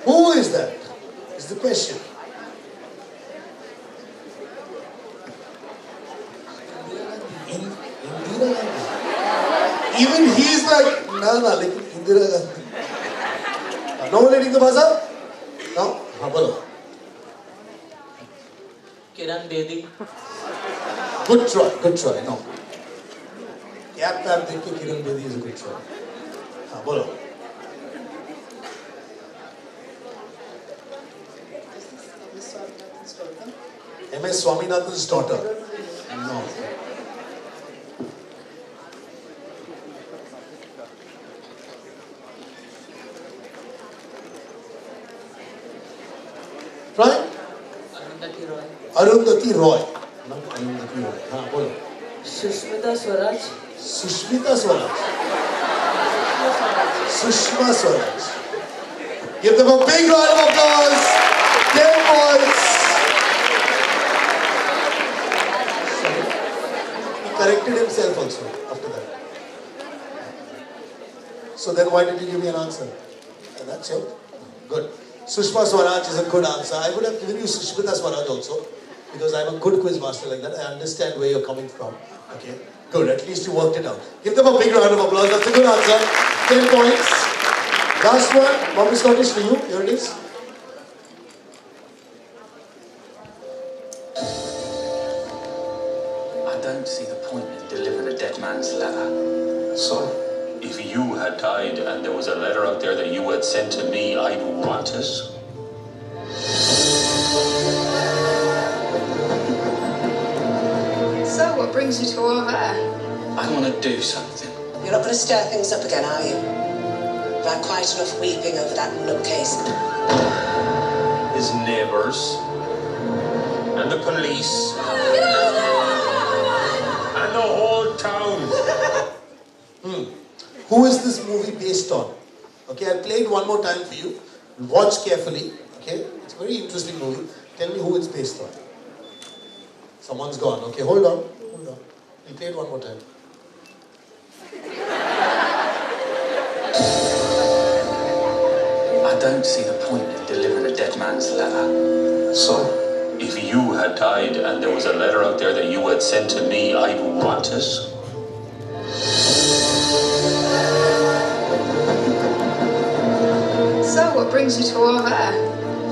Who is that? Is the question. Indira Gandhi. Even he's like, no, like Indira Gandhi. No one reading the buzzer? No? Bolo. Kiran Bedi. Good try, no. Cap dekh ke Kiran Bedi is a good try. Bolo. M.S. Swaminathan's daughter. No. Right? Arundhati Roy. Arundhati Roy. Not Arundhati Roy. हाँ बोलो. Sushmita Swaraj. Sushmita Swaraj. Sushma Swaraj. Give them a big round of applause. 10 points. He corrected himself also after that. So then why did you give me an answer? And that's it. Good. Sushma Swaraj is a good answer. I would have given you Sushmita Swaraj also, because I'm a good quiz master like that. I understand where you're coming from. Okay, good. At least you worked it out. Give them a big round of applause. That's a good answer. 10 points. Last one. Bombay Scottish for you. Here it is. I don't see the point in delivering a dead man's letter. So, if you had died and there was a letter out there that you had sent to me, I'd want it. So, what brings you to all of that? I want to do something. You're not going to stir things up again, are you? I've had quite enough weeping over that nutcase. His neighbours and the police and the whole town. Who is this movie based on? Okay, I'll play it one more time for you. Watch carefully. Okay, it's a very interesting movie. Tell me who it's based on. Someone's gone. Okay, hold on. Hold on. We'll play it one more time. I don't see the point in delivering a dead man's letter. So, if you had died and there was a letter out there that you had sent to me, I'd want it. So, what brings you to all of that?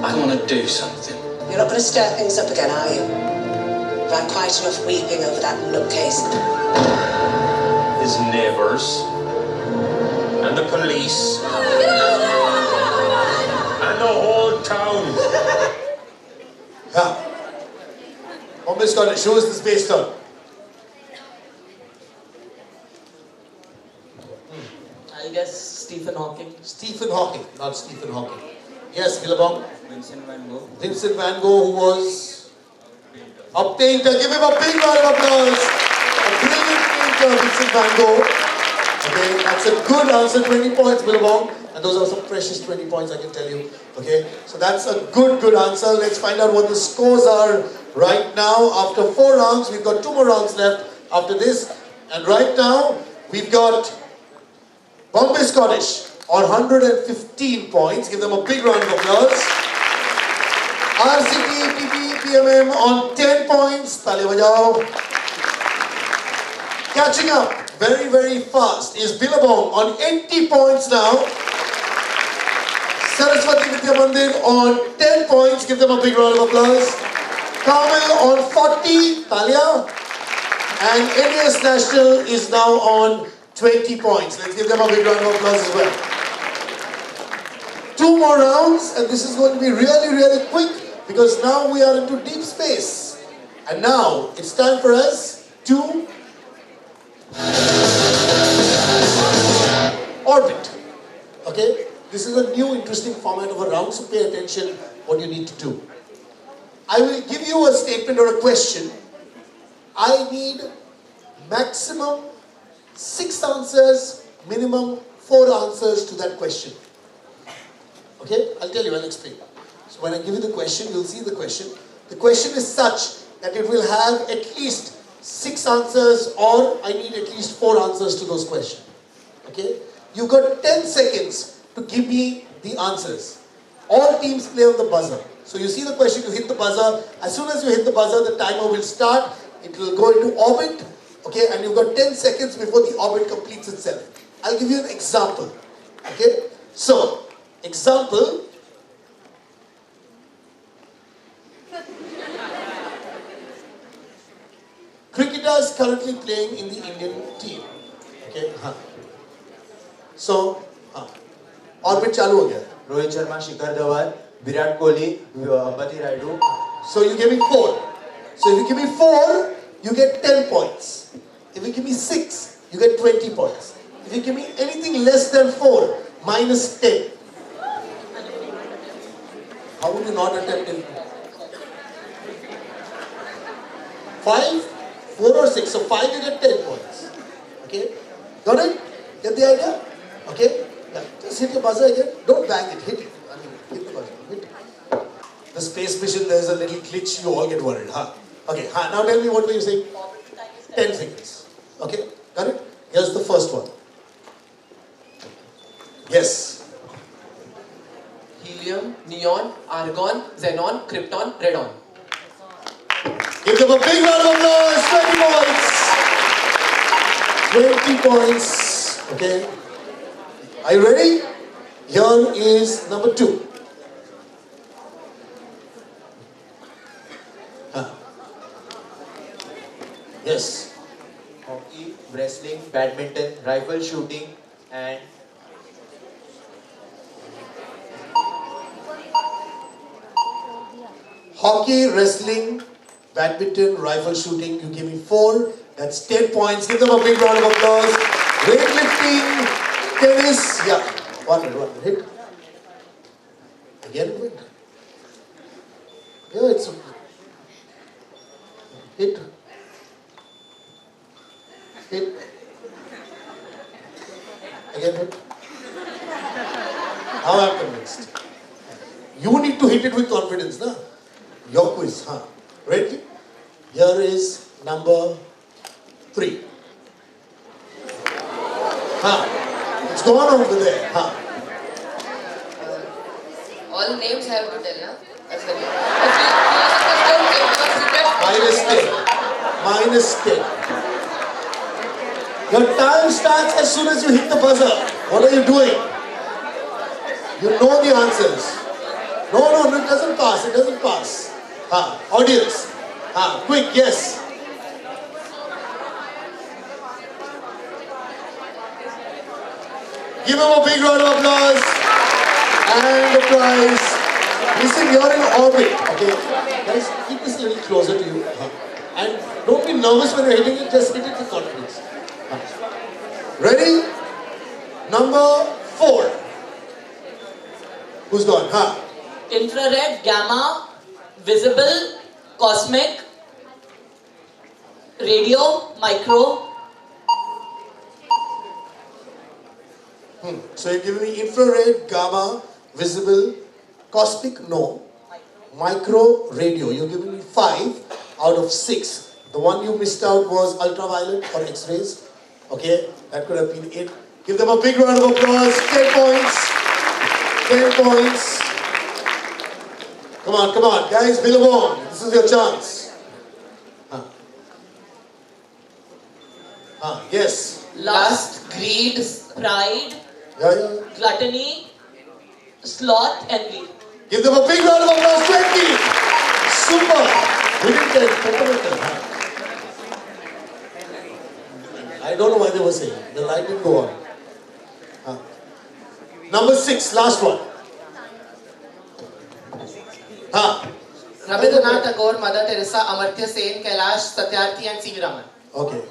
I want to do something. You're not going to stir things up again, are you? I've had quite enough weeping over that nutcase. His neighbours and the police and the whole town. Yeah. Bombay Scottish, who is this based on? I'll guess Stephen Hawking. Stephen Hawking, not Stephen Hawking. Yes, Billabong. Vincent van Gogh. Vincent van Gogh, who was a painter. Give him a big round of applause. A brilliant painter, Vincent van Gogh. Okay, that's a good answer. 20 points, Billabong. And those are some precious 20 points, I can tell you. Okay, so that's a good answer. Let's find out what the scores are right now. After 4 rounds, we've got 2 more rounds left after this. And right now, we've got Bombay Scottish on 115 points. Give them a big round of applause. RCT, PP, PMM on 10 points. Taali bajao. Catching up very, very fast is Billabong on 80 points now. Saraswati Vidya Mandir on 10 points. Give them a big round of applause. Kamil on 40. Talia. And NIS National is now on 20 points. Let's give them a big round of applause as well. 2 more rounds, and this is going to be really, really quick, because now we are into deep space. And now it's time for us to orbit. Okay? This is a new interesting format of a round, so pay attention what you need to do. I will give you a statement or a question. I need maximum 6 answers, minimum 4 answers to that question. Okay? I'll tell you, I'll explain. So when I give you the question, you'll see the question. The question is such that it will have at least 6 answers, or I need at least 4 answers to those questions. Okay? You've got 10 seconds to give me the answers. All teams play on the buzzer. So you see the question, you hit the buzzer. As soon as you hit the buzzer, the timer will start. It will go into orbit. Okay? And you've got 10 seconds before the orbit completes itself. I'll give you an example. Okay? So, example. Cricketers currently playing in the Indian team. Okay? So, orbit chalu ho gaya. Rohit Sharma, Shikhar Dhawan, Virat Kohli, Ambati Rayudu. So you give me 4. So if you give me 4, you get 10 points. If you give me 6, you get 20 points. If you give me anything less than 4, minus 10. How would you not attempt it? 5, 4 or 6. So 5 you get 10 points. Okay? Got it? Get the idea? Okay? Yeah. Just hit your buzzer again. Don't bang it. Hit it. I mean, hit the buzzer. Hit it. The space mission, there's a little glitch. You all get worried. Huh? Okay. Huh? Now tell me what were you saying? 10 seconds. Okay? Got it? Here's the first one. Yes. Helium, neon, argon, xenon, krypton, radon. Give them a big round of applause. 20 points. 20 points. Okay. Are you ready? Here is number 2. Yes. Hockey, wrestling, badminton, rifle shooting, and Hockey, wrestling, badminton, rifle shooting. You give me 4. That's 10 points. Give them a big round of applause. Weightlifting, tennis. Yeah. One minute. Hit. Again. Wait. Yeah, it's hit. Hit. Again hit. Now I'm convinced. You need to hit it with confidence, na? Your quiz, huh? Ready? Here is number 3. Huh? It's gone over there, huh? All names I have to tell, na? Minus 10. Your time starts as soon as you hit the buzzer. What are you doing? You know the answers. No, it doesn't pass. It doesn't pass. Audience. Quick, yes. Give him a big round of applause. And the prize. Listen, you're in orbit. Okay. Guys, keep this a little closer to you. And don't be nervous when you're hitting it. Just hit it with confidence. Ready? Number 4. Who's gone? Infrared, gamma, visible, cosmic, radio, micro. So you're giving me infrared, gamma, visible, cosmic, no. Micro, radio. You're giving me 5 out of 6. The one you missed out was ultraviolet or X-rays. Okay, that could have been it. Give them a big round of applause. 10 points. 10 points. Come on, guys, Billabong. This is your chance. Yes. Lust, greed, pride, Yeah. gluttony, sloth, envy. Give them a big round of applause. 20. Super. We did 10. Fundamental. I don't know why they were saying. The light didn't go on. Number 6, last one. Rabindranath Tagore, Mother Teresa, Amartya Sen, Kailash, Satyarthi, and C.V. Raman. Okay.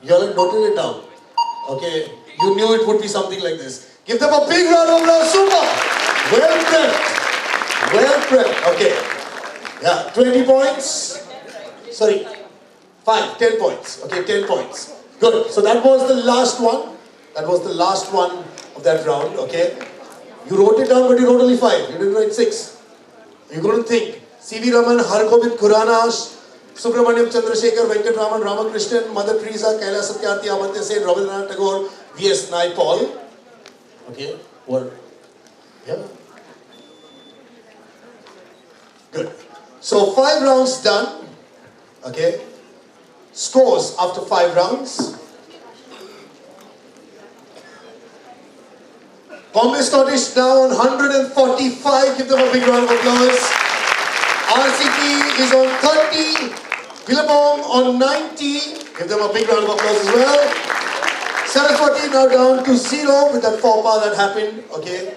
You all noted it down. Okay. You knew it would be something like this. Give them a big round of applause. Super. Well prepped. Well prepped. Okay. Yeah. 20 points. Sorry. 5. 10 points. Okay. 10 points. Good. So that was the last one. That was the last one of that round. Okay. You wrote it down, but you wrote only 5. You didn't write 6. You couldn't think. C.V. Raman, Hargobind Khurana, Subramaniam Chandrasekhar, Venkatraman, Ramakrishnan, Mother Teresa, Kailash Satyarthi, Amartya Sen, Rabindranath Tagore, V.S. Naipaul. Okay. Word. Yeah. Good. So 5 rounds done. Okay. Scores after 5 rounds. Bombay Scottish now on 145. Give them a big round of applause. RCT is on 30. Billabong on 90. Give them a big round of applause as well. Saraswati now down to 0 with that faux pas that happened. Okay.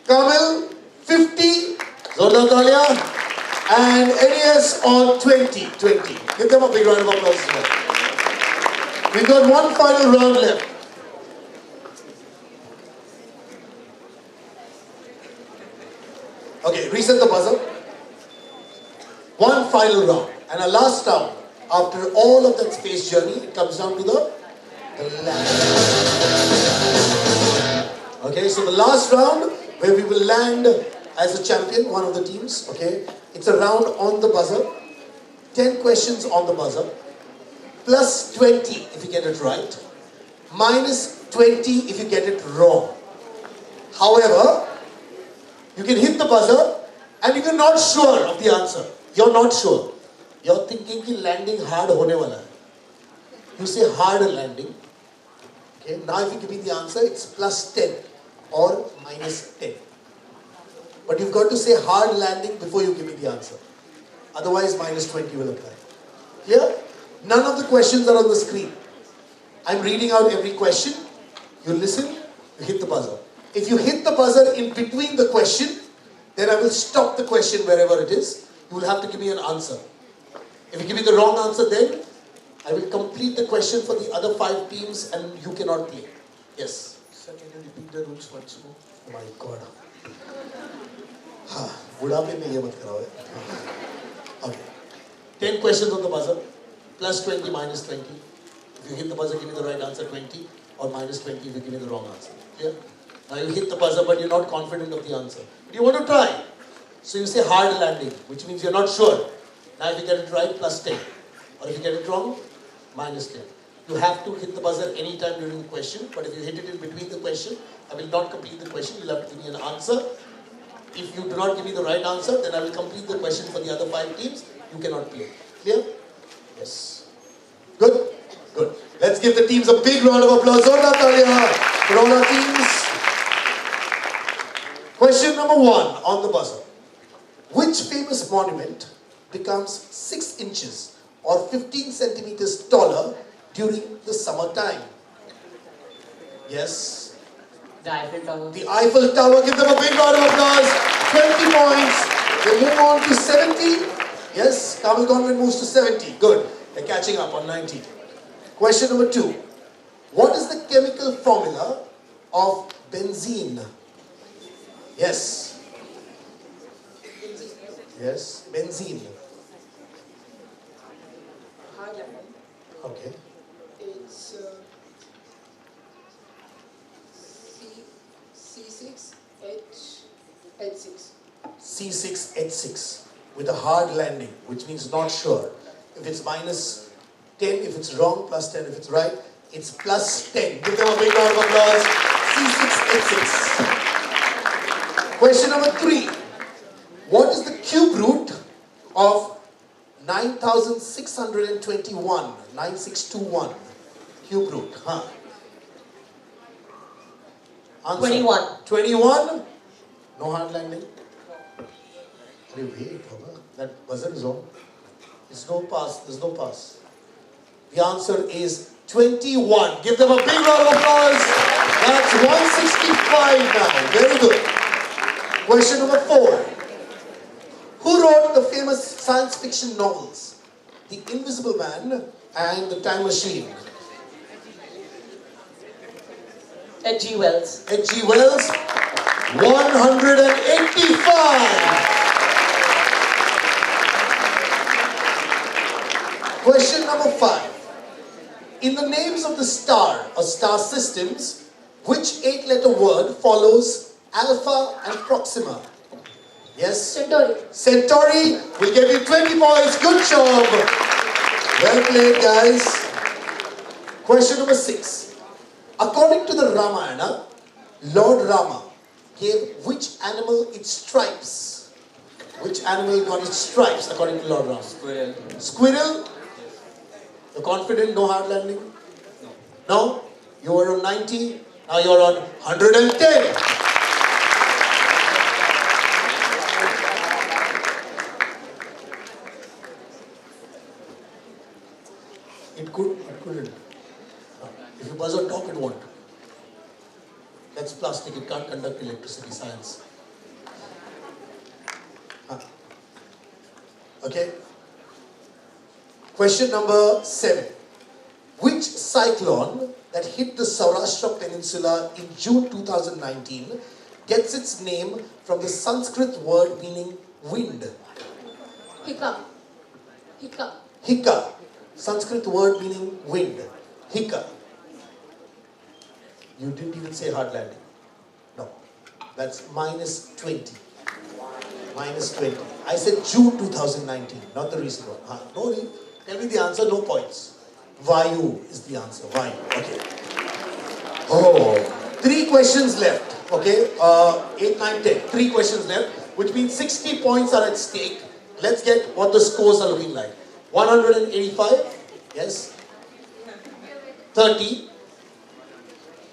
Kamil 50. Zordar Talia. And NES on 20. Give them a big round of applause as well. We've got one final round left. Okay, reset the buzzer. final round. And our last round, after all of that space journey, it comes down to the land. Okay, so the last round, where we will land as a champion, one of the teams, okay? It's a round on the buzzer. 10 questions on the buzzer. Plus 20 if you get it right. Minus 20 if you get it wrong. However, you can hit the buzzer and if you're not sure of the answer, you're not sure. You're thinking ki landing hard hone wala hai. You say hard landing. Okay, now if you give me the answer, it's plus 10 or minus 10. But you've got to say hard landing before you give me the answer. Otherwise, minus 20 will apply. Clear? None of the questions are on the screen. I'm reading out every question. You listen, you hit the buzzer. If you hit the buzzer in between the question, then I will stop the question wherever it is. You will have to give me an answer. If you give me the wrong answer, then I will complete the question for the other 5 teams and you cannot play. Yes? Sir, can you repeat the rules once more? Oh my God. बुढ़ापे में ये मत कराओ. Okay. 10 questions on the buzzer. Plus 20, minus 20. If you hit the buzzer, give me the right answer, 20. Or minus 20 if you give me the wrong answer. Clear? Now you hit the buzzer, but you're not confident of the answer. But you want to try. So you say hard landing, which means you're not sure. Now if you get it right, plus 10. Or if you get it wrong, minus 10. You have to hit the buzzer anytime during the question, but if you hit it in between the question, I will not complete the question. You'll have to give me an answer. If you do not give me the right answer, then I will complete the question for the other 5 teams. You cannot play. Clear? Yes. Good? Good. Let's give the teams a big round of applause. Zorda Talia for all our teams. Question number 1 on the buzzer. Which famous monument becomes 6 inches or 15 centimeters taller during the summertime? Yes? The Eiffel Tower. The Eiffel Tower. Give them a big round of applause. 20 points. They move on to 70. Yes, Carmel Convent moves to 70. Good. They're catching up on 90. Question number 2. What is the chemical formula of benzene? Yes. Yes, benzene. Okay. It's C6H6. C6H6 with a hard landing, which means not sure. If it's minus 10, if it's wrong, plus 10 if it's right, it's plus 10. Give them a big round of applause. C6H6. Question number 3. What is the cube root of 9621? 9621. Cube root. Huh? Answer. 21. 21? No hard landing? Wait, that buzzer is on. There's no pass. There's no pass. The answer is 21. Give them a big round of applause. That's 165 now. Very good. Question number 4. Who wrote the famous science fiction novels, The Invisible Man and The Time Machine? H.G. Wells. H.G. Wells. 185. Question number 5. In the names of the star or star systems, which 8-letter word follows Alpha and Proxima? Yes? Centauri. Centauri. We'll give you 20 points. Good job. Well played, guys. Question number 6. According to the Ramayana, Lord Rama gave which animal its stripes? Which animal got its stripes according to Lord Rama? Squirrel. Squirrel? You're confident, no hard landing? No? You were on 90, now you're on 110. It couldn't. If you buzz or talk, it won't. That's plastic, it can't conduct electricity, science. Okay? Question number 7. Which cyclone that hit the Saurashtra Peninsula in June 2019 gets its name from the Sanskrit word meaning wind? Hiccup. Hika. Hika. Sanskrit word meaning wind. Hika. You didn't even say hard landing. No. That's minus 20. Minus 20. I said June 2019, not the recent one. No need. Tell me the answer, no points. Vayu is the answer. Vayu. Okay. Oh. 3 questions left. Okay. 8, 9, 10. 3 questions left, which means 60 points are at stake. Let's get what the scores are looking like. 185. Yes. 30.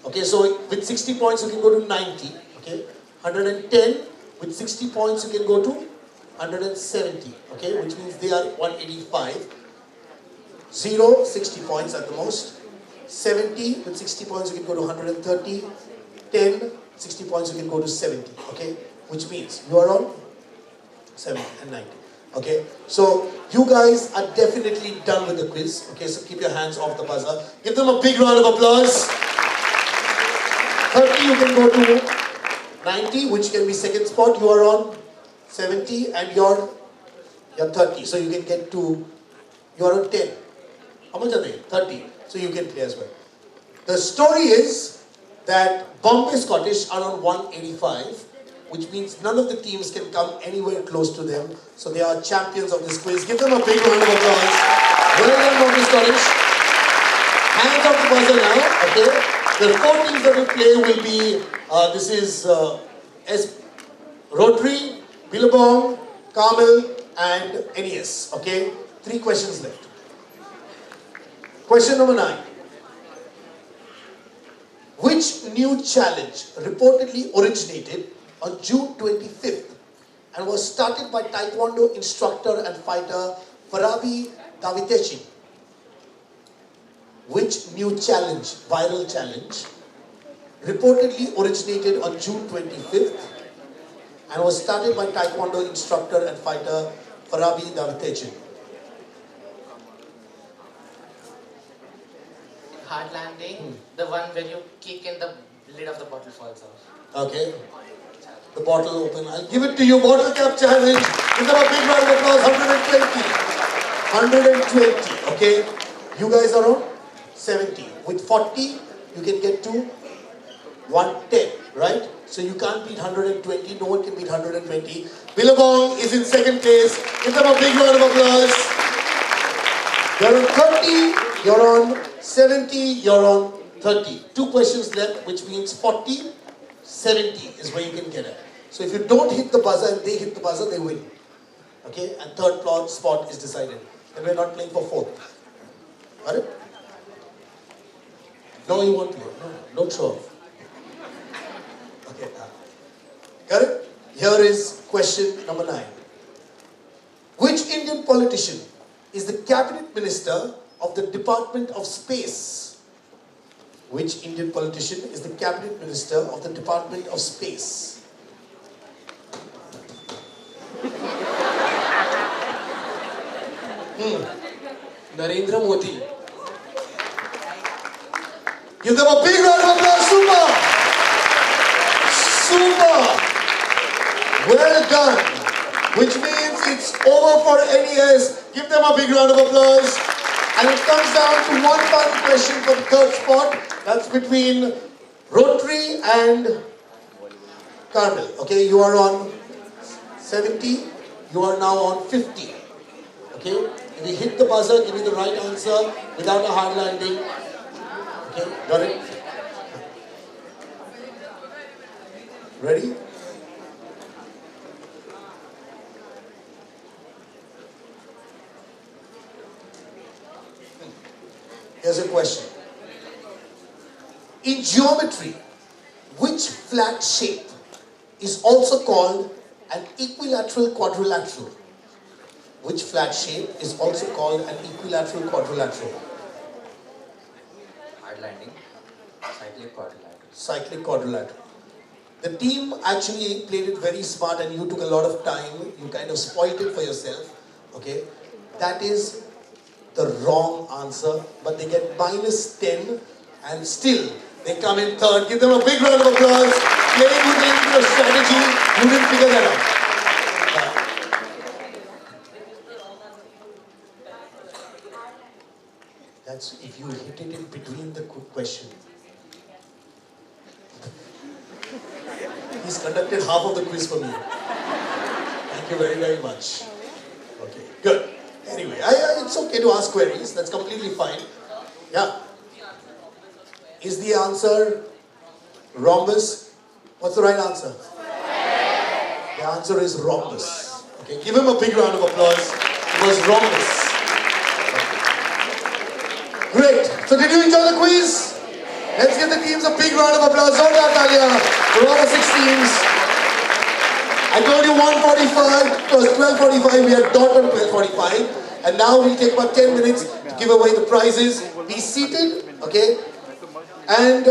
Okay, so with 60 points you can go to 90. Okay. 110. With 60 points you can go to 170. Okay, which means they are 185. 0, 60 points at the most. 70, with 60 points you can go to 130. 10, 60 points you can go to 70. Okay, which means you are on 70 and 90. Okay, so you guys are definitely done with the quiz. Okay, so keep your hands off the buzzer. Give them a big round of applause. 30 you can go to 90, which can be second spot. You are on 70 and you're 30. So you can get to, you are on 10. How much are they? 30. So you can play as well. The story is that Bombay Scottish are on 185, which means none of the teams can come anywhere close to them. So they are champions of this quiz. Give them a big round of applause. Well done, Bombay Scottish. Hands off the buzzer now. Okay. The 4 teams that will play will be, this is Rotary, Billabong, Carmel and NES. Okay. 3 questions left. Question number 9. Which new challenge reportedly originated on June 25th and was started by Taekwondo instructor and fighter Farabi Davitechi? Which new challenge, viral challenge, reportedly originated on June 25th and was started by Taekwondo instructor and fighter Farabi Davitechi? Hard landing, the one where you kick and the lid of the bottle falls off. Okay. The bottle open. I'll give it to you. Bottle cap challenge. Give them a big round of applause. 120. 120. Okay. You guys are on 70. With 40, you can get to 110. Right? So you can't beat 120. No one can beat 120. Billabong is in second place. Give them a big round of applause. You're on 30. You're on 70. You're on 30. 2 questions left, which means 40. 70 is where you can get it. So if you don't hit the buzzer and they hit the buzzer, they win. Okay? And third spot is decided. And we're not playing for fourth. Got it? No, you won't play. No, don't show off. Okay. Got it? Here is question number 9. Which Indian politician is the cabinet minister of the Department of Space? Which Indian politician is the cabinet minister of the Department of Space? Narendra Modi. Give them a big round of applause. Super! Super! Well done. Which means it's over for NES. Give them a big round of applause. And it comes down to one final question for the third spot. That's between Rotary and Carmel. Okay, you are on 70. You are now on 50. Okay, if you hit the buzzer, give me the right answer without a hard landing. Okay, got it? Ready? Here's a question. In geometry, which flat shape is also called an equilateral quadrilateral? Which flat shape is also called an equilateral quadrilateral? Hard landing. Cyclic quadrilateral. Cyclic quadrilateral. The team actually played it very smart and you took a lot of time. You kind of spoiled it for yourself. Okay? That is the wrong answer. But they get minus 10 and still they come in third. Give them a big round of applause. Playing within your strategy. You didn't figure that out. That's if you hit it in between the question. He's conducted half of the quiz for me. Thank you very, very much. Okay, good. Anyway, it's okay to ask queries. That's completely fine. Yeah. Is the answer rhombus? What's the right answer? The answer is rhombus. Okay, give him a big round of applause. It was rhombus. Great. So did you enjoy the quiz? Let's give the teams a big round of applause. Zola Talia for all the 6 teams. I told you 1:45. It was 12:45. We are dot on 12:45. And now we'll take about 10 minutes to give away the prizes. Be seated, okay? And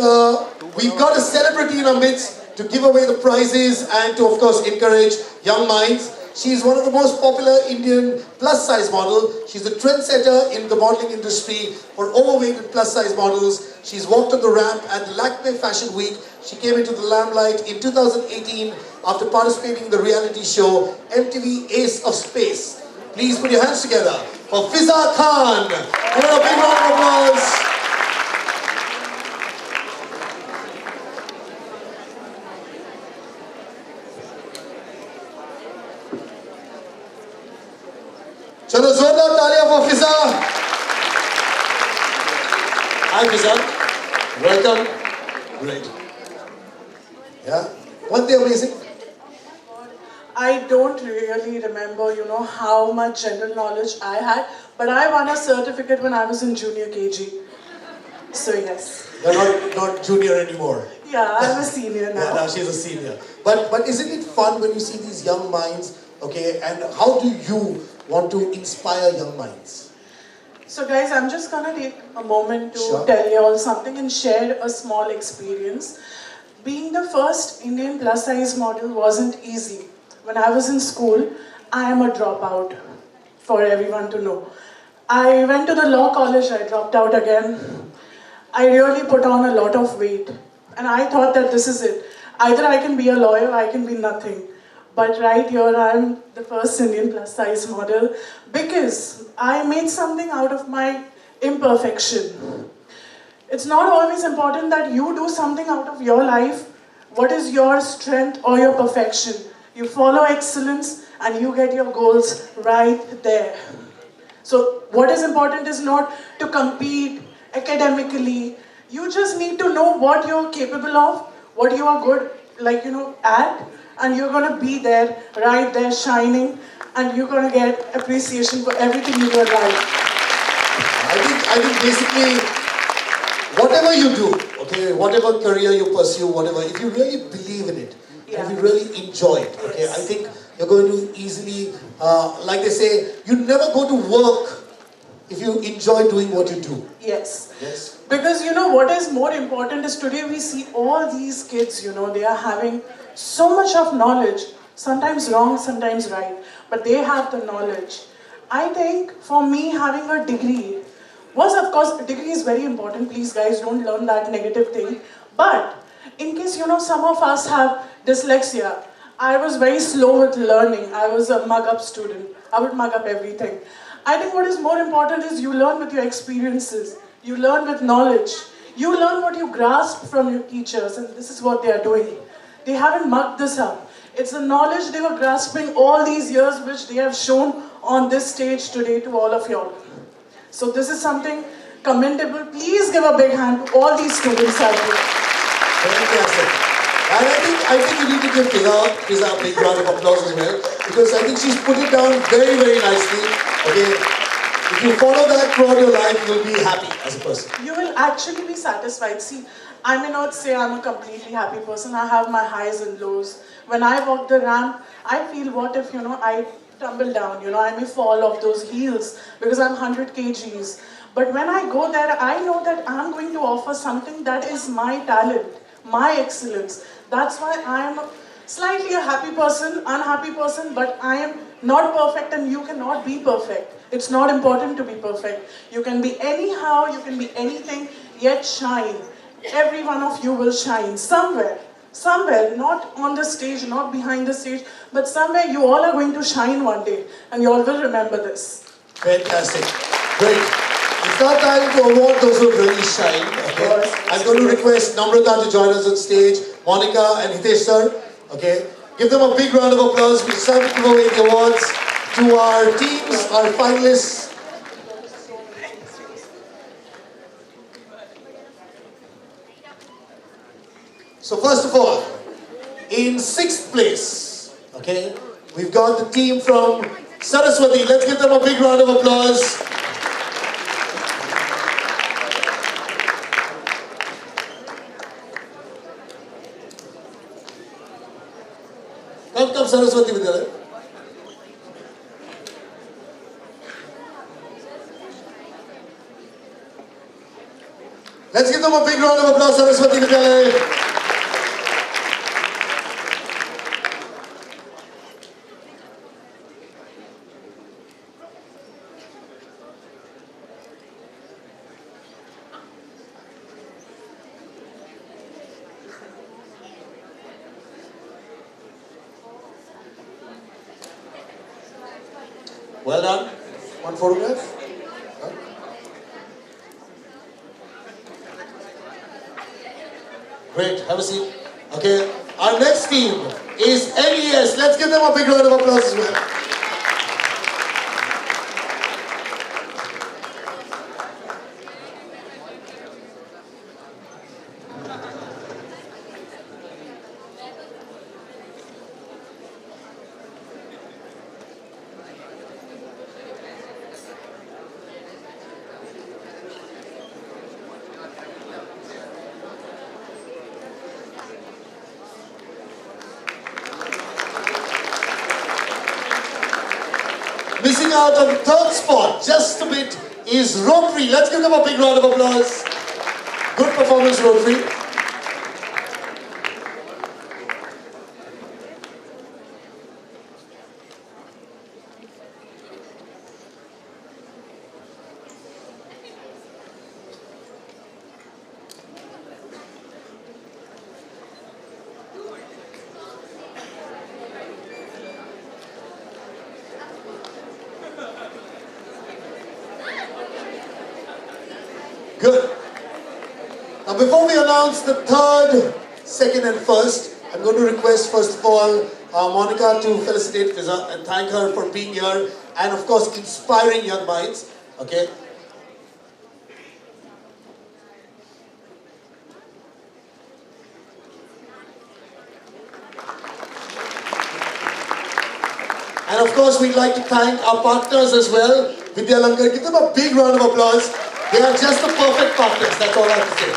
we've got a celebrity in our midst to give away the prizes and to, of course, encourage young minds. She's one of the most popular Indian plus-size model. She's a trendsetter in the modeling industry for overweight and plus-size models. She's walked on the ramp at the Lakme Fashion Week. She came into the limelight in 2018 after participating in the reality show MTV Ace of Space. Please put your hands together for Fiza Khan. Give her a big round of applause. Chalo, zordar taaliya for Fiza. Hi Fiza. Welcome. Great. Yeah. Weren't they amazing? I don't really remember, how much general knowledge I had, but I won a certificate when I was in junior KG. So yes. You're not junior anymore. Yeah, I'm a senior now. Yeah, now she's a senior. But isn't it fun when you see these young minds, okay, and how do you want to inspire young minds? So guys, I'm just gonna take a moment to Sure. tell you all something and share a small experience. Being the first Indian plus-size model wasn't easy. When I was in school, I am a dropout, for everyone to know. I went to the law college, I dropped out again. I really put on a lot of weight. And I thought that this is it. Either I can be a lawyer, I can be nothing. But right here, I'm the first Indian plus-size model because I made something out of my imperfection. It's not always important that you do something out of your life. What is your strength or your perfection? You follow excellence and you get your goals right there. So what is important is not to compete academically. You just need to know what you're capable of, what you are good, at, and you're gonna be there, right there, shining, and you're gonna get appreciation for everything you do in life. I think basically, whatever you do, okay, whatever career you pursue, whatever, if you really believe in it, if you really enjoy it, okay, I think you're going to easily, like they say, you never go to work if you enjoy doing what you do. Yes. Yes. Because what is more important is today we see all these kids, they are having so much of knowledge, sometimes wrong, sometimes right, but they have the knowledge. I think for me having a degree was, of course, a degree is very important. Please guys, don't learn that negative thing. But in case, some of us have dyslexia, I was very slow with learning. I was a mug-up student. I would mug up everything. I think what is more important is you learn with your experiences. You learn with knowledge. You learn what you grasp from your teachers, and this is what they are doing. They haven't mugged this up. It's the knowledge they were grasping all these years which they have shown on this stage today to all of y'all. So this is something commendable. Please give a big hand to all these students out here. Fantastic. And I think you need to give Fiza a big round of applause as well, because I think she's put it down very, very nicely. Okay, if you follow that throughout your life, you'll be happy as a person. You will actually be satisfied. See, I may not say I'm a completely happy person. I have my highs and lows. When I walk the ramp, I feel what if, I tumble down, I may fall off those heels because I'm 100 kgs. But when I go there, I know that I'm going to offer something that is my talent, my excellence. That's why I'm slightly a happy person, unhappy person, but I am not perfect and you cannot be perfect. It's not important to be perfect. You can be anyhow, you can be anything, yet shine. Every one of you will shine somewhere. Somewhere, not on the stage, not behind the stage, but somewhere you all are going to shine one day and you all will remember this. Fantastic. Great. It's now time to award those who really shine. Okay. I'm going to request Namrata to join us on stage, Monica and Hitesh sir. Okay. Give them a big round of applause. We decided to give away the awards to our teams, our finalists. So first of all, in 6th place, okay, we've got the team from Saraswati. Let's give them a big round of applause. Come Saraswati Vidyalaya. Let's give them a big round of applause, Saraswati Vidyalaya. Well done. One photograph. Great. Have a seat. Okay. Our next team is NES. Let's give them a big round of applause as well. Missing out on the 3rd spot, just a bit, is Rotary. Let's give them a big round of applause. Good performance, Rotary. Good. Now before we announce the 3rd, 2nd and 1st, I'm going to request first of all Monica to felicitate Fiza and thank her for being here and of course inspiring young minds. Okay. And of course we'd like to thank our partners as well, Videographer. Give them a big round of applause. They are just the perfect partners, that's all I have to say.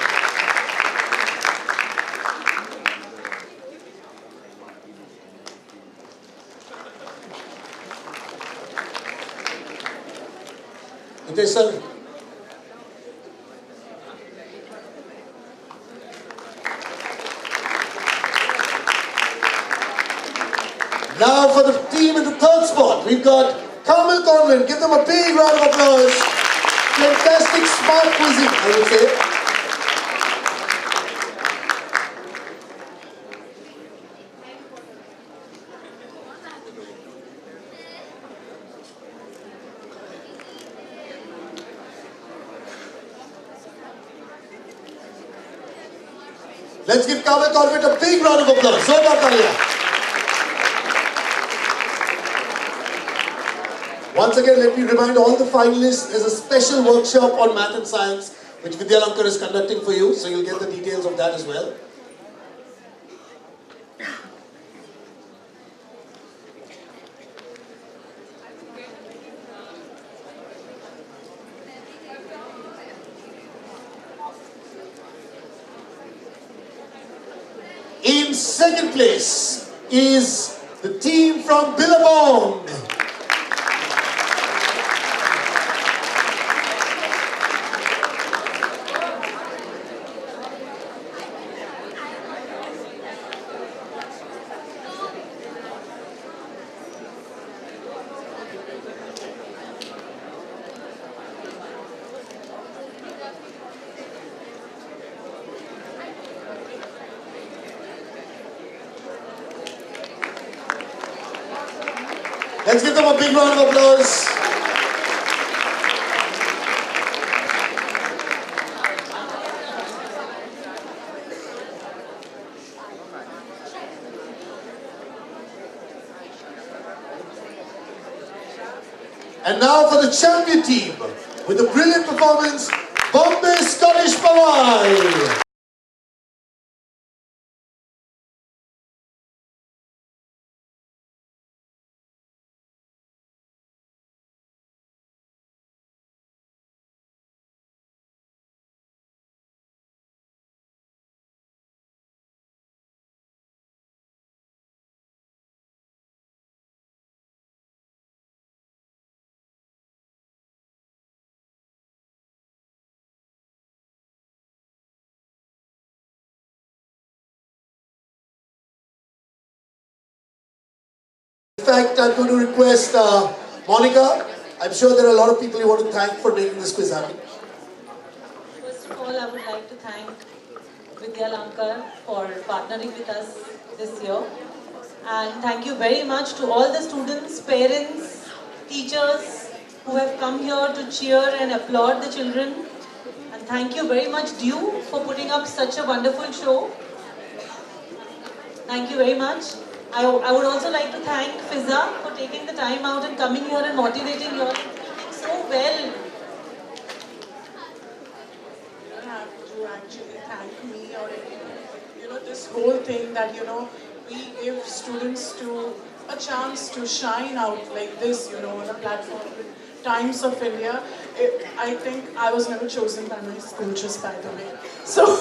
Hitesh sir. Now for the team in the 3rd spot, we've got Kamal Conlon. Give them a big round of applause. Fantastic, smart quizzing, I would say. Let's give Kamal Conlon a big round of applause. Zordar talia. Once again, let me remind all the finalists, there's a special workshop on math and science which Videographer is conducting for you, so you'll get the details of that as well. In 2nd place is the team from Billabong. Let's give them a big round of applause. And now for the champion team, with a brilliant performance, Bombay Scottish Pawai. In fact, I'm going to request Monica. I'm sure there are a lot of people you want to thank for making this quiz happen. First of all, I would like to thank Videographer for partnering with us this year. And thank you very much to all the students, parents, teachers who have come here to cheer and applaud the children. And thank you very much, Dew, for putting up such a wonderful show. Thank you very much. I would also like to thank Fizza for taking the time out and coming here and motivating you all so well. You don't have to actually thank me or anything. This whole thing that, we give students a chance to shine out like this, on a platform with Times of India. I think I was never chosen by my school, just by the way. So.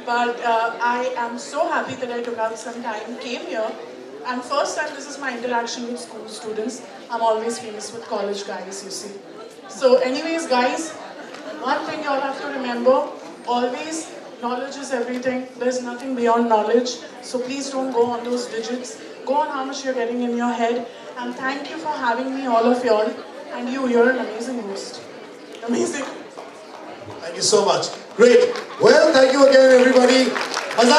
But I am so happy that I took out some time, came here, and first time this is my interaction with school students. I'm always famous with college guys, you see. So anyways, guys, one thing you all have to remember, always knowledge is everything. There's nothing beyond knowledge. So please don't go on those digits. Go on how much you're getting in your head. And thank you for having me, all of y'all. And you're an amazing host. Amazing. Thank you so much. Great. Well, thank you again, everybody. Come on.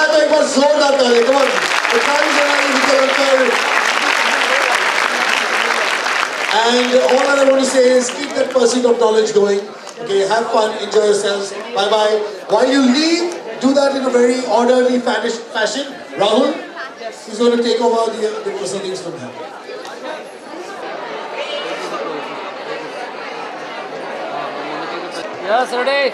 The Times NIE Videographer. And all I want to say is keep that pursuit of knowledge going. Okay, have fun, enjoy yourselves. Bye-bye. While you leave, do that in a very orderly fashion. Rahul is going to take over the proceedings from here. Yes, ready.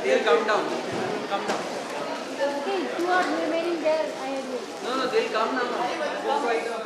They'll come down. Come down. Okay, 2 are remaining there. I agree. No, they'll come now.